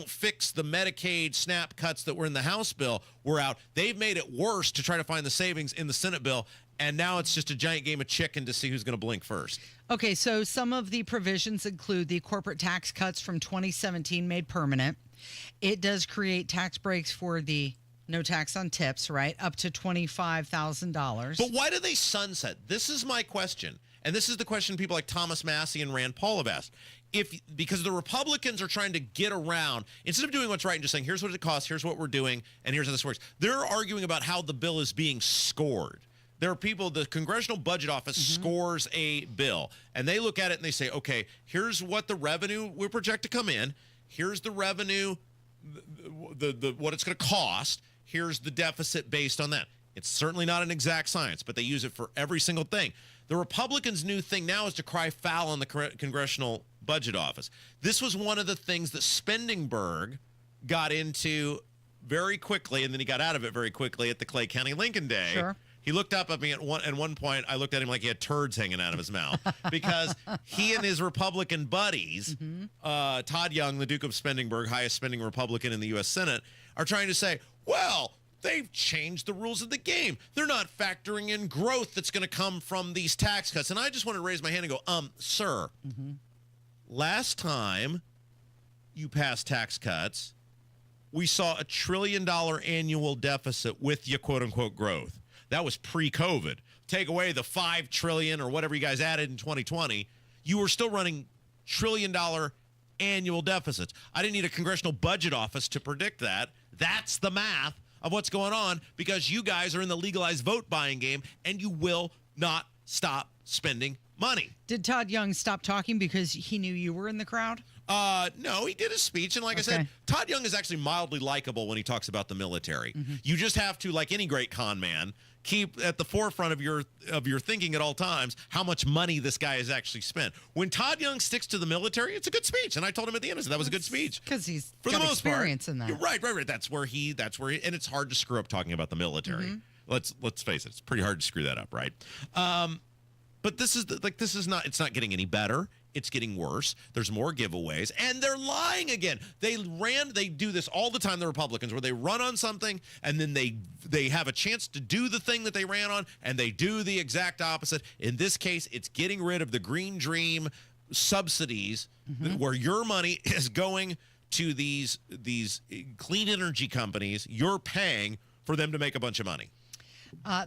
fix the Medicaid SNAP cuts that were in the House bill, we're out. They've made it worse to try to find the savings in the Senate bill, and now it's just a giant game of chicken to see who's going to blink first. Okay, so some of the provisions include the corporate tax cuts from 2017 made permanent. It does create tax breaks for the no tax on tips, right? Up to $25,000. But why do they sunset? This is my question. And this is the question people like Thomas Massey and Rand Paul have asked. Because the Republicans are trying to get around, instead of doing what's right and just saying, here's what it costs, here's what we're doing, and here's how this works, they're arguing about how the bill is being scored. There are people, the Congressional Budget Office scores a bill, and they look at it and they say, okay, here's what the revenue we project to come in, here's the revenue, what it's going to cost, here's the deficit based on that. It's certainly not an exact science, but they use it for every single thing. The Republicans' new thing now is to cry foul on the Congressional Budget Office. This was one of the things that Spendingberg got into very quickly, and then he got out of it very quickly at the Clay County Lincoln Day. Sure. He looked up at me at one point. I looked at him like he had turds hanging out of his mouth because he and his Republican buddies, Todd Young, the Duke of Spendingberg, highest spending Republican in the U.S. Senate, are trying to say, well, they've changed the rules of the game. They're not factoring in growth that's going to come from these tax cuts. And I just want to raise my hand and go, sir, last time you passed tax cuts, we saw $1 trillion annual deficit with your quote-unquote growth. That was pre-COVID. Take away the $5 trillion or whatever you guys added in 2020, you were still running $1 trillion annual deficits. I didn't need a Congressional Budget Office to predict that. That's the math of what's going on because you guys are in the legalized vote buying game and you will not stop spending money. Did Todd Young stop talking because he knew you were in the crowd? No, he did a speech. And like I said, Todd Young is actually mildly likable when he talks about the military. You just have to, like any great con man, keep at the forefront of your thinking at all times how much money this guy has actually spent. When Todd Young sticks to the military, it's a good speech. And I told him at the end, I said, that was a good speech. Because he's for got the most experience part, in that. You're right. That's where he, and it's hard to screw up talking about the military. Let's face it. It's pretty hard to screw that up, right? But it's not getting any better. It's getting worse. There's more giveaways, and they're lying again. They do this all the time, the Republicans, where they run on something, and then they have a chance to do the thing that they ran on, and they do the exact opposite. In this case, it's getting rid of the Green Dream subsidies, where your money is going to these clean energy companies. You're paying for them to make a bunch of money.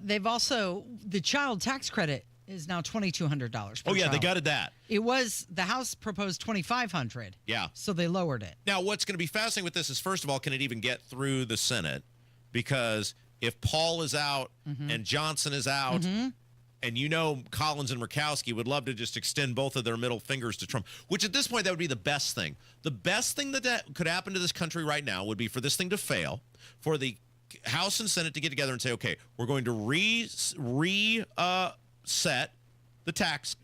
They've also, the child tax credit is now $2,200. Oh, yeah, they gutted that. It was, the House proposed $2,500. Yeah. So they lowered it. Now, what's going to be fascinating with this is, first of all, can it even get through the Senate? Because if Paul is out and Johnson is out, and you know Collins and Murkowski would love to just extend both of their middle fingers to Trump, which at this point, that would be the best thing. The best thing that could happen to this country right now would be for this thing to fail, for the House and Senate to get together and say, okay, we're going to set the tax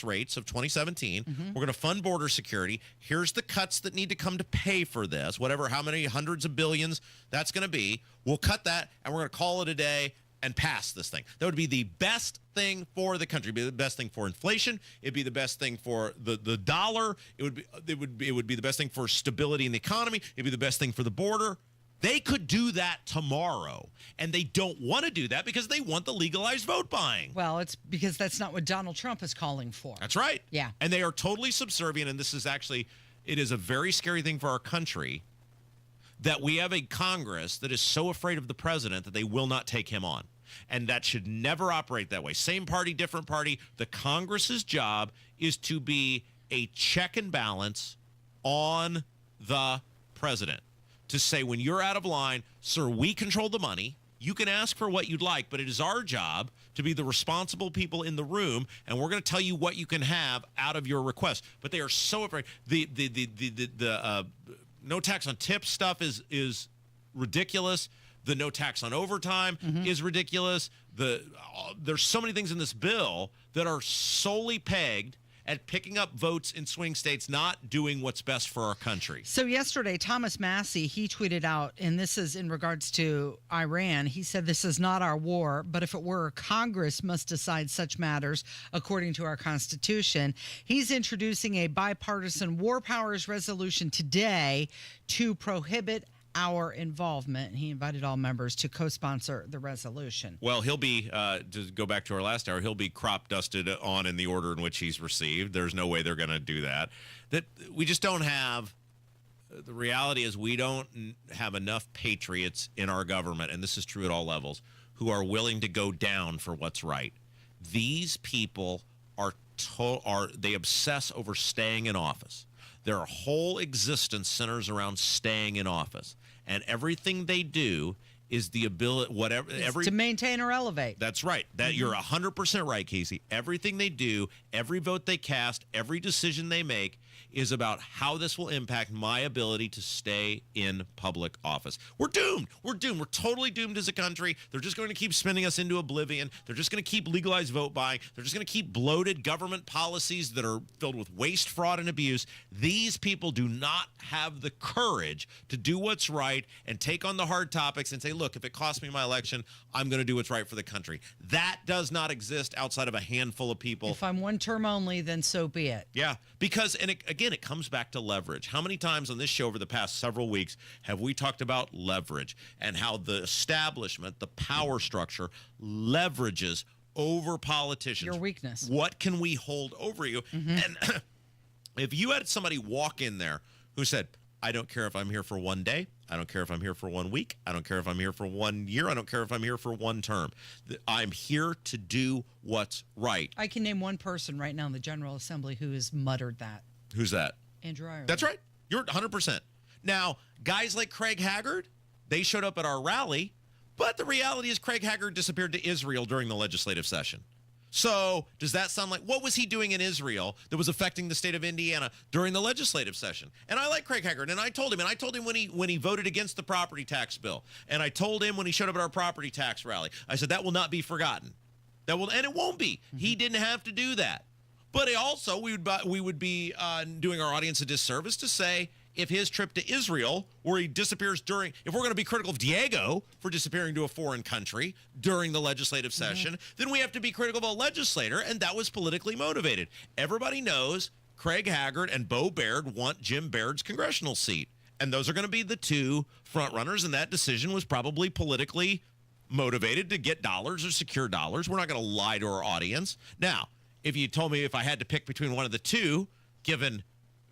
rates of 2017. We're going to fund border security. Here's the cuts that need to come to pay for this, whatever, how many hundreds of billions that's going to be. We'll cut that, and we're going to call it a day and pass this thing. That would be the best thing for the country. It'd be the best thing for inflation. It'd be the best thing for the dollar. It would be the best thing for stability in the economy. It'd be the best thing for the border. They could do that tomorrow, and they don't want to do that because they want the legalized vote buying. Well, it's because that's not what Donald Trump is calling for. That's right. Yeah. And they are totally subservient, and this is actually, it is a very scary thing for our country that we have a Congress that is so afraid of the president that they will not take him on. And that should never operate that way. Same party, different party. The Congress's job is to be a check and balance on the president. To say, when you're out of line, sir, we control the money. You can ask for what you'd like, but it is our job to be the responsible people in the room, and we're going to tell you what you can have out of your request. But they are so afraid. The no tax on tips stuff is ridiculous. The no tax on overtime is ridiculous. There's so many things in this bill that are solely pegged at picking up votes in swing states, not doing what's best for our country. So yesterday, Thomas Massey, he tweeted out, and this is in regards to Iran. He said, "This is not our war, but if it were, Congress must decide such matters according to our Constitution." He's introducing a bipartisan war powers resolution today to prohibit our involvement. He invited all members to co-sponsor the resolution. Well, he'll be, to go back to our last hour, he'll be crop dusted on in the order in which he's received. There's no way they're going to do that. That we just don't have, the reality is we don't have enough patriots in our government, and this is true at all levels, who are willing to go down for what's right. These people they obsess over staying in office. Their whole existence centers around staying in office. And everything they do is the ability, to maintain or elevate. That's right. You're 100% right, Casey. Everything they do, every vote they cast, every decision they make is about how this will impact my ability to stay in public office. We're doomed. We're doomed. We're totally doomed as a country. They're just going to keep spinning us into oblivion. They're just going to keep legalized vote buying. They're just going to keep bloated government policies that are filled with waste, fraud, and abuse. These people do not have the courage to do what's right and take on the hard topics and say, look, if it costs me my election, I'm going to do what's right for the country. That does not exist outside of a handful of people. If I'm one term only, then so be it. Yeah, because, and again, it comes back to leverage. How many times on this show over the past several weeks have we talked about leverage and how the establishment, the power structure, leverages over politicians? Your weakness. What can we hold over you? And if you had somebody walk in there who said, I don't care if I'm here for one day. I don't care if I'm here for 1 week. I don't care if I'm here for 1 year. I don't care if I'm here for one term. I'm here to do what's right. I can name one person right now in the General Assembly who has muttered that. Who's that? Andrew Ireland. That's right. You're 100%. Now, guys like Craig Haggard, they showed up at our rally, but the reality is Craig Haggard disappeared to Israel during the legislative session. So does that sound like, what was he doing in Israel that was affecting the state of Indiana during the legislative session? And I like Craig Haggard, and I told him when he voted against the property tax bill, and I told him when he showed up at our property tax rally, I said that will not be forgotten. And it won't be. He didn't have to do that. But also, we would be doing our audience a disservice to say, if his trip to Israel, where he disappears if we're going to be critical of Diego for disappearing to a foreign country during the legislative session, then we have to be critical of a legislator, and that was politically motivated. Everybody knows Craig Haggard and Bo Baird want Jim Baird's congressional seat, and those are going to be the two front runners, and that decision was probably politically motivated to get dollars or secure dollars. We're not going to lie to our audience. Now, if you told me if I had to pick between one of the two, given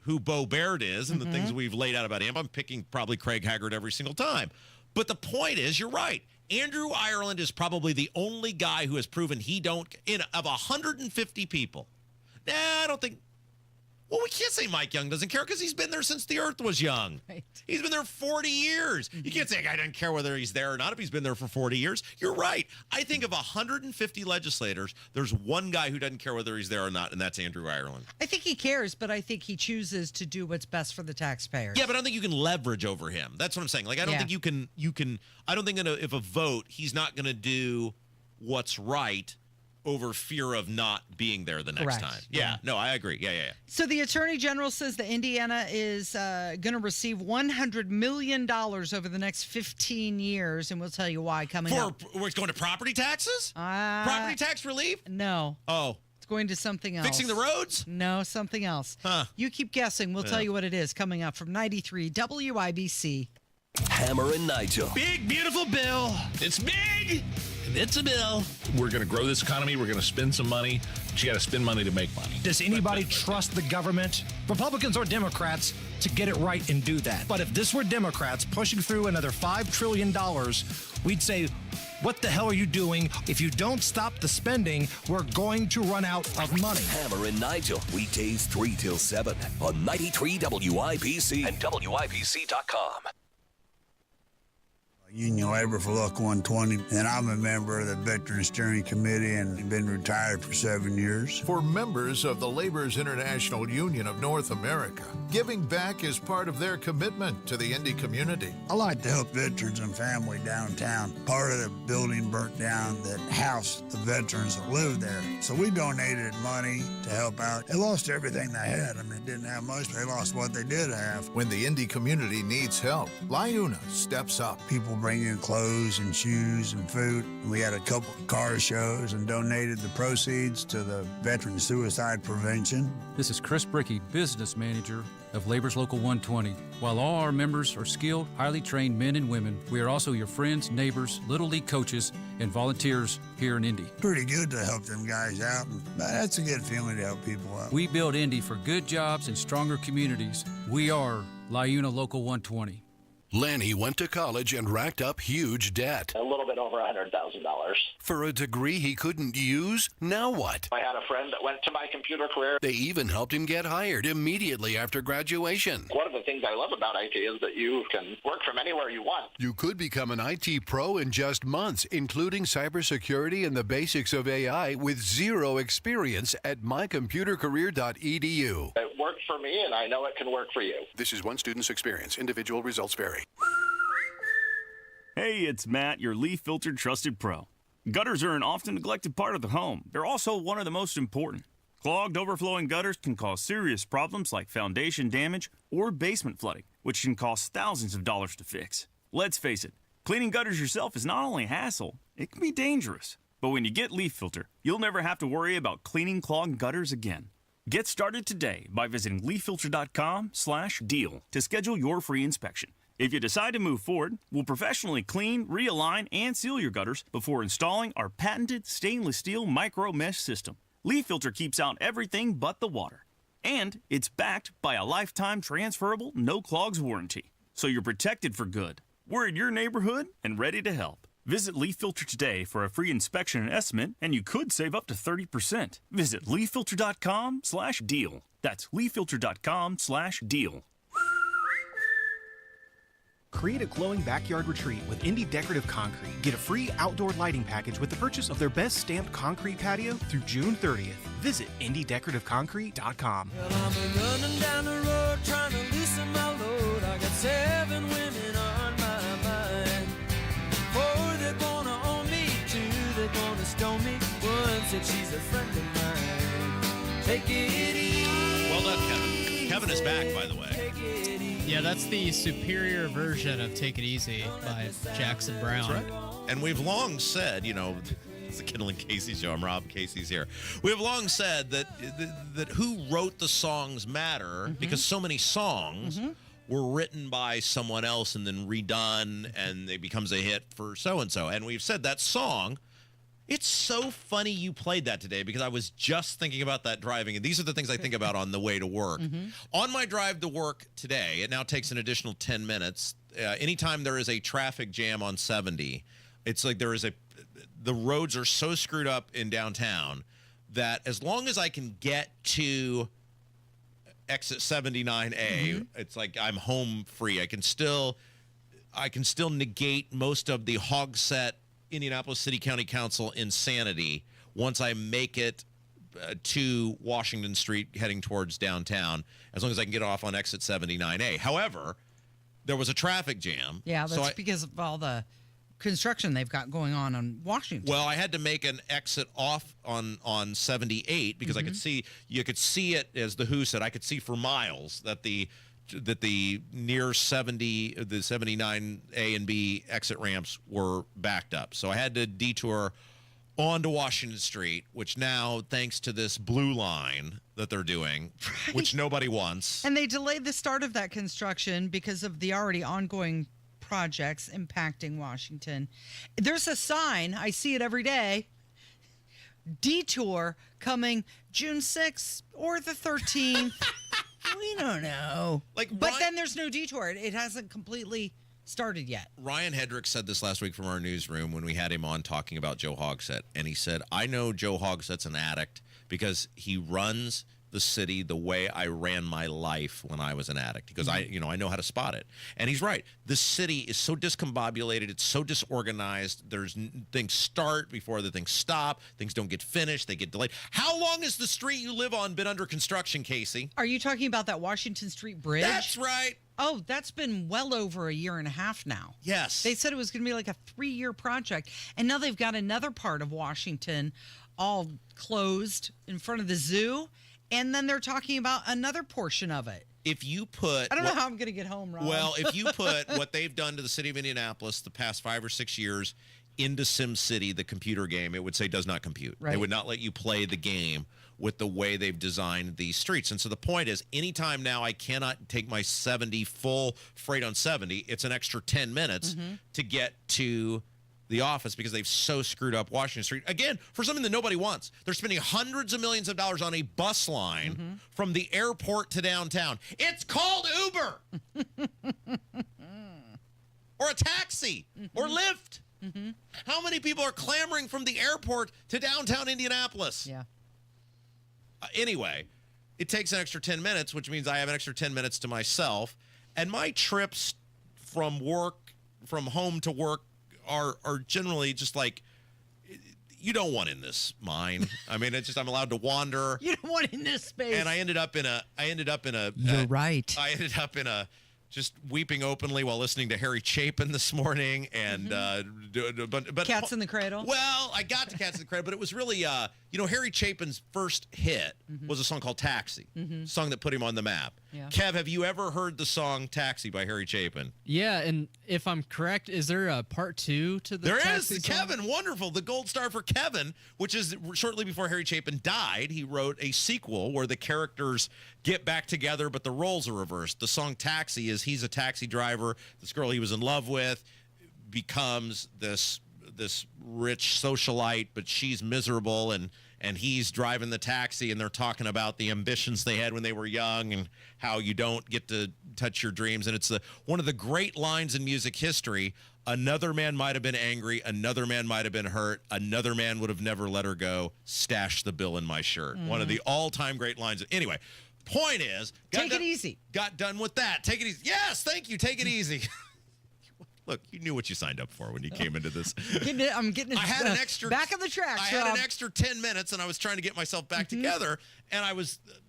who Bo Baird is and the things we've laid out about him, I'm picking probably Craig Haggard every single time. But the point is, you're right. Andrew Ireland is probably the only guy who has proven of 150 people. I don't think. Well, we can't say Mike Young doesn't care because he's been there since the earth was young. Right. He's been there 40 years. You can't say a guy doesn't care whether he's there or not if he's been there for 40 years. You're right. I think of 150 legislators, there's one guy who doesn't care whether he's there or not, and that's Andrew Ireland. I think he cares, but I think he chooses to do what's best for the taxpayers. Yeah, but I don't think you can leverage over him. That's what I'm saying. Like, I don't think you can. I don't think if a vote, he's not going to do what's right over fear of not being there the next time. Yeah, no, I agree. Yeah. So the Attorney General says that Indiana is going to receive $100 million over the next 15 years, and we'll tell you why coming up. Where it's going to property taxes? Property tax relief? No. Oh. It's going to something else. Fixing the roads? No, something else. Huh. You keep guessing. We'll tell you what it is coming up from 93 WIBC. Hammer and Nigel. Big, beautiful bill. It's big. It's a bill. We're going to grow this economy. We're going to spend some money. But you got to spend money to make money. Does anybody trust the government, Republicans or Democrats, to get it right and do that? But if this were Democrats pushing through another $5 trillion, we'd say, what the hell are you doing? If you don't stop the spending, we're going to run out of money. Hammer and Nigel, weekdays 3 till 7 on 93 WIBC and WIBC.com. Union Labor for Local 120, and I'm a member of the Veterans Steering Committee and been retired for 7 years. For members of the Labor's International Union of North America, giving back is part of their commitment to the Indy community. I like to help veterans and family downtown. Part of the building burnt down that housed the veterans that lived there. So we donated money to help out. They lost everything they had. I mean, they didn't have much, but they lost what they did have. When the Indy community needs help, LIUNA steps up. People bring in clothes and shoes and food. We had a couple of car shows and donated the proceeds to the Veteran Suicide Prevention. This is Chris Bricky, Business Manager of Labor's Local 120. While all our members are skilled, highly trained men and women, we are also your friends, neighbors, Little League coaches, and volunteers here in Indy. Pretty good to help them guys out. That's a good feeling to help people out. We build Indy for good jobs and stronger communities. We are LIUNA Local 120. Lanny went to college and racked up huge debt. A little bit over $100,000. For a degree he couldn't use? Now what? I had a friend that went to my computer career. They even helped him get hired immediately after graduation. One of the things I love about IT is that you can work from anywhere you want. You could become an IT pro in just months, including cybersecurity and the basics of AI with zero experience at mycomputercareer.edu. It worked for me, and I know it can work for you. This is one student's experience. Individual results vary. Hey, it's Matt, your leaf filter trusted pro. Gutters are an often neglected part of the home. They're also one of the most important. Clogged, overflowing gutters can cause serious problems like foundation damage or basement flooding, which can cost thousands of dollars to fix. Let's face it, cleaning gutters yourself is not only a hassle, it can be dangerous. But when you get Leaf Filter, you'll never have to worry about cleaning clogged gutters again. Get started today by visiting leaffilter.com/deal to schedule your free inspection. If you decide to move forward, we'll professionally clean, realign, and seal your gutters before installing our patented stainless steel micro mesh system. Leaf Filter keeps out everything but the water. And it's backed by a lifetime transferable no clogs warranty. So you're protected for good. We're in your neighborhood and ready to help. Visit Leaf Filter today for a free inspection and estimate, and you could save up to 30%. Visit leaffilter.com/deal. That's leaffilter.com/deal. Create a glowing backyard retreat with Indy Decorative Concrete. Get a free outdoor lighting package with the purchase of their best stamped concrete patio through June 30th. Visit IndyDecorativeConcrete.com. Well, I'm running down the road trying to loosen my load. I got 7 women on my mind. 4 they're gonna own me, 2 they're gonna stone me. 1 said she's a friend of mine. Take it easy. Well done, Kevin. Kevin is back, by the way. Yeah, that's the superior version of Take It Easy by Jackson Brown. That's right. And we've long said, you know, it's the Kendall Casey show. I'm Rob. Casey's here. We have long said that who wrote the songs matter because so many songs were written by someone else and then redone and it becomes a hit for so-and-so. And we've said that song. It's so funny you played that today because I was just thinking about that driving. And these are the things I think about on the way to work. On my drive to work today, it now takes an additional 10 minutes. Anytime there is a traffic jam on 70, it's like the roads are so screwed up in downtown that as long as I can get to exit 79A, it's like I'm home free. I can still negate most of the Hogsett Indianapolis City County Council insanity once I make it to Washington Street heading towards downtown, as long as I can get off on exit 79A. However, there was a traffic jam. Yeah, that's because of all the construction they've got going on Washington. Well, I had to make an exit off on 78 because you could see it, as the Who said, I could see for miles that the near 70, the 79A and B exit ramps were backed up. So I had to detour onto Washington Street, which now, thanks to this blue line that they're doing, which nobody wants. And they delayed the start of that construction because of the already ongoing projects impacting Washington. There's a sign, I see it every day, detour coming June 6th or the 13th. We don't know. But then there's no detour. It hasn't completely started yet. Ryan Hedrick said this last week from our newsroom when we had him on talking about Joe Hogsett. And he said, I know Joe Hogsett's an addict because he runs the city the way I ran my life when I was an addict. He goes, I know how to spot it. And he's right. The city is so discombobulated. It's so disorganized. Things start before other things stop. Things don't get finished. They get delayed. How long has the street you live on been under construction, Casey? Are you talking about that Washington Street Bridge? That's right. Oh, that's been well over a year and a half now. Yes. They said it was going to be like a 3-year project. And now they've got another part of Washington all closed in front of the zoo. And then they're talking about another portion of it. If you put... I don't know how I'm going to get home, Rob. Well, if you put what they've done to the city of Indianapolis the past 5 or 6 years into SimCity, the computer game, it would say does not compute. Right. They would not let you play the game with the way they've designed these streets. And so the point is, anytime now I cannot take my 70 full freight on 70, it's an extra 10 minutes to get to the office because they've so screwed up Washington Street. Again, for something that nobody wants. They're spending hundreds of millions of dollars on a bus line from the airport to downtown. It's called Uber or a taxi or Lyft. How many people are clamoring from the airport to downtown Indianapolis? Yeah. Anyway, it takes an extra 10 minutes, which means I have an extra 10 minutes to myself. And my trips from home to work are generally just like, you don't want in this mine. I mean, it's just, I'm allowed to wander. You don't want in this space. And I ended up in a. You're right. I ended up in a, just weeping openly while listening to Harry Chapin this morning, and but Cats in the Cradle. Well, I got to Cats in the Cradle, but it was really Harry Chapin's first hit was a song called Taxi, song that put him on the map. Yeah. Kev, have you ever heard the song Taxi by Harry Chapin? Yeah, and if I'm correct, is there a part 2 to the There Taxi is. song? Kevin, wonderful. The gold star for Kevin, which is shortly before Harry Chapin died, he wrote a sequel where the characters get back together, but the roles are reversed. The song Taxi is he's a taxi driver. This girl he was in love with becomes this rich socialite, but she's miserable, and he's driving the taxi, and they're talking about the ambitions they had when they were young and how you don't get to touch your dreams. And it's one of the great lines in music history. Another man might have been angry. Another man might have been hurt. Another man would have never let her go. Stash the bill in my shirt. One of the all-time great lines. Anyway, point is... Take it easy. Got done with that. Take it easy. Yes, thank you. Take it easy. Look, you knew what you signed up for when you came into this. I'm getting I had an extra back on the tracks. I had an extra 10 minutes, and I was trying to get myself back together, and I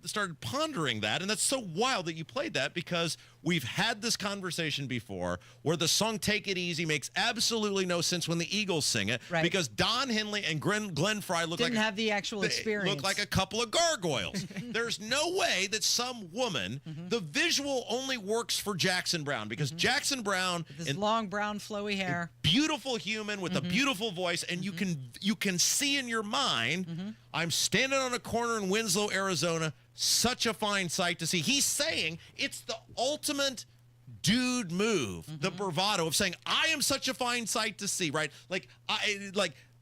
started pondering that, and that's so wild that you played that because we've had this conversation before where the song "Take It Easy" makes absolutely no sense when the Eagles sing it because Don Henley and Glenn Frey didn't have the actual experience. Look like a couple of gargoyles. There's no way that some woman, the visual only works for Jackson Browne because Jackson Browne with his long brown flowy hair, beautiful human with a beautiful voice, and you can see in your mind, I'm standing on a corner in Winslow, Arizona, such a fine sight to see. He's saying it's the ultimate dude move, the bravado of saying, I am such a fine sight to see, right? Like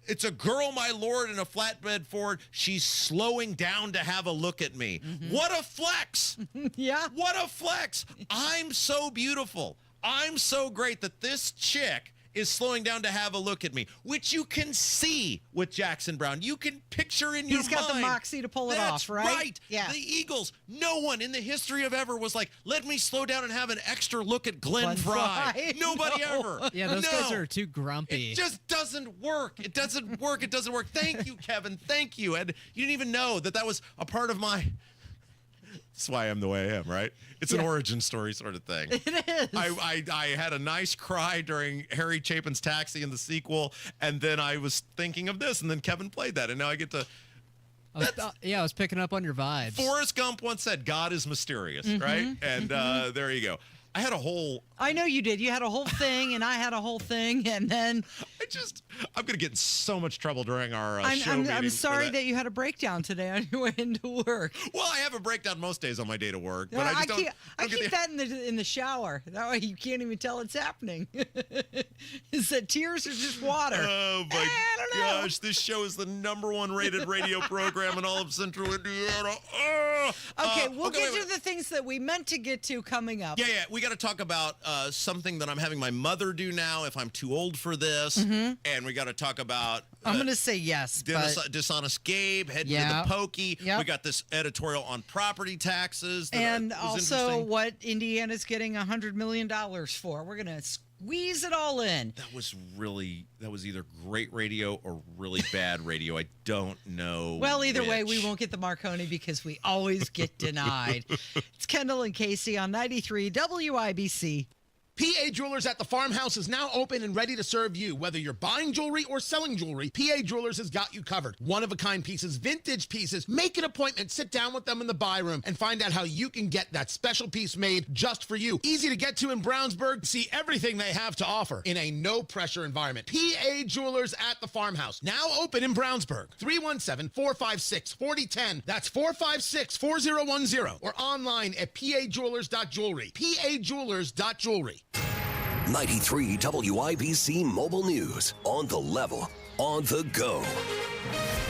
it's a girl, my lord, in a flatbed Ford. She's slowing down to have a look at me. What a flex. Yeah. What a flex. I'm so beautiful. I'm so great that this chick is slowing down to have a look at me, which you can see with Jackson Browne. You can picture in your mind. He's got the moxie to pull it off, right? That's right. Yeah. The Eagles, no one in the history of ever was like, let me slow down and have an extra look at Glenn Frey. Nobody ever. Yeah, those guys are too grumpy. It just doesn't work. It doesn't work. It doesn't work. Thank you, Kevin. Thank you. And you didn't even know that was a part of my... That's why I'm the way I am, right? It's an origin story sort of thing. It is. I had a nice cry during Harry Chapin's Taxi in the sequel, and then I was thinking of this, and then Kevin played that, and now I get to... I was picking up on your vibes. Forrest Gump once said, God is mysterious, right? And there you go. I had a whole... I know you did. You had a whole thing, and I had a whole thing, and then... I'm going to get in so much trouble during our show I'm meeting. sorry that you had a breakdown today on your way into work. Well, I have a breakdown most days on my day to work. But I keep that in the shower. That way you can't even tell it's happening. Is that tears or just water? Oh, my gosh. This show is the #1 rated radio program in all of Central Indiana. Okay, we'll get to the things that we meant to get to coming up. Yeah. We got to talk about something that I'm having my mother do now if I'm too old for this. And we got to talk about I'm going to say yes. Dishonest Gabe, heading to the Pokey. We got this editorial on property taxes. And also what Indiana's getting $100 million for. We're going to squeeze it all in. That was either great radio or really bad radio. I don't know. Well, either way, we won't get the Marconi because we always get denied. It's Kendall and Casey on 93 WIBC. PA Jewelers at the Farmhouse is now open and ready to serve you. Whether you're buying jewelry or selling jewelry, PA Jewelers has got you covered. One-of-a-kind pieces, vintage pieces. Make an appointment, sit down with them in the buy room, and find out how you can get that special piece made just for you. Easy to get to in Brownsburg. See everything they have to offer in a no-pressure environment. PA Jewelers at the Farmhouse, now open in Brownsburg. 317-456-4010. That's 456-4010. Or online at pajewelers.jewelry. pajewelers.jewelry. 93 WIBC Mobile News. On the level, on the go.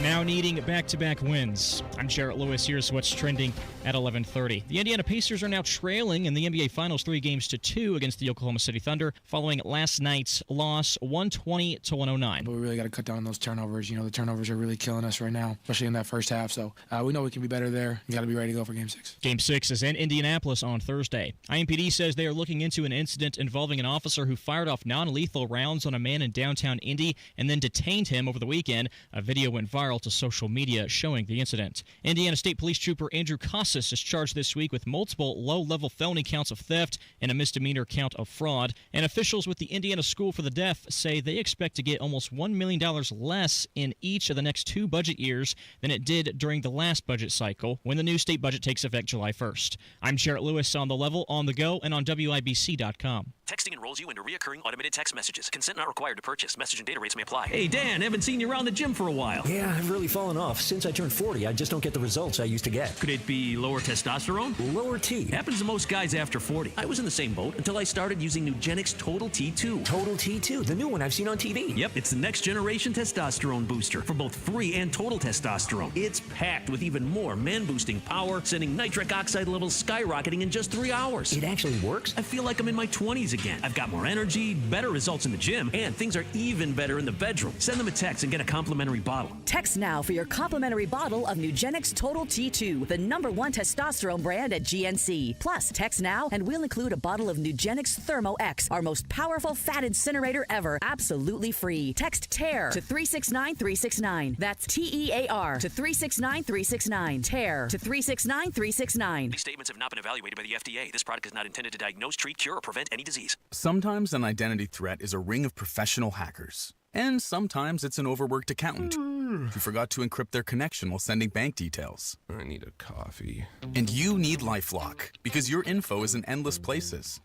Now needing back-to-back wins. I'm Jarrett Lewis. Here's what's trending at 11:30. The Indiana Pacers are now trailing in the NBA Finals 3-2 against the Oklahoma City Thunder following last night's loss 120-109. But we really got to cut down on those turnovers. The turnovers are really killing us right now, especially in that first half. So we know we can be better there. We got to be ready to go for Game 6. Game 6 is in Indianapolis on Thursday. IMPD says they are looking into an incident involving an officer who fired off non-lethal rounds on a man in downtown Indy and then detained him over the weekend. A video went viral to social media showing the incident. Indiana State Police Trooper Andrew Casas is charged this week with multiple low-level felony counts of theft and a misdemeanor count of fraud. And officials with the Indiana School for the Deaf say they expect to get almost $1 million less in each of the next 2 budget years than it did during the last budget cycle when the new state budget takes effect July 1st. I'm Jarrett Lewis on the level, on the go, and on WIBC.com. Texting enrolls you into recurring automated text messages. Consent not required to purchase. Message and data rates may apply. Hey, Dan, haven't seen you around the gym for a while. Yeah, I've really fallen off. Since I turned 40, I just don't get the results I used to get. Could it be lower testosterone? Lower T. Happens to most guys after 40. I was in the same boat until I started using Nugenix Total T2. Total T2, the new one I've seen on TV. Yep, it's the next generation testosterone booster for both free and total testosterone. It's packed with even more man-boosting power, sending nitric oxide levels skyrocketing in just 3 hours. It actually works? I feel like I'm in my 20s again. I've got more energy, better results in the gym, and things are even better in the bedroom. Send them a text and get a complimentary bottle. Text now for your complimentary bottle of Nugenix Total T2, the #1 testosterone brand at GNC. Plus, text now and we'll include a bottle of Nugenix Thermo X, our most powerful fat incinerator ever, absolutely free. Text TEAR to 369369. That's TEAR to 369369. TEAR to 369369. These statements have not been evaluated by the FDA. This product is not intended to diagnose, treat, cure, or prevent any disease. Sometimes an identity threat is a ring of professional hackers. And sometimes it's an overworked accountant who forgot to encrypt their connection while sending bank details. I need a coffee. And you need LifeLock, because your info is in endless places.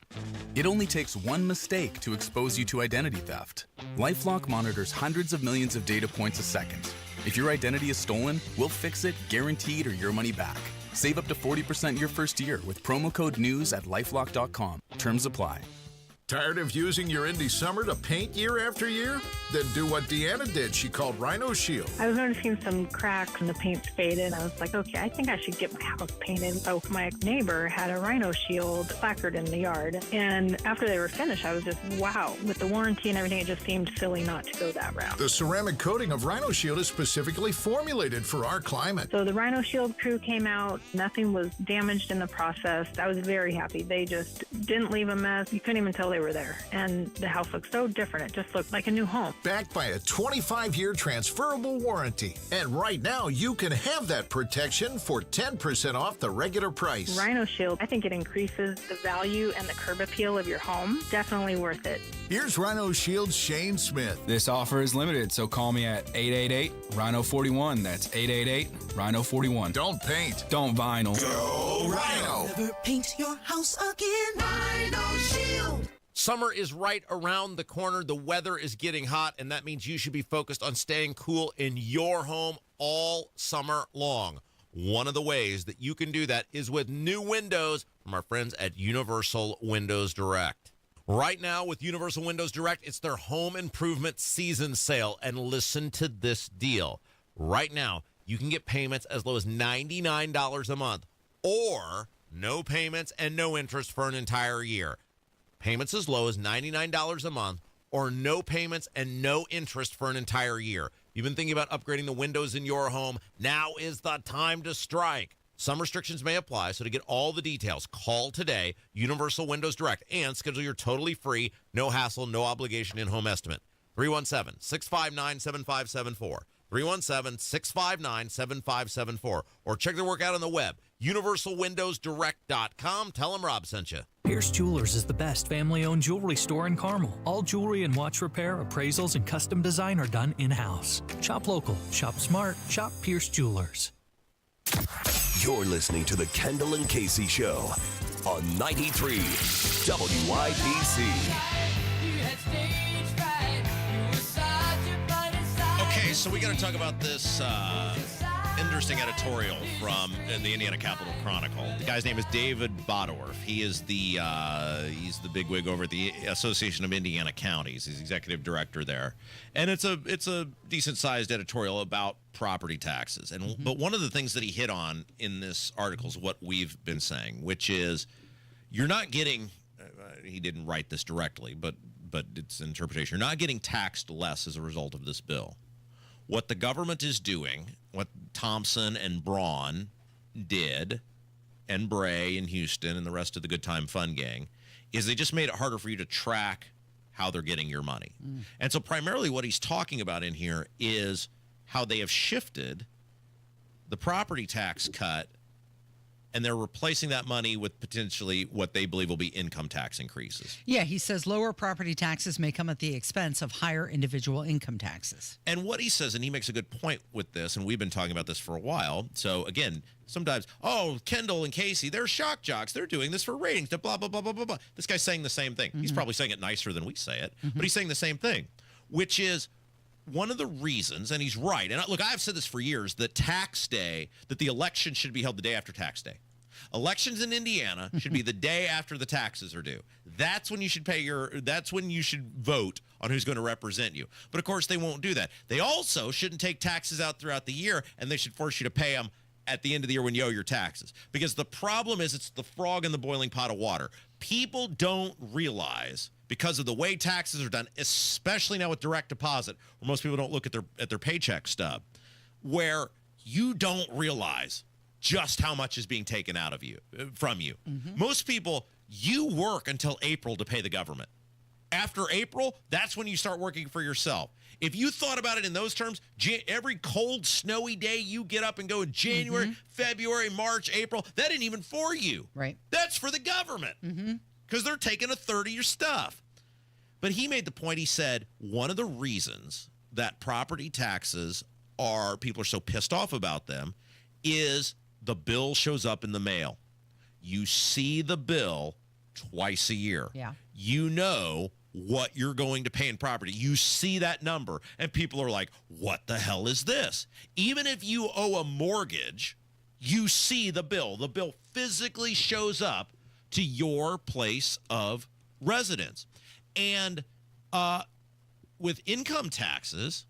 It only takes one mistake to expose you to identity theft. LifeLock monitors hundreds of millions of data points a second. If your identity is stolen, we'll fix it, guaranteed, or your money back. Save up to 40% your first year with promo code NEWS at LifeLock.com. Terms apply. Tired of using your Indy Summer to paint year after year? Then do what Deanna did. She called Rhino Shield. I was noticing some cracks and the paint's faded. I was like, okay, I think I should get my house painted. So my neighbor had a Rhino Shield placard in the yard. And after they were finished, I was just, wow. With the warranty and everything, it just seemed silly not to go that route. The ceramic coating of Rhino Shield is specifically formulated for our climate. So the Rhino Shield crew came out. Nothing was damaged in the process. I was very happy. They just didn't leave a mess. You couldn't even tell they were there. And the house looked so different. It just looked like a new home. Backed by a 25-year transferable warranty. And right now, you can have that protection for 10% off the regular price. Rhino Shield, I think it increases the value and the curb appeal of your home. Definitely worth it. Here's Rhino Shield's Shane Smith. This offer is limited, so call me at 888-RHINO-41. That's 888-RHINO-41. Don't paint. Don't vinyl. Go Rhino. Never paint your house again. Rhino Shield. Summer is right around the corner. The weather is getting hot, and that means you should be focused on staying cool in your home all summer long. One of the ways that you can do that is with new windows from our friends at Universal Windows Direct. Right now with Universal Windows Direct, it's their home improvement season sale. And listen to this deal. Right now, you can get payments as low as $99 a month or no payments and no interest for an entire year. Payments as low as $99 a month or no payments and no interest for an entire year. You've been thinking about upgrading the windows in your home. Now is the time to strike. Some restrictions may apply, so to get all the details, call today, Universal Windows Direct, and schedule your totally free, no hassle, no obligation in-home estimate. 317-659-7574. 317-659-7574. Or check their work out on the web, universalwindowsdirect.com. Tell them Rob sent you. Pierce Jewelers is the best family-owned jewelry store in Carmel. All jewelry and watch repair, appraisals, and custom design are done in-house. Shop local, shop smart, shop Pierce Jewelers. You're listening to the Kendall and Casey Show on 93 WIBC. Okay, so we got to talk about this interesting editorial from the Indiana Capital Chronicle. The guy's name is David Bodorf. He is he's the bigwig over at the Association of Indiana Counties. He's executive director there, and it's a decent-sized editorial about property taxes. And but one of the things that he hit on in this article is what we've been saying, which is you're not getting. He didn't write this directly, but it's an interpretation. You're not getting taxed less as a result of this bill. What the government is doing, what Thompson and Braun did, and Bray and Houston and the rest of the Good Time Fun gang, is they just made it harder for you to track how they're getting your money. And so primarily what he's talking about in here is how they have shifted the property tax cut, and they're replacing that money with potentially what they believe will be income tax increases. Yeah, he says lower property taxes may come at the expense of higher individual income taxes. And what he says, and he makes a good point with this, and we've been talking about this for a while. So again, sometimes, Kendall and Casey, they're shock jocks. They're doing this for ratings, blah, blah, blah, blah, blah, blah. This guy's saying the same thing. He's probably saying it nicer than we say it, but he's saying the same thing, which is one of the reasons, and he's right. And look, I've said this for years, that tax day, that the election should be held the day after tax day. Elections in Indiana should be the day after the taxes are due. That's when you should that's when you should vote on who's going to represent you. But of course, they won't do that. They also shouldn't take taxes out throughout the year, and they should force you to pay them at the end of the year when you owe your taxes. Because the problem is it's the frog in the boiling pot of water. People don't realize, because of the way taxes are done, especially now with direct deposit, where most people don't look at their paycheck stub, where you don't realize just how much is being taken out of you, from you. Most people, you work until April to pay the government. After April, that's when you start working for yourself. If you thought about it in those terms, every cold, snowy day you get up and go in January, February, March, April, that ain't even for you. Right. That's for the government because they're taking a third of your stuff. But he made the point, he said, one of the reasons that property taxes people are so pissed off about them is the bill shows up in the mail. You see the bill twice a year. Yeah. You know what you're going to pay in property. You see that number, and people are like, what the hell is this? Even if you owe a mortgage, you see the bill. The bill physically shows up to your place of residence. And with income taxes,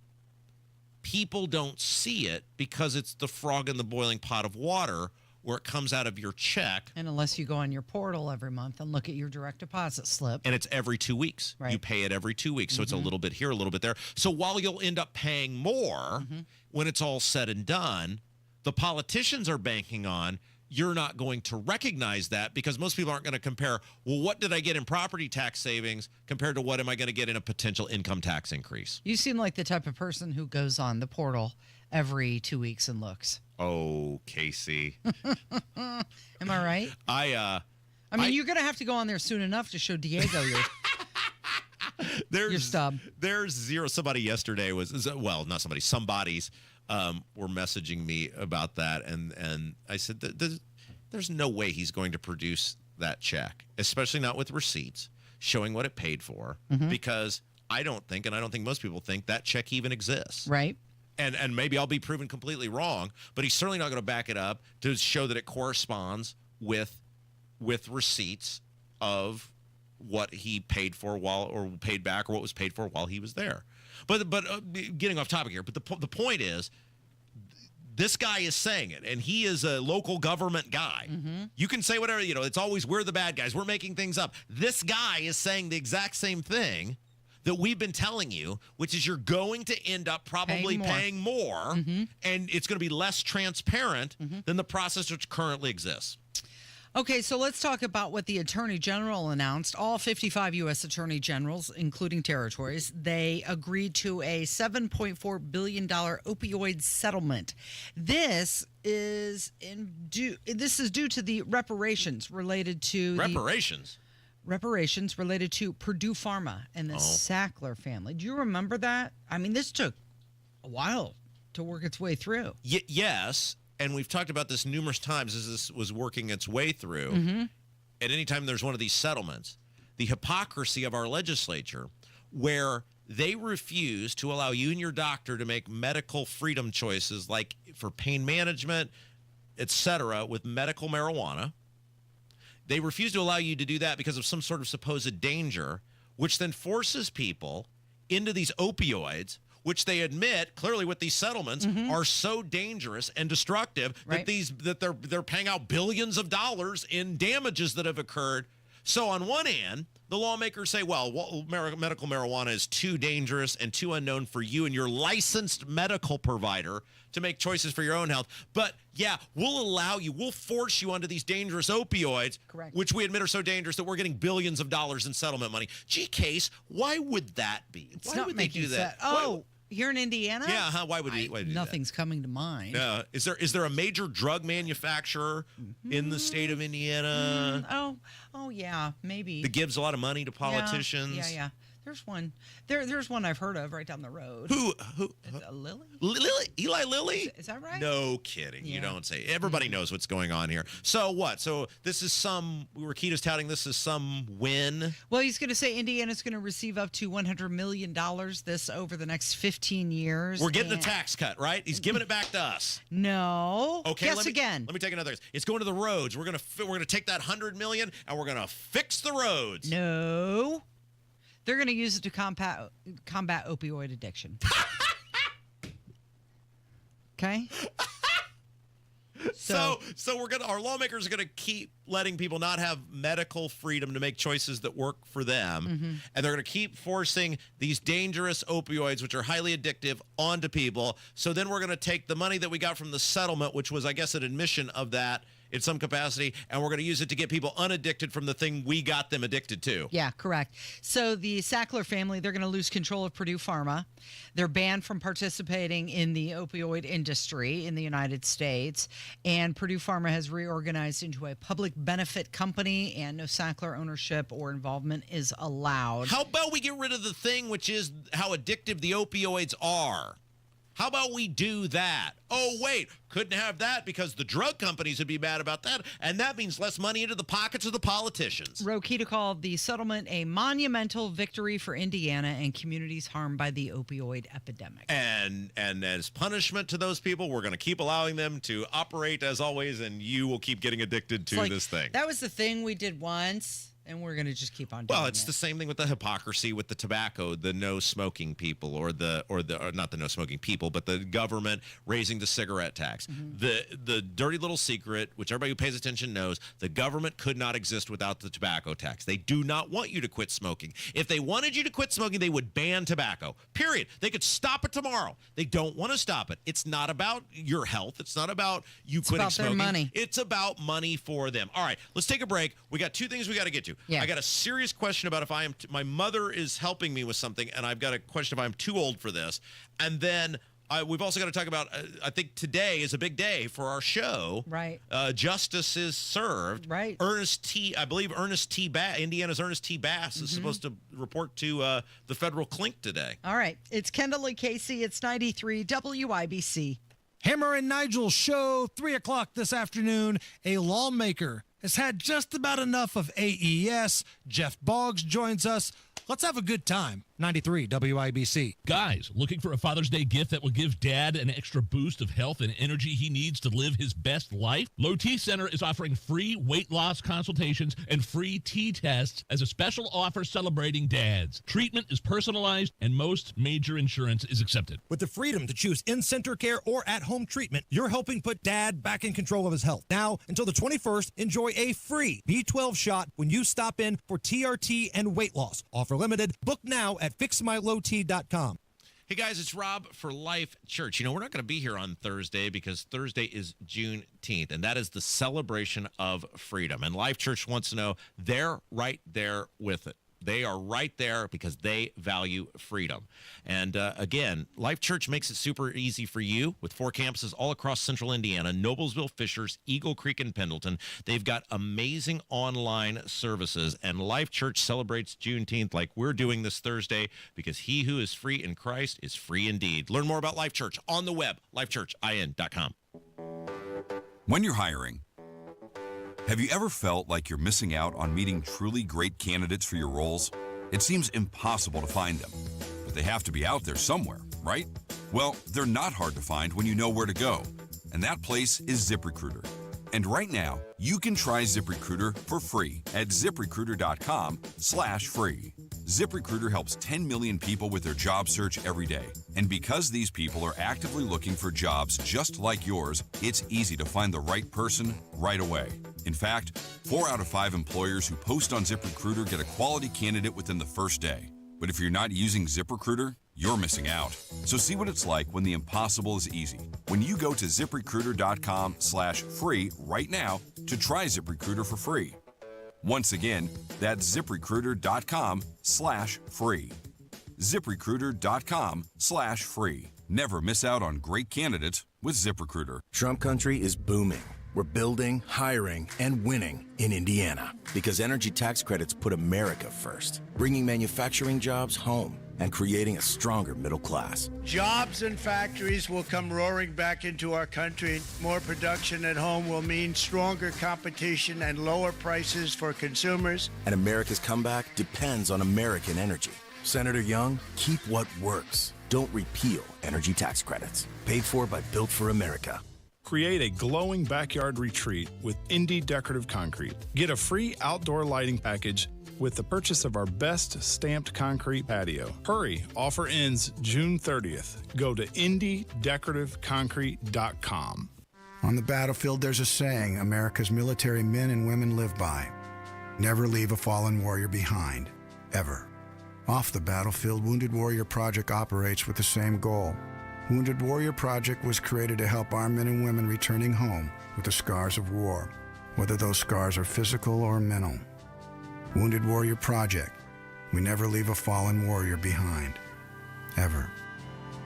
people don't see it because it's the frog in the boiling pot of water where it comes out of your check. And unless you go on your portal every month and look at your direct deposit slip. And it's every 2 weeks. Right. You pay it every 2 weeks. So it's a little bit here, a little bit there. So while you'll end up paying more when it's all said and done, the politicians are banking on you're not going to recognize that because most people aren't going to compare, well, what did I get in property tax savings compared to what am I going to get in a potential income tax increase? You seem like the type of person who goes on the portal every 2 weeks and looks. Oh, Casey. Am I right? I mean, you're going to have to go on there soon enough to show Diego your stub. There's zero. Somebody yesterday somebody's were messaging me about that, and I said, there's no way he's going to produce that check, especially not with receipts showing what it paid for, because I don't think, and I don't think most people think, that check even exists. Right. And maybe I'll be proven completely wrong, but he's certainly not going to back it up to show that it corresponds with receipts of what he paid for or paid back, or what was paid for while he was there. But getting off topic here, but the point is, this guy is saying it, and he is a local government guy. You can say whatever, it's always we're the bad guys. We're making things up. This guy is saying the exact same thing that we've been telling you, which is you're going to end up probably paying more and it's going to be less transparent than the process which currently exists. Okay, so let's talk about what the Attorney General announced. All 55 U.S. Attorney Generals, including territories, they agreed to a $7.4 billion opioid settlement. This is due to the reparations related to reparations related to Purdue Pharma and the Sackler family. Do you remember that? I mean, this took a while to work its way through. Yes. And we've talked about this numerous times as this was working its way through. At any time there's one of these settlements, the hypocrisy of our legislature, where they refuse to allow you and your doctor to make medical freedom choices like for pain management, etc., with medical marijuana. They refuse to allow you to do that because of some sort of supposed danger, which then forces people into these opioids, which they admit clearly with these settlements are so dangerous and destructive that they're paying out billions of dollars in damages that have occurred. So on one hand, the lawmakers say, well, medical marijuana is too dangerous and too unknown for you and your licensed medical provider to make choices for your own health. But yeah, we'll force you onto these dangerous opioids, which we admit are so dangerous that we're getting billions of dollars in settlement money. Gee, Case, why would that be? Why would they do that? Here in Indiana? Yeah, why would he do nothing's coming to mind. Is there a major drug manufacturer in the state of Indiana? Oh yeah, maybe. That gives a lot of money to politicians? Yeah. There's one. There's one I've heard of right down the road. Who? Lilly? Eli Lilly? Is that right? No kidding. You don't say. Everybody knows what's going on here. So what? So this is Rakita's touting this as some win? Well, he's going to say Indiana's going to receive up to $100 million this over the next 15 years. We're getting a tax cut, right? He's giving it back to us. No. Okay. Guess again. Let me take another. It's going to the roads. We're gonna take that $100 million and we're gonna fix the roads. No. They're going to use it to combat opioid addiction. Okay? So our lawmakers are going to keep letting people not have medical freedom to make choices that work for them. And they're going to keep forcing these dangerous opioids, which are highly addictive, onto people. So then we're going to take the money that we got from the settlement, which was, I guess, an admission of that in some capacity, and we're going to use it to get people unaddicted from the thing we got them addicted to. Yeah, correct. So the Sackler family, they're going to lose control of Purdue Pharma. They're banned from participating in the opioid industry in the United States, and Purdue Pharma has reorganized into a public benefit company, and no Sackler ownership or involvement is allowed. How about we get rid of the thing, which is how addictive the opioids are? How about we do that? Oh, wait, couldn't have that because the drug companies would be mad about that, and that means less money into the pockets of the politicians. Rakita called the settlement a monumental victory for Indiana and communities harmed by the opioid epidemic. And as punishment to those people, we're going to keep allowing them to operate as always, and you will keep getting addicted to this thing. That was the thing we did once. And we're going to just keep on doing it. Well, it's the same thing with the hypocrisy with the tobacco, the no smoking people or not the no smoking people, but the government raising the cigarette tax. The dirty little secret, which everybody who pays attention knows, the government could not exist without the tobacco tax. They do not want you to quit smoking. If they wanted you to quit smoking, they would ban tobacco. Period. They could stop it tomorrow. They don't want to stop it. It's not about your health. It's not about you quitting smoking. It's about their money. It's about money for them. All right, let's take a break. We got two things we got to get to. Yeah. I got a serious question about if I am my mother is helping me with something, and I've got a question if I'm too old for this. And then we've also got to talk about, I think today is a big day for our show. Right. Justice is served. Right. Indiana's Ernest T. Bass is supposed to report to the federal clink today. All right. It's Kendall Casey. It's 93 WIBC. Hammer and Nigel show, 3 o'clock this afternoon. A lawmaker has had just about enough of AES. Jeff Boggs joins us. Let's have a good time. 93 WIBC. Guys, looking for a Father's Day gift that will give Dad an extra boost of health and energy he needs to live his best life? Low T Center is offering free weight loss consultations and free tea tests as a special offer celebrating dads. Treatment is personalized and most major insurance is accepted. With the freedom to choose in-center care or at-home treatment, you're helping put Dad back in control of his health. Now, until the 21st, enjoy a free B12 shot when you stop in for TRT and weight loss. Offer limited. Book now at at fixmylowt.com. Hey guys, it's Rob for Life Church. We're not going to be here on Thursday because Thursday is Juneteenth, and that is the celebration of freedom. And Life Church wants to know they're right there with it. They are right there because they value freedom. And again, Life Church makes it super easy for you with 4 campuses all across central Indiana, Noblesville, Fishers, Eagle Creek, and Pendleton. They've got amazing online services, and Life Church celebrates Juneteenth like we're doing this Thursday because he who is free in Christ is free indeed. Learn more about Life Church on the web, lifechurchin.com. When you're hiring, have you ever felt like you're missing out on meeting truly great candidates for your roles? It seems impossible to find them, but they have to be out there somewhere, right? Well, they're not hard to find when you know where to go, and that place is ZipRecruiter. And right now, you can try ZipRecruiter for free at ZipRecruiter.com/free. ZipRecruiter helps 10 million people with their job search every day. And because these people are actively looking for jobs just like yours, it's easy to find the right person right away. In fact, 4 out of 5 employers who post on ZipRecruiter get a quality candidate within the first day. But if you're not using ZipRecruiter, you're missing out. So see what it's like when the impossible is easy. When you go to ZipRecruiter.com/free right now to try ZipRecruiter for free. Once again, that's ZipRecruiter.com/free. ZipRecruiter.com/free. Never miss out on great candidates with ZipRecruiter. Trump country is booming. We're building, hiring, and winning in Indiana because energy tax credits put America first, bringing manufacturing jobs home and creating a stronger middle class. Jobs and factories will come roaring back into our country. More production at home will mean stronger competition and lower prices for consumers. And America's comeback depends on American energy. Senator Young, keep what works. Don't repeal energy tax credits. Paid for by Built for America. Create a glowing backyard retreat with Indy Decorative Concrete. Get a free outdoor lighting package with the purchase of our best stamped concrete patio. Hurry, offer ends June 30th. Go to indydecorativeconcrete.com. On the battlefield, there's a saying America's military men and women live by. Never leave a fallen warrior behind, ever. Off the battlefield, Wounded Warrior Project operates with the same goal. Wounded Warrior Project was created to help our men and women returning home with the scars of war, whether those scars are physical or mental. Wounded Warrior Project. We never leave a fallen warrior behind, ever.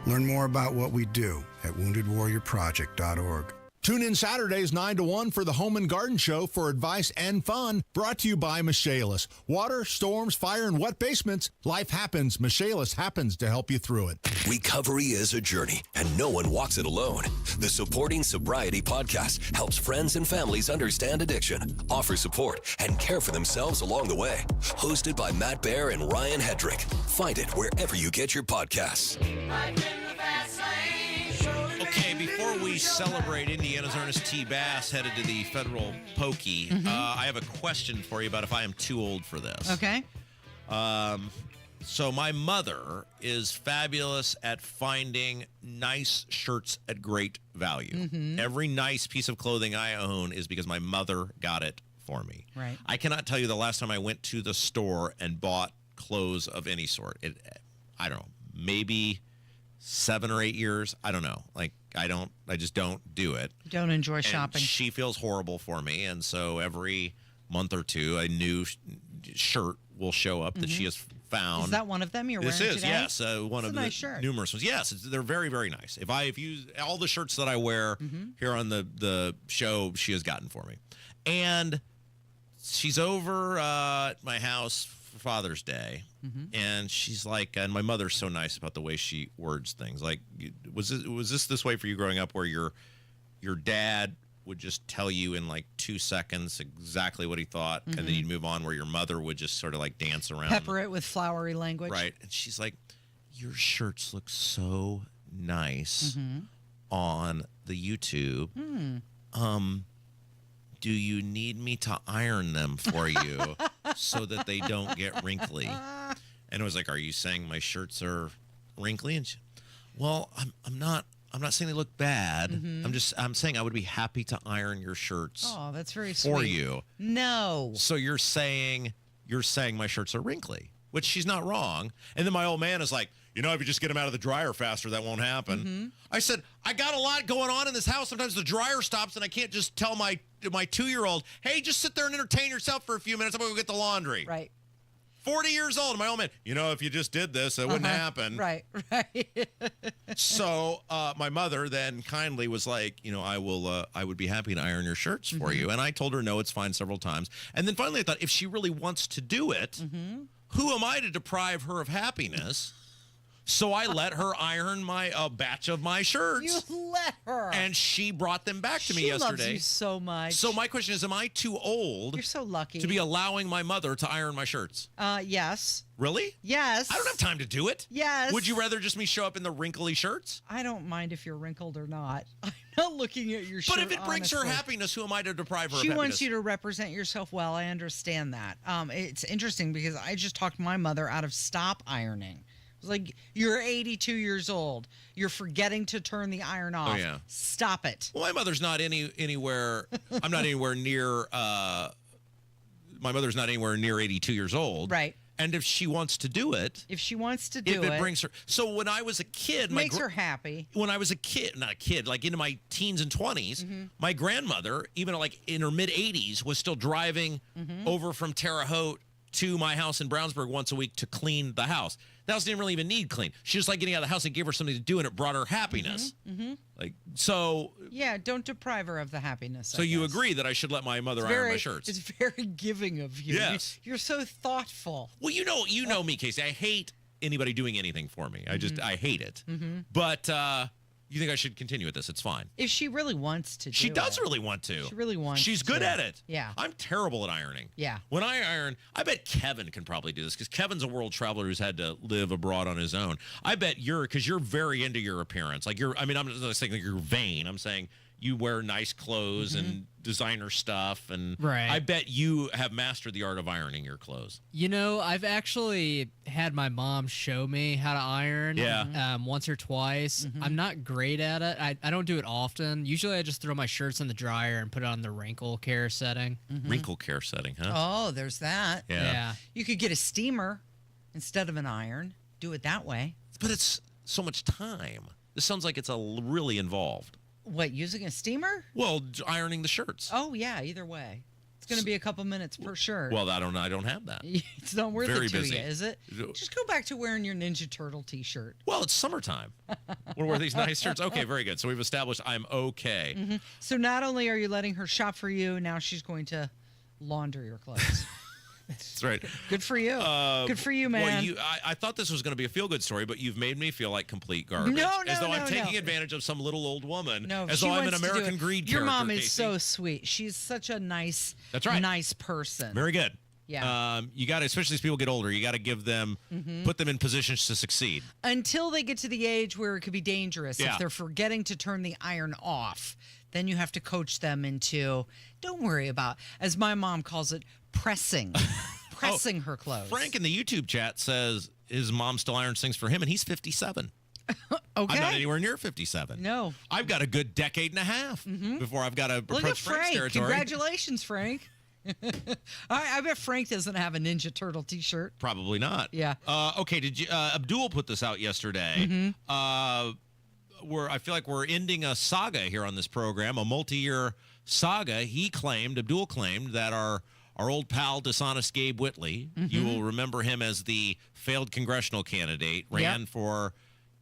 Learn more about what we do at woundedwarriorproject.org. Tune in Saturdays 9 to 1 for the Home and Garden Show for advice and fun. Brought to you by Michaelis. Water, storms, fire, and wet basements. Life happens. Michaelis happens to help you through it. Recovery is a journey, and no one walks it alone. The Supporting Sobriety podcast helps friends and families understand addiction, offer support, and care for themselves along the way. Hosted by Matt Baer and Ryan Hedrick. Find it wherever you get your podcasts. Okay, before we celebrate Indiana's Ernest T. Bass headed to the federal pokey, I have a question for you about if I am too old for this. Okay. So my mother is fabulous at finding nice shirts at great value. Every nice piece of clothing I own is because my mother got it for me. Right. I cannot tell you the last time I went to the store and bought clothes of any sort. I don't know, maybe 7 or 8 years. I don't know. I just don't do it. Don't enjoy shopping. She feels horrible for me. And so every month or two, a new shirt will show up that she has found. Is that one of them you're wearing today? Yes, one of the nice shirt. numerous ones. Yes, they're very, very nice. If you all the shirts that I wear here on the show, she has gotten for me. And she's over at my house for Father's Day. And she's like, and my mother's so nice about the way she words things. Like, was this way for you growing up, where your dad would just tell you in like 2 seconds exactly what he thought, and then you'd move on, where your mother would just sort of like dance around, pepper it with flowery language, right? And she's like, your shirts look so nice on the YouTube. Do you need me to iron them for you so that they don't get wrinkly? And I was like, are you saying my shirts are wrinkly? And she, well, I'm not saying they look bad. I'm saying I would be happy to iron your shirts. Oh, that's very sweet. For you. No. So you're saying my shirts are wrinkly? which she's not wrong. And then my old man is like, if you just get them out of the dryer faster, that won't happen. I said, I got a lot going on in this house. Sometimes the dryer stops and I can't just tell my 2-year-old, hey, just sit there and entertain yourself for a few minutes. I'm going to go get the laundry. Right. 40 years old. My old man, if you just did this, it wouldn't happen. Right. So my mother then kindly was like, I would be happy to iron your shirts for you. And I told her, no, it's fine several times. And then finally I thought, if she really wants to do it, who am I to deprive her of happiness? So I let her iron a batch of my shirts. You let her. And she brought them back to me yesterday. She loves you so much. So my question is, am I too old? You're so lucky to be allowing my mother to iron my shirts? Yes. Really? Yes. I don't have time to do it. Yes. Would you rather just me show up in the wrinkly shirts? I don't mind if you're wrinkled or not. I'm not looking at your shirt. But if it brings her happiness, who am I to deprive her of She happiness? wants you to represent yourself well. I understand that. It's interesting because I just talked my mother out of stop ironing. It was like, you're 82 years old. You're forgetting to turn the iron off. Oh, yeah. Stop it. Well, my mother's not anywhere. I'm not anywhere near. My mother's not anywhere near 82 years old. Right. And if she wants to do it. If she wants to do it. If it brings her. So when I was a kid. Makes her happy. When I was a kid, not a kid, like into my teens and 20s, my grandmother, even like in her mid 80s, was still driving over from Terre Haute to my house in Brownsburg once a week to clean the house. The house didn't really even need clean. She just like getting out of the house and gave her something to do, and it brought her happiness. Like, so. Yeah, don't deprive her of the happiness. So you agree that I should let my mother iron my shirts? It's very giving of you. Yes. You're so thoughtful. Well, you know me, Casey. I hate anybody doing anything for me. I hate it. But you think I should continue with this? It's fine. If she really wants to do She does really want to. She really wants She's good at it. Yeah. I'm terrible at ironing. Yeah. When I iron, I bet Kevin can probably do this because Kevin's a world traveler who's had to live abroad on his own. I bet because you're very into your appearance. Like I'm not saying that you're vain. I'm saying you wear nice clothes and designer stuff. And right. I bet you have mastered the art of ironing your clothes. I've actually had my mom show me how to iron once or twice. I'm not great at it. I don't do it often. Usually I just throw my shirts in the dryer and put it on the wrinkle care setting. Wrinkle care setting, huh? Oh, there's that. Yeah. You could get a steamer instead of an iron. Do it that way. But it's so much time. This sounds like it's really involved. What, using a steamer? Well, ironing the shirts. Oh, yeah, either way. It's going to be a couple minutes per shirt. Well, I don't have that. It's not worth Very it to busy. you, is it? Just go back to wearing your Ninja Turtle t-shirt. Well, it's summertime. We'll wear these nice shirts. Okay, very good. So we've established I'm okay. So not only are you letting her shop for you, now she's going to launder your clothes. That's right. Good for you. Good for you, man. Well, I thought this was going to be a feel-good story, but you've made me feel like complete garbage. No, as though I'm taking advantage of some little old woman. No, as though I'm an American Greed character. Your mom is Casey. so sweet. She's such a nice, nice person. Very good. Yeah. You got to, especially as people get older, you got to give them, put them in positions to succeed. Until they get to the age where it could be dangerous. Yeah. If they're forgetting to turn the iron off, then you have to coach them into, don't worry about, as my mom calls it, pressing. Pressing her clothes. Frank in the YouTube chat says his mom still irons things for him, and he's 57. Okay. I'm not anywhere near 57. No. I've got a good decade and a half before I've got to Look approach at Frank's Frank. territory. Congratulations, Frank. I bet Frank doesn't have a Ninja Turtle t-shirt. Probably not. Yeah. Okay, did you Abdul put this out yesterday? I feel like we're ending a saga here on this program, a multi-year saga. Abdul claimed that our old pal, dishonest Gabe Whitley, you will remember him as the failed congressional candidate, ran for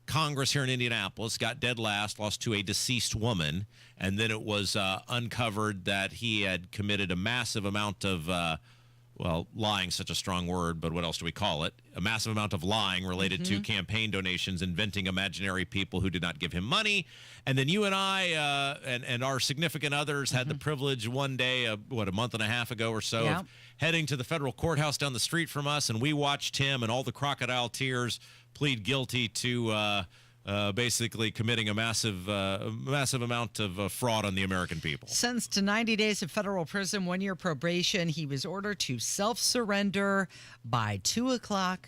Congress here in Indianapolis, got dead last, lost to a deceased woman, and then it was uncovered that he had committed a massive amount of, lying, such a strong word, but what else do we call it? A massive amount of lying related to campaign donations, inventing imaginary people who did not give him money. And then you and I and our significant others had the privilege one day, a month and a half ago or so, of heading to the federal courthouse down the street from us, and we watched him and all the crocodile tears plead guilty to basically committing a massive amount of fraud on the American people. Sentenced to 90 days of federal prison, 1 year probation. He was ordered to self-surrender by 2:00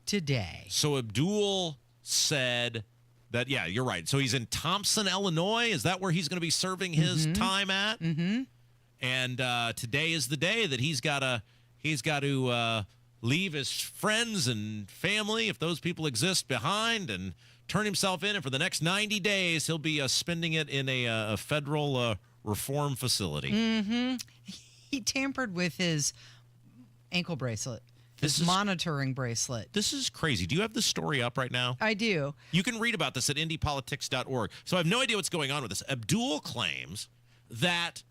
today. So Abdul said that, yeah, you're right. So he's in Thompson, Illinois. Is that where he's going to be serving his time at? And today is the day that he's got to leave his friends and family, if those people exist, behind and turn himself in. And for the next 90 days, he'll be spending it in a federal reform facility. Mm-hmm. He tampered with his ankle bracelet. This monitoring bracelet. This is crazy. Do you have the story up right now? I do. You can read about this at indypolitics.org. So I have no idea what's going on with this. Abdul claims that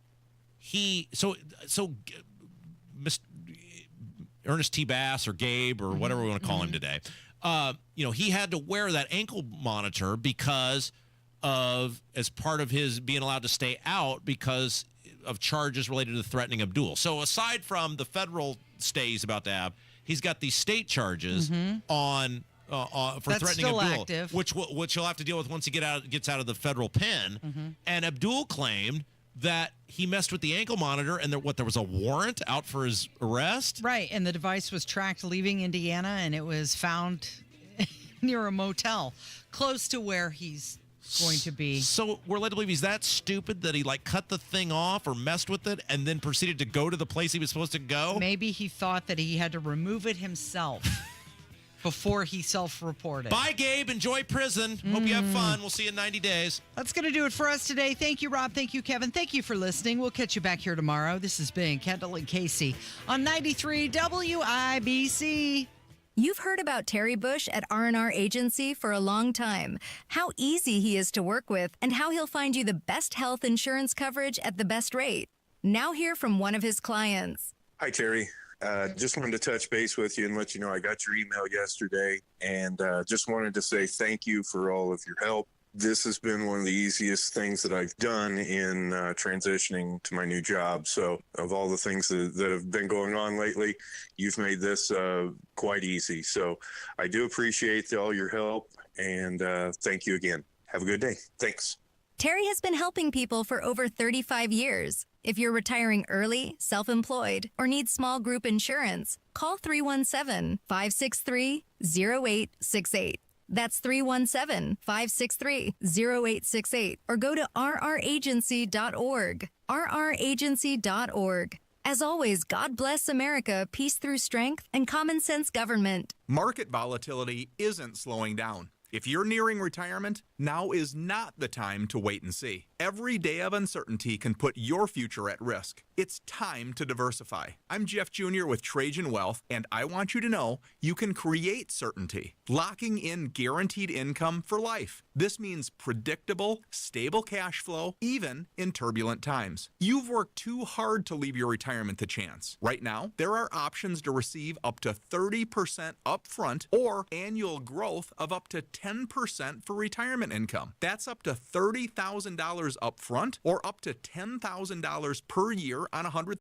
Ernest T. Bass or Gabe or whatever we want to call him today, he had to wear that ankle monitor because as part of his being allowed to stay out because of charges related to threatening Abdul. So aside from the federal stay he's about to have, he's got these state charges for threatening Abdul, active. which he'll have to deal with once he gets out of the federal pen. And Abdul claimed that he messed with the ankle monitor and there was a warrant out for his arrest. Right, and the device was tracked leaving Indiana, and it was found near a motel close to where he's going to be. So we're led to believe he's that stupid that he cut the thing off or messed with it and then proceeded to go to the place he was supposed to go? Maybe he thought that he had to remove it himself before he self-reported. Bye, Gabe. Enjoy prison. Hope you have fun. We'll see you in 90 days. That's going to do it for us today. Thank you, Rob. Thank you, Kevin. Thank you for listening. We'll catch you back here tomorrow. This has been Kendall and Casey on 93 WIBC. You've heard about Terry Bush at R&R Agency for a long time, how easy he is to work with, and how he'll find you the best health insurance coverage at the best rate. Now hear from one of his clients. Hi, Terry. Just wanted to touch base with you and let you know I got your email yesterday, and just wanted to say thank you for all of your help. This has been one of the easiest things that I've done in transitioning to my new job. So of all the things that have been going on lately, you've made this quite easy. So I do appreciate all your help, and thank you again. Have a good day. Thanks. Terry has been helping people for over 35 years. If you're retiring early, self-employed, or need small group insurance, call 317-563-0868. That's 317-563-0868. Or go to rragency.org. rragency.org. As always, God bless America, peace through strength, and common sense government. Market volatility isn't slowing down. If you're nearing retirement, now is not the time to wait and see. Every day of uncertainty can put your future at risk. It's time to diversify. I'm Jeff Jr. with Trajan Wealth, and I want you to know you can create certainty, locking in guaranteed income for life. This means predictable, stable cash flow, even in turbulent times. You've worked too hard to leave your retirement to chance. Right now, there are options to receive up to 30% upfront or annual growth of up to 10% for retirement income. That's up to $30,000 upfront or up to $10,000 per year on $100,000